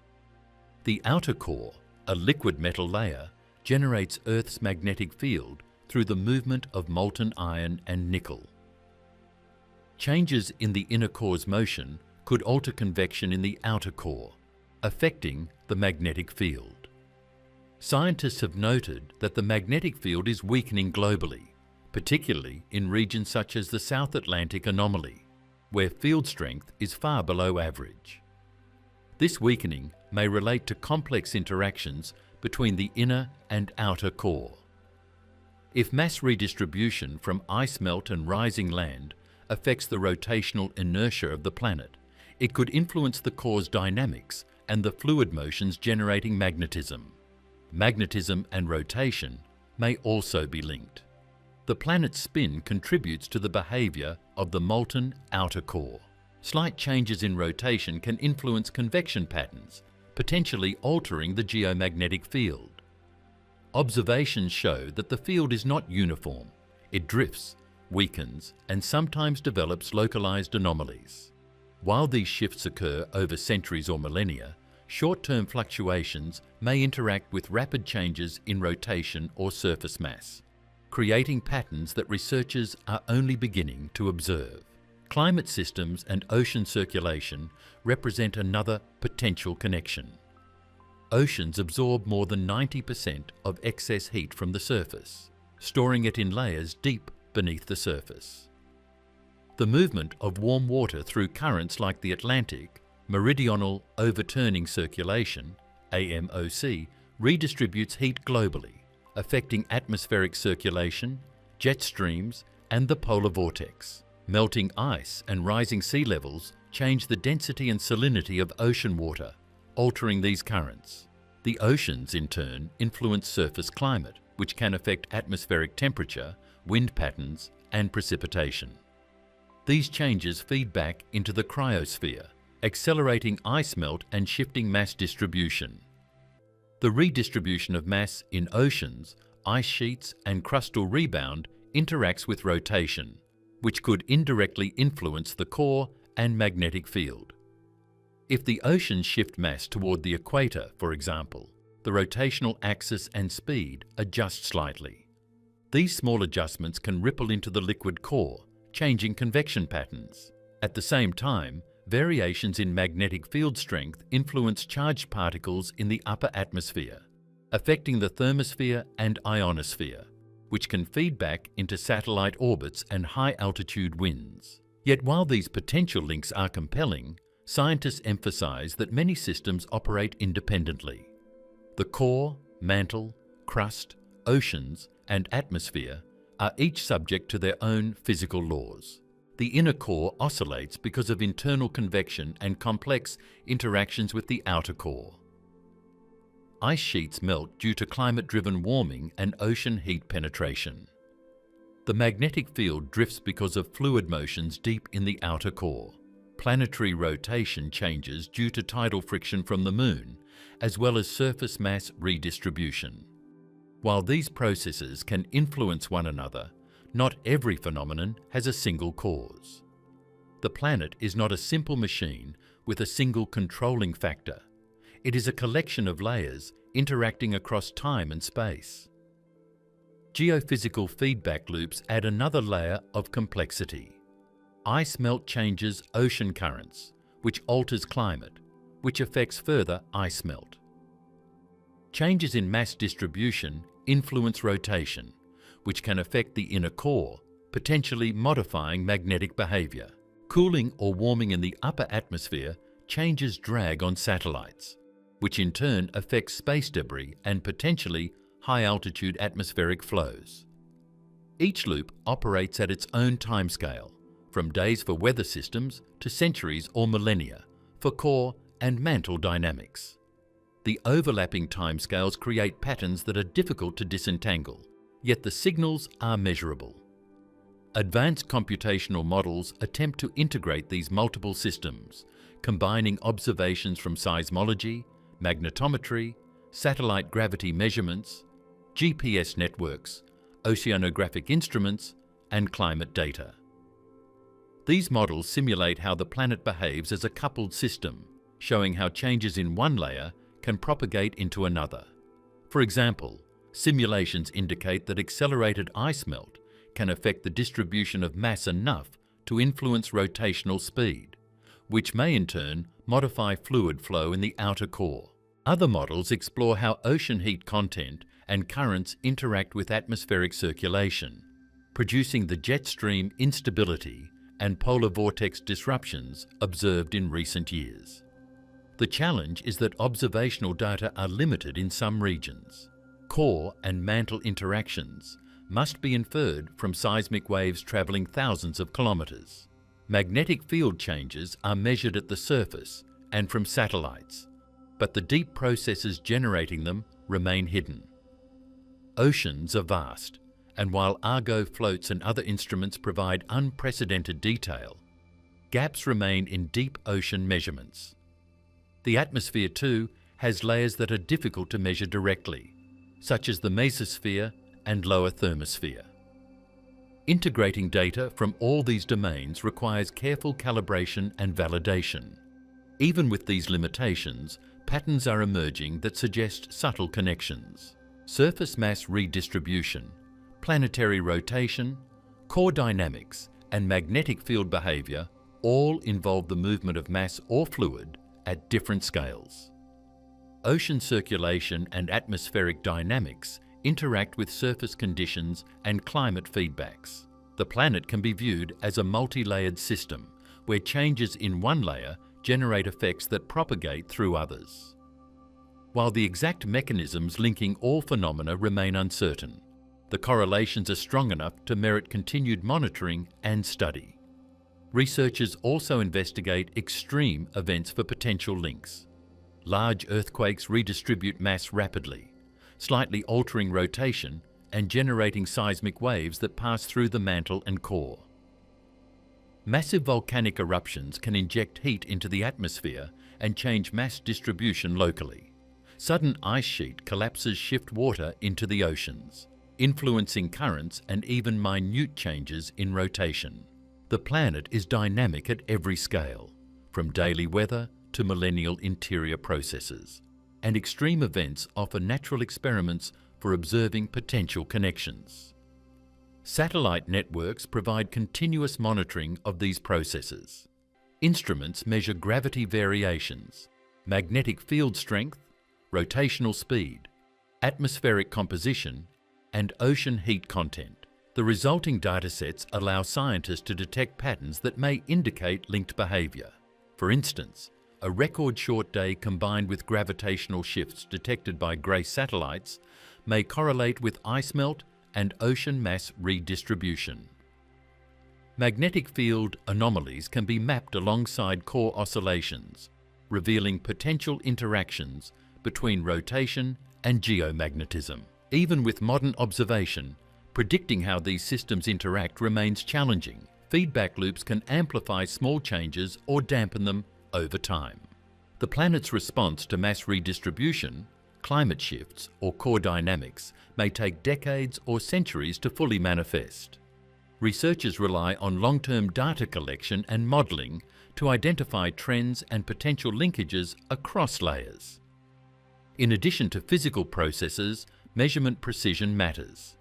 The outer core, a liquid metal layer, generates Earth's magnetic field through the movement of molten iron and nickel. Changes in the inner core's motion could alter convection in the outer core, affecting the magnetic field. Scientists have noted that the magnetic field is weakening globally, particularly in regions such as the South Atlantic anomaly, where field strength is far below average. This weakening may relate to complex interactions between the inner and outer core. If mass redistribution from ice melt and rising land affects the rotational inertia of the planet, it could influence the core's dynamics and the fluid motions generating magnetism. Magnetism and rotation may also be linked. The planet's spin contributes to the behavior of the molten outer core. Slight changes in rotation can influence convection patterns, potentially altering the geomagnetic field. Observations show that the field is not uniform. It drifts, weakens, and sometimes develops localized anomalies. While these shifts occur over centuries or millennia, short-term fluctuations may interact with rapid changes in rotation or surface mass, creating patterns that researchers are only beginning to observe. Climate systems and ocean circulation represent another potential connection. Oceans absorb more than 90% of excess heat from the surface, storing it in layers deep beneath the surface. The movement of warm water through currents like the Atlantic, meridional overturning circulation, AMOC, redistributes heat globally, affecting atmospheric circulation, jet streams, and the polar vortex. Melting ice and rising sea levels change the density and salinity of ocean water, altering these currents. The oceans, in turn, influence surface climate, which can affect atmospheric temperature, wind patterns, and precipitation. These changes feed back into the cryosphere, accelerating ice melt and shifting mass distribution. The redistribution of mass in oceans, ice sheets, and crustal rebound interacts with rotation, which could indirectly influence the core and magnetic field. If the oceans shift mass toward the equator, for example, the rotational axis and speed adjust slightly. These small adjustments can ripple into the liquid core, changing convection patterns. At the same time, variations in magnetic field strength influence charged particles in the upper atmosphere, affecting the thermosphere and ionosphere, which can feed back into satellite orbits and high-altitude winds. Yet while these potential links are compelling, scientists emphasize that many systems operate independently. The core, mantle, crust, oceans, and atmosphere are each subject to their own physical laws. The inner core oscillates because of internal convection and complex interactions with the outer core. Ice sheets melt due to climate-driven warming and ocean heat penetration. The magnetic field drifts because of fluid motions deep in the outer core. planetary rotation changes due to tidal friction from the Moon, as well as surface mass redistribution. While these processes can influence one another, not every phenomenon has a single cause. The planet is not a simple machine with a single controlling factor. It is a collection of layers interacting across time and space. Geophysical feedback loops add another layer of complexity. Ice melt changes ocean currents, which alters climate, which affects further ice melt. Changes in mass distribution influence rotation, which can affect the inner core, potentially modifying magnetic behavior. Cooling or warming in the upper atmosphere changes drag on satellites, which in turn affects space debris and potentially high-altitude atmospheric flows. Each loop operates at its own timescale, from days for weather systems to centuries or millennia for core and mantle dynamics. The overlapping timescales create patterns that are difficult to disentangle, yet the signals are measurable. Advanced computational models attempt to integrate these multiple systems, combining observations from seismology, magnetometry, satellite gravity measurements, GPS networks, oceanographic instruments, and climate data. These models simulate how the planet behaves as a coupled system, showing how changes in one layer can propagate into another. For example, simulations indicate that accelerated ice melt can affect the distribution of mass enough to influence rotational speed, which may in turn modify fluid flow in the outer core. Other models explore how ocean heat content and currents interact with atmospheric circulation, producing the jet stream instability and polar vortex disruptions observed in recent years. The challenge is that observational data are limited in some regions. Core and mantle interactions must be inferred from seismic waves travelling thousands of kilometres. Magnetic field changes are measured at the surface and from satellites, but the deep processes generating them remain hidden. Oceans are vast, and while Argo floats and other instruments provide unprecedented detail, gaps remain in deep ocean measurements. The atmosphere too has layers that are difficult to measure directly, such as the mesosphere and lower thermosphere. Integrating data from all these domains requires careful calibration and validation. Even with these limitations, patterns are emerging that suggest subtle connections. Surface mass redistribution, planetary rotation, core dynamics, and magnetic field behavior all involve the movement of mass or fluid at different scales. Ocean circulation and atmospheric dynamics interact with surface conditions and climate feedbacks. The planet can be viewed as a multi-layered system where changes in one layer generate effects that propagate through others. While the exact mechanisms linking all phenomena remain uncertain, the correlations are strong enough to merit continued monitoring and study. Researchers also investigate extreme events for potential links. Large earthquakes redistribute mass rapidly, slightly altering rotation and generating seismic waves that pass through the mantle and core. Massive volcanic eruptions can inject heat into the atmosphere and change mass distribution locally. Sudden ice sheet collapses shift water into the oceans, influencing currents and even minute changes in rotation. The planet is dynamic at every scale, from daily weather to millennial interior processes, and extreme events offer natural experiments for observing potential connections. Satellite networks provide continuous monitoring of these processes. Instruments measure gravity variations, magnetic field strength, rotational speed, atmospheric composition, and ocean heat content. The resulting datasets allow scientists to detect patterns that may indicate linked behaviour. For instance, a record-short day combined with gravitational shifts detected by GRACE satellites may correlate with ice melt and ocean mass redistribution. Magnetic field anomalies can be mapped alongside core oscillations, revealing potential interactions between rotation and geomagnetism. Even with modern observation, predicting how these systems interact remains challenging. feedback loops can amplify small changes or dampen them over time. The planet's response to mass redistribution, climate shifts, or core dynamics may take decades or centuries to fully manifest. Researchers rely on long-term data collection and modelling to identify trends and potential linkages across layers. In addition to physical processes, measurement precision matters.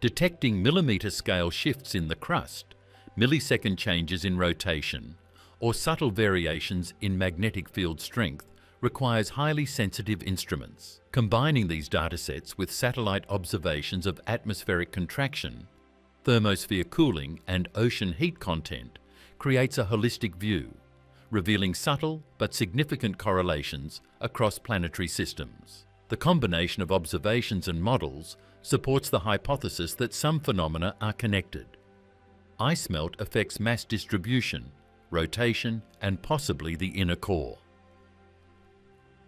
Detecting millimetre-scale shifts in the crust, millisecond changes in rotation, or subtle variations in magnetic field strength requires highly sensitive instruments. Combining these datasets with satellite observations of atmospheric contraction, thermosphere cooling, and ocean heat content creates a holistic view, revealing subtle but significant correlations across planetary systems. The combination of observations and models supports the hypothesis that some phenomena are connected. Ice melt affects mass distribution, rotation, and possibly the inner core.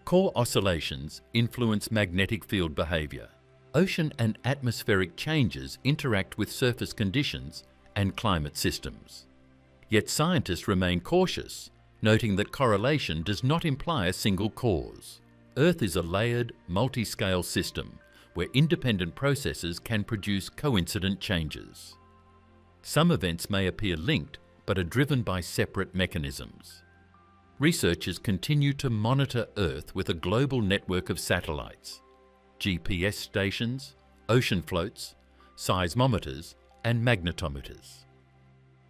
Core oscillations influence magnetic field behaviour. Ocean and atmospheric changes interact with surface conditions and climate systems. Yet scientists remain cautious, noting that correlation does not imply a single cause. Earth is a layered, multi-scale system where independent processes can produce coincident changes. Some events may appear linked but are driven by separate mechanisms. Researchers continue to monitor Earth with a global network of satellites, GPS stations, ocean floats, seismometers, and magnetometers.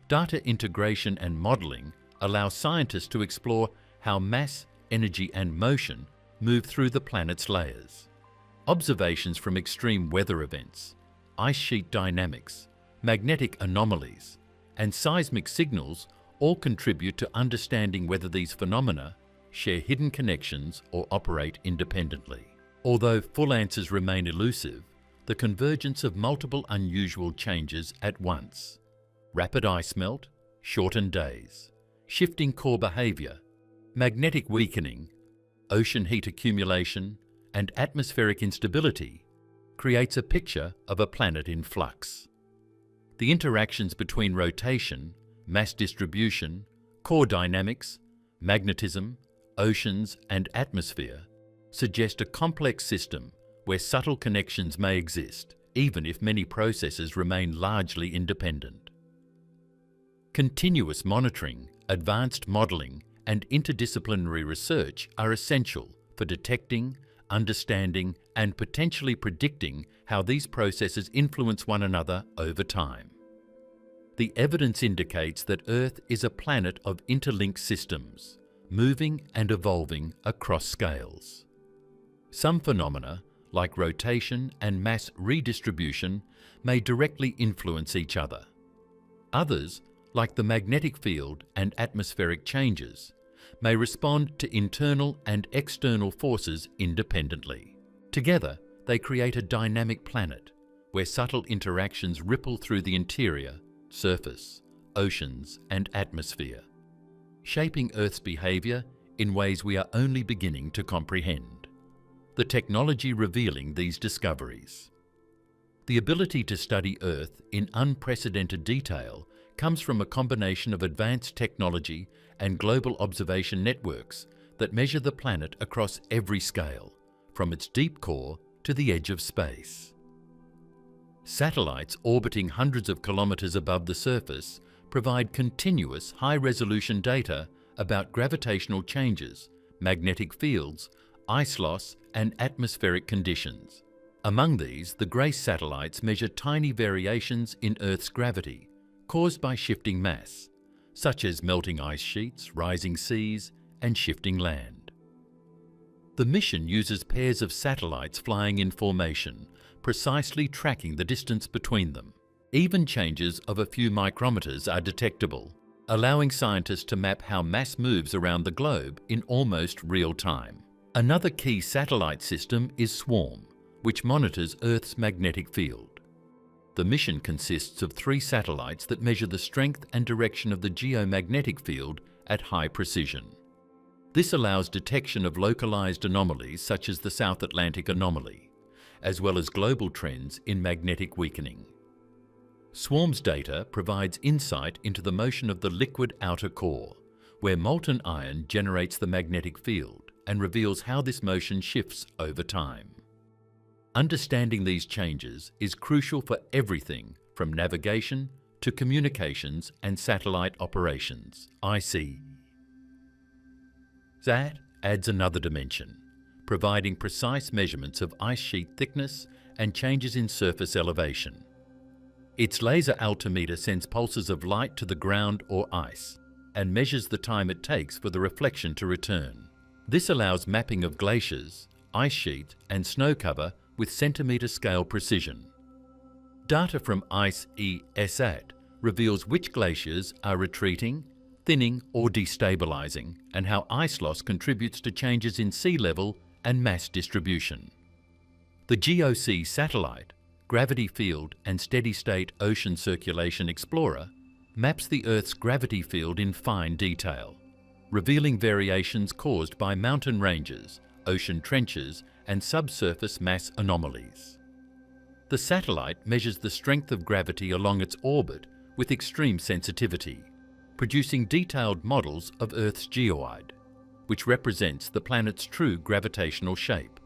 Data integration and modelling allow scientists to explore how mass, energy, and motion move through the planet's layers. Observations from extreme weather events, ice sheet dynamics, magnetic anomalies, and seismic signals all contribute to understanding whether these phenomena share hidden connections or operate independently. Although full answers remain elusive, the convergence of multiple unusual changes at once, rapid ice melt, shortened days, shifting core behaviour, magnetic weakening, ocean heat accumulation, and atmospheric instability, creates a picture of a planet in flux. The interactions between rotation, mass distribution, core dynamics, magnetism, oceans, and atmosphere suggest a complex system where subtle connections may exist, even if many processes remain largely independent. Continuous monitoring, advanced modelling, and interdisciplinary research are essential for detecting, understanding, and potentially predicting how these processes influence one another over time. The evidence indicates that Earth is a planet of interlinked systems, moving and evolving across scales. Some phenomena, like rotation and mass redistribution, may directly influence each other. Others, like the magnetic field and atmospheric changes, may respond to internal and external forces independently. Together, they create a dynamic planet, where subtle interactions ripple through the interior, surface, oceans, and atmosphere, shaping Earth's behaviour in ways we are only beginning to comprehend. The technology revealing these discoveries. The ability to study Earth in unprecedented detail comes from a combination of advanced technology and global observation networks that measure the planet across every scale, from its deep core to the edge of space. Satellites orbiting hundreds of kilometres above the surface provide continuous high-resolution data about gravitational changes, magnetic fields, ice loss, and atmospheric conditions. Among these, the GRACE satellites measure tiny variations in Earth's gravity caused by shifting mass, such as melting ice sheets, rising seas, and shifting land. The mission uses pairs of satellites flying in formation, precisely tracking the distance between them. Even changes of a few micrometers are detectable, allowing scientists to map how mass moves around the globe in almost real time. Another key satellite system is SWARM, which monitors Earth's magnetic field. The mission consists of 3 satellites that measure the strength and direction of the geomagnetic field at high precision. This allows detection of localized anomalies such as the South Atlantic anomaly, as well as global trends in magnetic weakening. Swarms data provides insight into the motion of the liquid outer core, where molten iron generates the magnetic field and reveals how this motion shifts over time. Understanding these changes is crucial for everything from navigation to communications and satellite operations, IC. That adds another dimension, providing precise measurements of ice sheet thickness and changes in surface elevation. Its laser altimeter sends pulses of light to the ground or ice and measures the time it takes for the reflection to return. This allows mapping of glaciers, ice sheet and snow cover with centimetre scale precision. Data from ICE-SAT reveals which glaciers are retreating, thinning or destabilising, and how ice loss contributes to changes in sea level and mass distribution. The GOC satellite, Gravity Field and Steady State Ocean Circulation Explorer, maps the Earth's gravity field in fine detail, revealing variations caused by mountain ranges, ocean trenches and subsurface mass anomalies. The satellite measures the strength of gravity along its orbit with extreme sensitivity, producing detailed models of Earth's geoid, which represents the planet's true gravitational shape.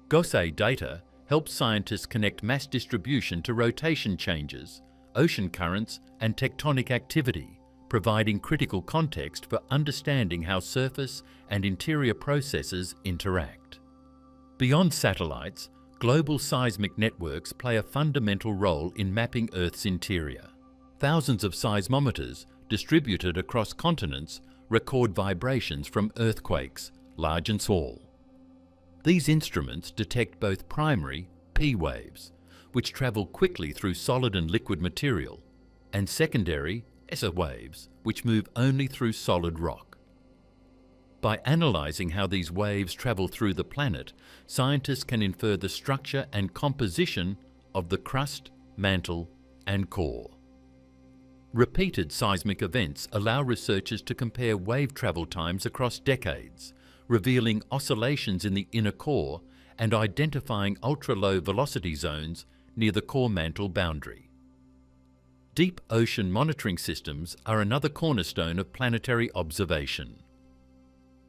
GOC data helps scientists connect mass distribution to rotation changes, ocean currents and tectonic activity, providing critical context for understanding how surface and interior processes interact. Beyond satellites, global seismic networks play a fundamental role in mapping Earth's interior. Thousands of seismometers distributed across continents record vibrations from earthquakes, large and small. These instruments detect both primary, P waves, which travel quickly through solid and liquid material, and secondary, S waves, which move only through solid rock. By analysing how these waves travel through the planet, scientists can infer the structure and composition of the crust, mantle, and core. Repeated seismic events allow researchers to compare wave travel times across decades, revealing oscillations in the inner core and identifying ultra-low velocity zones near the core mantle boundary. Deep ocean monitoring systems are another cornerstone of planetary observation.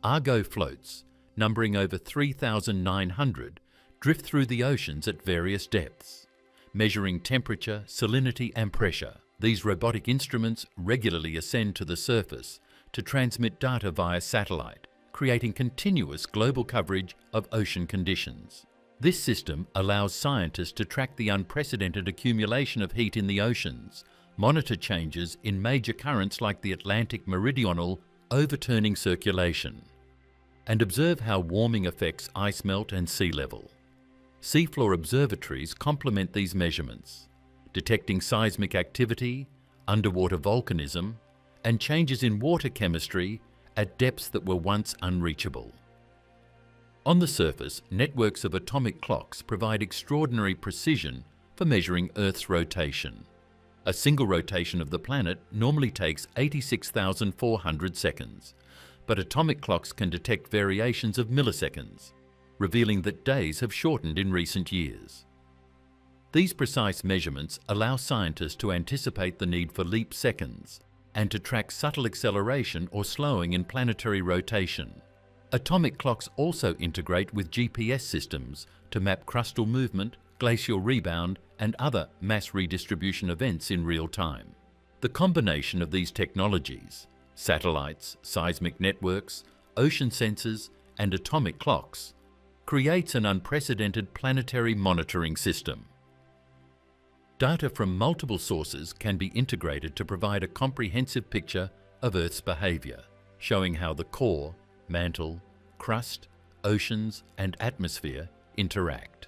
Argo floats, numbering over 3,900, drift through the oceans at various depths, measuring temperature, salinity and pressure. These robotic instruments regularly ascend to the surface to transmit data via satellite, creating continuous global coverage of ocean conditions. This system allows scientists to track the unprecedented accumulation of heat in the oceans, monitor changes in major currents like the Atlantic meridional overturning circulation, and observe how warming affects ice melt and sea level. Seafloor observatories complement these measurements, detecting seismic activity, underwater volcanism, and changes in water chemistry at depths that were once unreachable. On the surface, networks of atomic clocks provide extraordinary precision for measuring Earth's rotation. A single rotation of the planet normally takes 86,400 seconds, but atomic clocks can detect variations of milliseconds, revealing that days have shortened in recent years. These precise measurements allow scientists to anticipate the need for leap seconds and to track subtle acceleration or slowing in planetary rotation. Atomic clocks also integrate with GPS systems to map crustal movement, glacial rebound, and other mass redistribution events in real time. The combination of these technologies, satellites, seismic networks, ocean sensors, and atomic clocks, creates an unprecedented planetary monitoring system. Data from multiple sources can be integrated to provide a comprehensive picture of Earth's behaviour, showing how the core, mantle, crust, oceans, and atmosphere interact.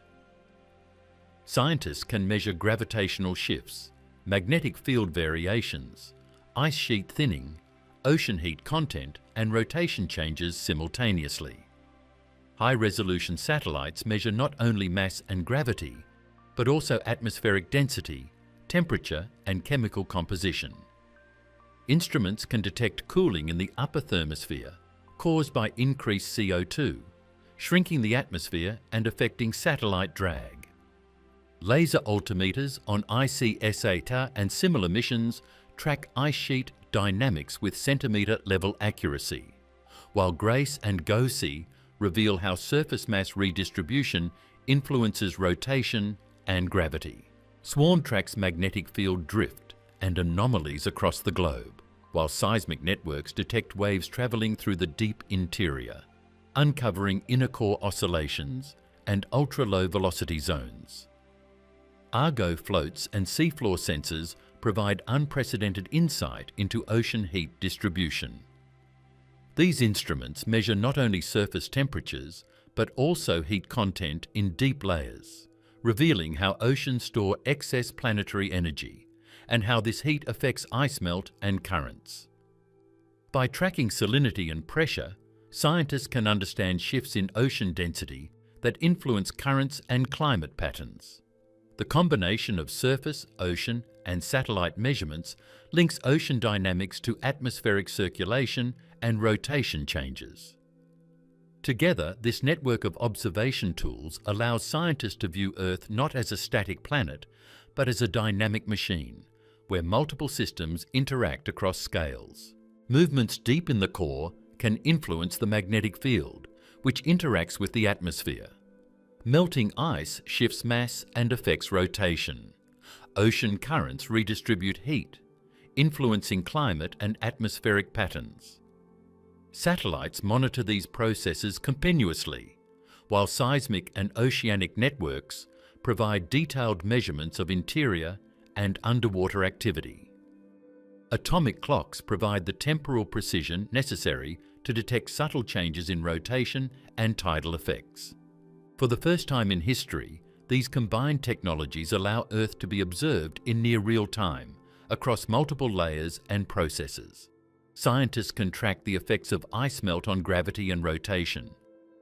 Scientists can measure gravitational shifts, magnetic field variations, ice sheet thinning, ocean heat content, and rotation changes simultaneously. High-resolution satellites measure not only mass and gravity, but also atmospheric density, temperature, and chemical composition. Instruments can detect cooling in the upper thermosphere caused by increased CO2, shrinking the atmosphere and affecting satellite drag. Laser altimeters on ICSATA and similar missions track ice sheet dynamics with centimetre level accuracy, while GRACE and GOSI reveal how surface mass redistribution influences rotation and gravity. SWARM tracks magnetic field drift and anomalies across the globe, while seismic networks detect waves travelling through the deep interior, uncovering inner core oscillations and ultra-low velocity zones. Argo floats and seafloor sensors provide unprecedented insight into ocean heat distribution. These instruments measure not only surface temperatures, but also heat content in deep layers, revealing how oceans store excess planetary energy and how this heat affects ice melt and currents. By tracking salinity and pressure, scientists can understand shifts in ocean density that influence currents and climate patterns. The combination of surface, ocean, and satellite measurements links ocean dynamics to atmospheric circulation and rotation changes. Together, this network of observation tools allows scientists to view Earth not as a static planet, but as a dynamic machine, where multiple systems interact across scales. Movements deep in the core can influence the magnetic field, which interacts with the atmosphere. Melting ice shifts mass and affects rotation. Ocean currents redistribute heat, influencing climate and atmospheric patterns. Satellites monitor these processes continuously, while seismic and oceanic networks provide detailed measurements of interior and underwater activity. Atomic clocks provide the temporal precision necessary to detect subtle changes in rotation and tidal effects. For the first time in history, these combined technologies allow Earth to be observed in near real time, across multiple layers and processes. Scientists can track the effects of ice melt on gravity and rotation,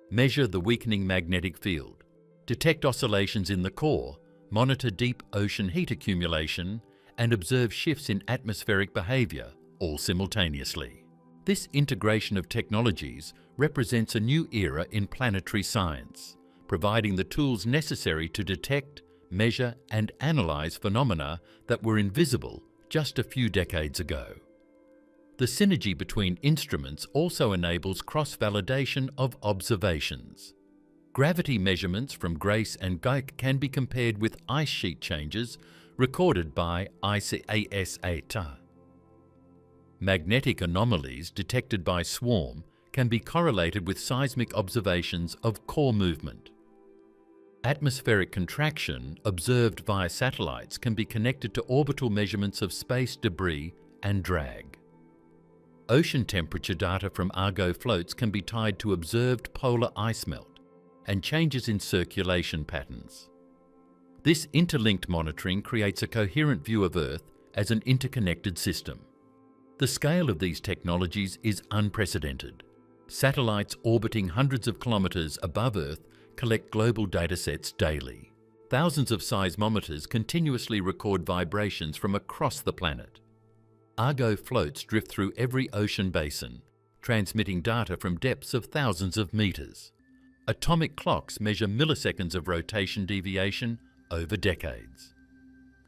measure the weakening magnetic field, detect oscillations in the core, monitor deep ocean heat accumulation, and observe shifts in atmospheric behaviour, all simultaneously. This integration of technologies represents a new era in planetary science, providing the tools necessary to detect, measure, and analyse phenomena that were invisible just a few decades ago. The synergy between instruments also enables cross-validation of observations. Gravity measurements from GRACE and GOSI can be compared with ice sheet changes recorded by ICSATA. Magnetic anomalies detected by SWARM can be correlated with seismic observations of core movement. Atmospheric contraction observed via satellites can be connected to orbital measurements of space debris and drag. Ocean temperature data from Argo floats can be tied to observed polar ice melt and changes in circulation patterns. This interlinked monitoring creates a coherent view of Earth as an interconnected system. The scale of these technologies is unprecedented. Satellites orbiting hundreds of kilometres above Earth collect global datasets daily. Thousands of seismometers continuously record vibrations from across the planet. Argo floats drift through every ocean basin, transmitting data from depths of thousands of metres. Atomic clocks measure milliseconds of rotation deviation over decades.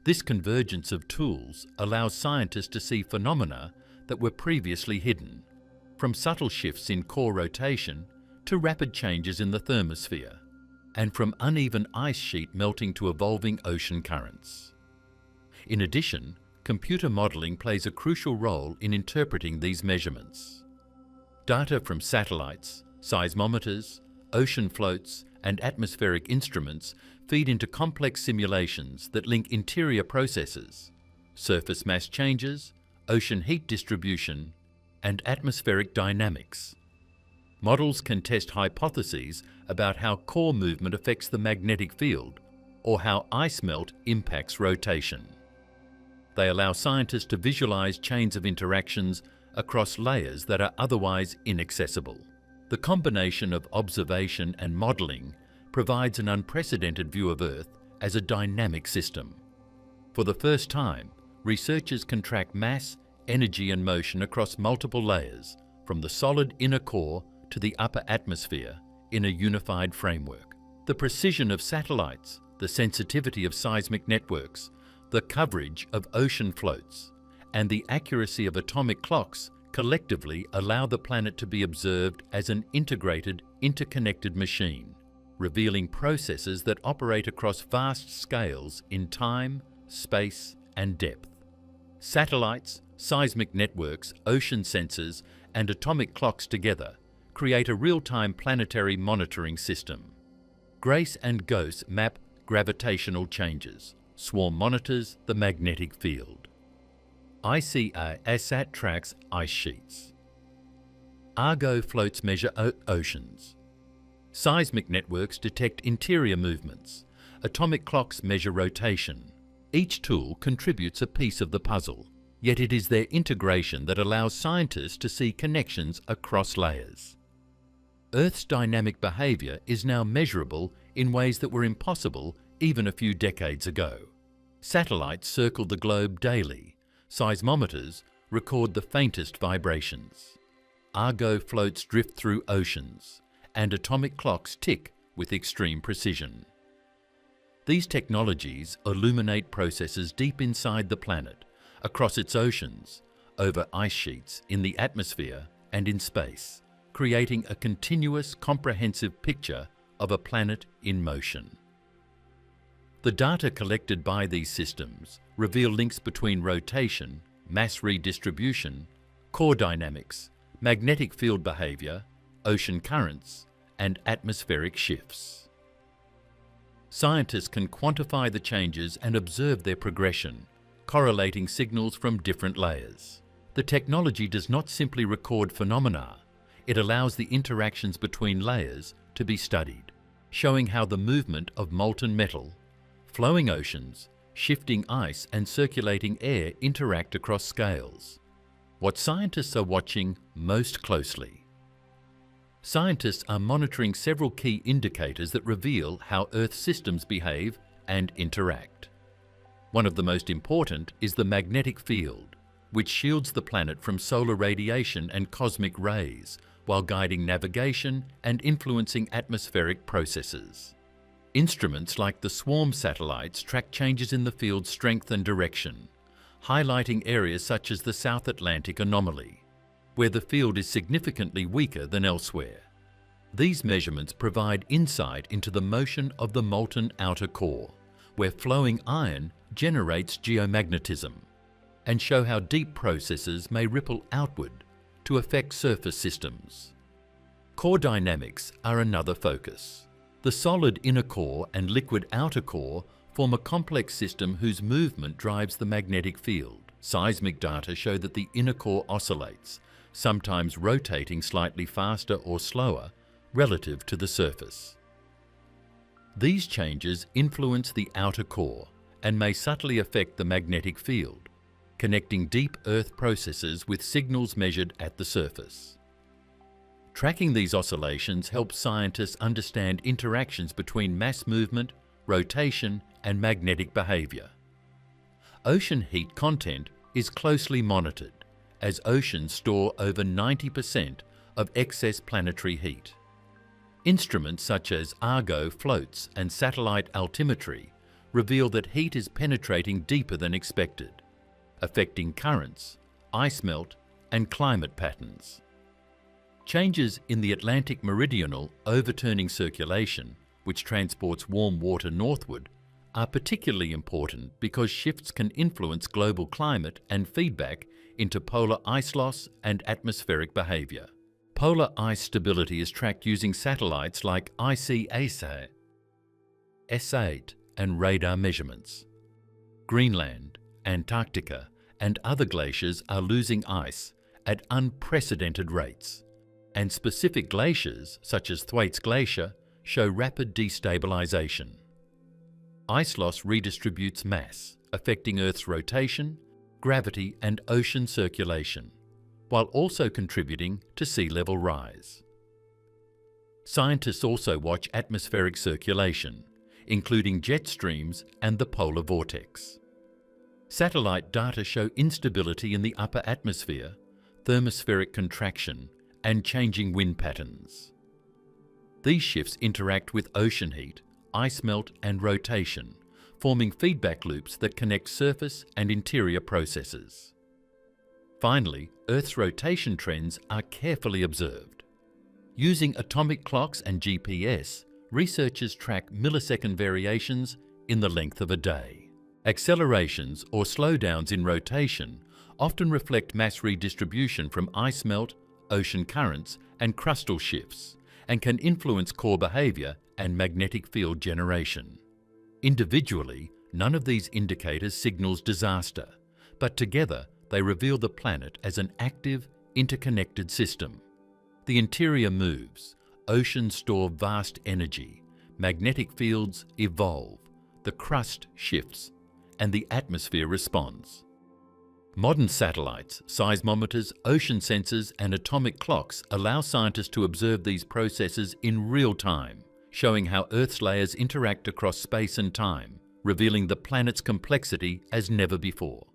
This convergence of tools allows scientists to see phenomena that were previously hidden, from subtle shifts in core rotation to rapid changes in the thermosphere, and from uneven ice sheet melting to evolving ocean currents. In addition, computer modelling plays a crucial role in interpreting these measurements. Data from satellites, seismometers, ocean floats, and atmospheric instruments feed into complex simulations that link interior processes, surface mass changes, ocean heat distribution, and atmospheric dynamics. Models can test hypotheses about how core movement affects the magnetic field or how ice melt impacts rotation. They allow scientists to visualize chains of interactions across layers that are otherwise inaccessible. The combination of observation and modeling provides an unprecedented view of Earth as a dynamic system. For the first time, researchers can track mass, energy and motion across multiple layers, from the solid inner core to the upper atmosphere, in a unified framework. The precision of satellites, the sensitivity of seismic networks, the coverage of ocean floats, and the accuracy of atomic clocks collectively allow the planet to be observed as an integrated, interconnected machine, revealing processes that operate across vast scales in time, space, and depth. Satellites, seismic networks, ocean sensors, and atomic clocks together create a real-time planetary monitoring system. GRACE and GOES map gravitational changes. Swarm monitors the magnetic field. ICA-ASAT tracks ice sheets. Argo floats measure oceans. Seismic networks detect interior movements. Atomic clocks measure rotation. Each tool contributes a piece of the puzzle, yet it is their integration that allows scientists to see connections across layers. Earth's dynamic behaviour is now measurable in ways that were impossible even a few decades ago. Satellites circle the globe daily. Seismometers record the faintest vibrations. Argo floats drift through oceans, and atomic clocks tick with extreme precision. These technologies illuminate processes deep inside the planet, across its oceans, over ice sheets, in the atmosphere, and in space, creating a continuous, comprehensive picture of a planet in motion. The data collected by these systems reveal links between rotation, mass redistribution, core dynamics, magnetic field behaviour, ocean currents, and atmospheric shifts. Scientists can quantify the changes and observe their progression, correlating signals from different layers. The technology does not simply record phenomena, it allows the interactions between layers to be studied, showing how the movement of molten metal, flowing oceans, shifting ice and circulating air interact across scales. What scientists are watching most closely. Scientists are monitoring several key indicators that reveal how Earth systems behave and interact. One of the most important is the magnetic field, which shields the planet from solar radiation and cosmic rays while guiding navigation and influencing atmospheric processes. Instruments like the swarm satellites track changes in the field's strength and direction, highlighting areas such as the South Atlantic anomaly, where the field is significantly weaker than elsewhere. These measurements provide insight into the motion of the molten outer core, where flowing iron generates geomagnetism, and show how deep processes may ripple outward to affect surface systems. Core dynamics are another focus. The solid inner core and liquid outer core form a complex system whose movement drives the magnetic field. Seismic data show that the inner core oscillates, sometimes rotating slightly faster or slower relative to the surface. These changes influence the outer core and may subtly affect the magnetic field, connecting deep Earth processes with signals measured at the surface. Tracking these oscillations helps scientists understand interactions between mass movement, rotation, and magnetic behavior. Ocean heat content is closely monitored, as oceans store over 90% of excess planetary heat. Instruments such as Argo floats and satellite altimetry reveal that heat is penetrating deeper than expected, affecting currents, ice melt, and climate patterns. Changes in the Atlantic meridional overturning circulation, which transports warm water northward, are particularly important because shifts can influence global climate and feedback into polar ice loss and atmospheric behaviour. Polar ice stability is tracked using satellites like ICASAT, S8 and radar measurements. Greenland, Antarctica and other glaciers are losing ice at unprecedented rates, and specific glaciers such as Thwaites Glacier show rapid destabilisation. Ice loss redistributes mass, affecting Earth's rotation, gravity and ocean circulation, while also contributing to sea level rise. Scientists also watch atmospheric circulation, including jet streams and the polar vortex. Satellite data show instability in the upper atmosphere, thermospheric contraction, and changing wind patterns. These shifts interact with ocean heat, ice melt and rotation, forming feedback loops that connect surface and interior processes. Finally, Earth's rotation trends are carefully observed. Using atomic clocks and GPS, researchers track millisecond variations in the length of a day. Accelerations or slowdowns in rotation often reflect mass redistribution from ice melt, ocean currents, and crustal shifts, and can influence core behavior and magnetic field generation. Individually, none of these indicators signals disaster, but together they reveal the planet as an active, interconnected system. The interior moves, oceans store vast energy, magnetic fields evolve, the crust shifts, and the atmosphere responds. Modern satellites, seismometers, ocean sensors, and atomic clocks allow scientists to observe these processes in real time, showing how Earth's layers interact across space and time, revealing the planet's complexity as never before.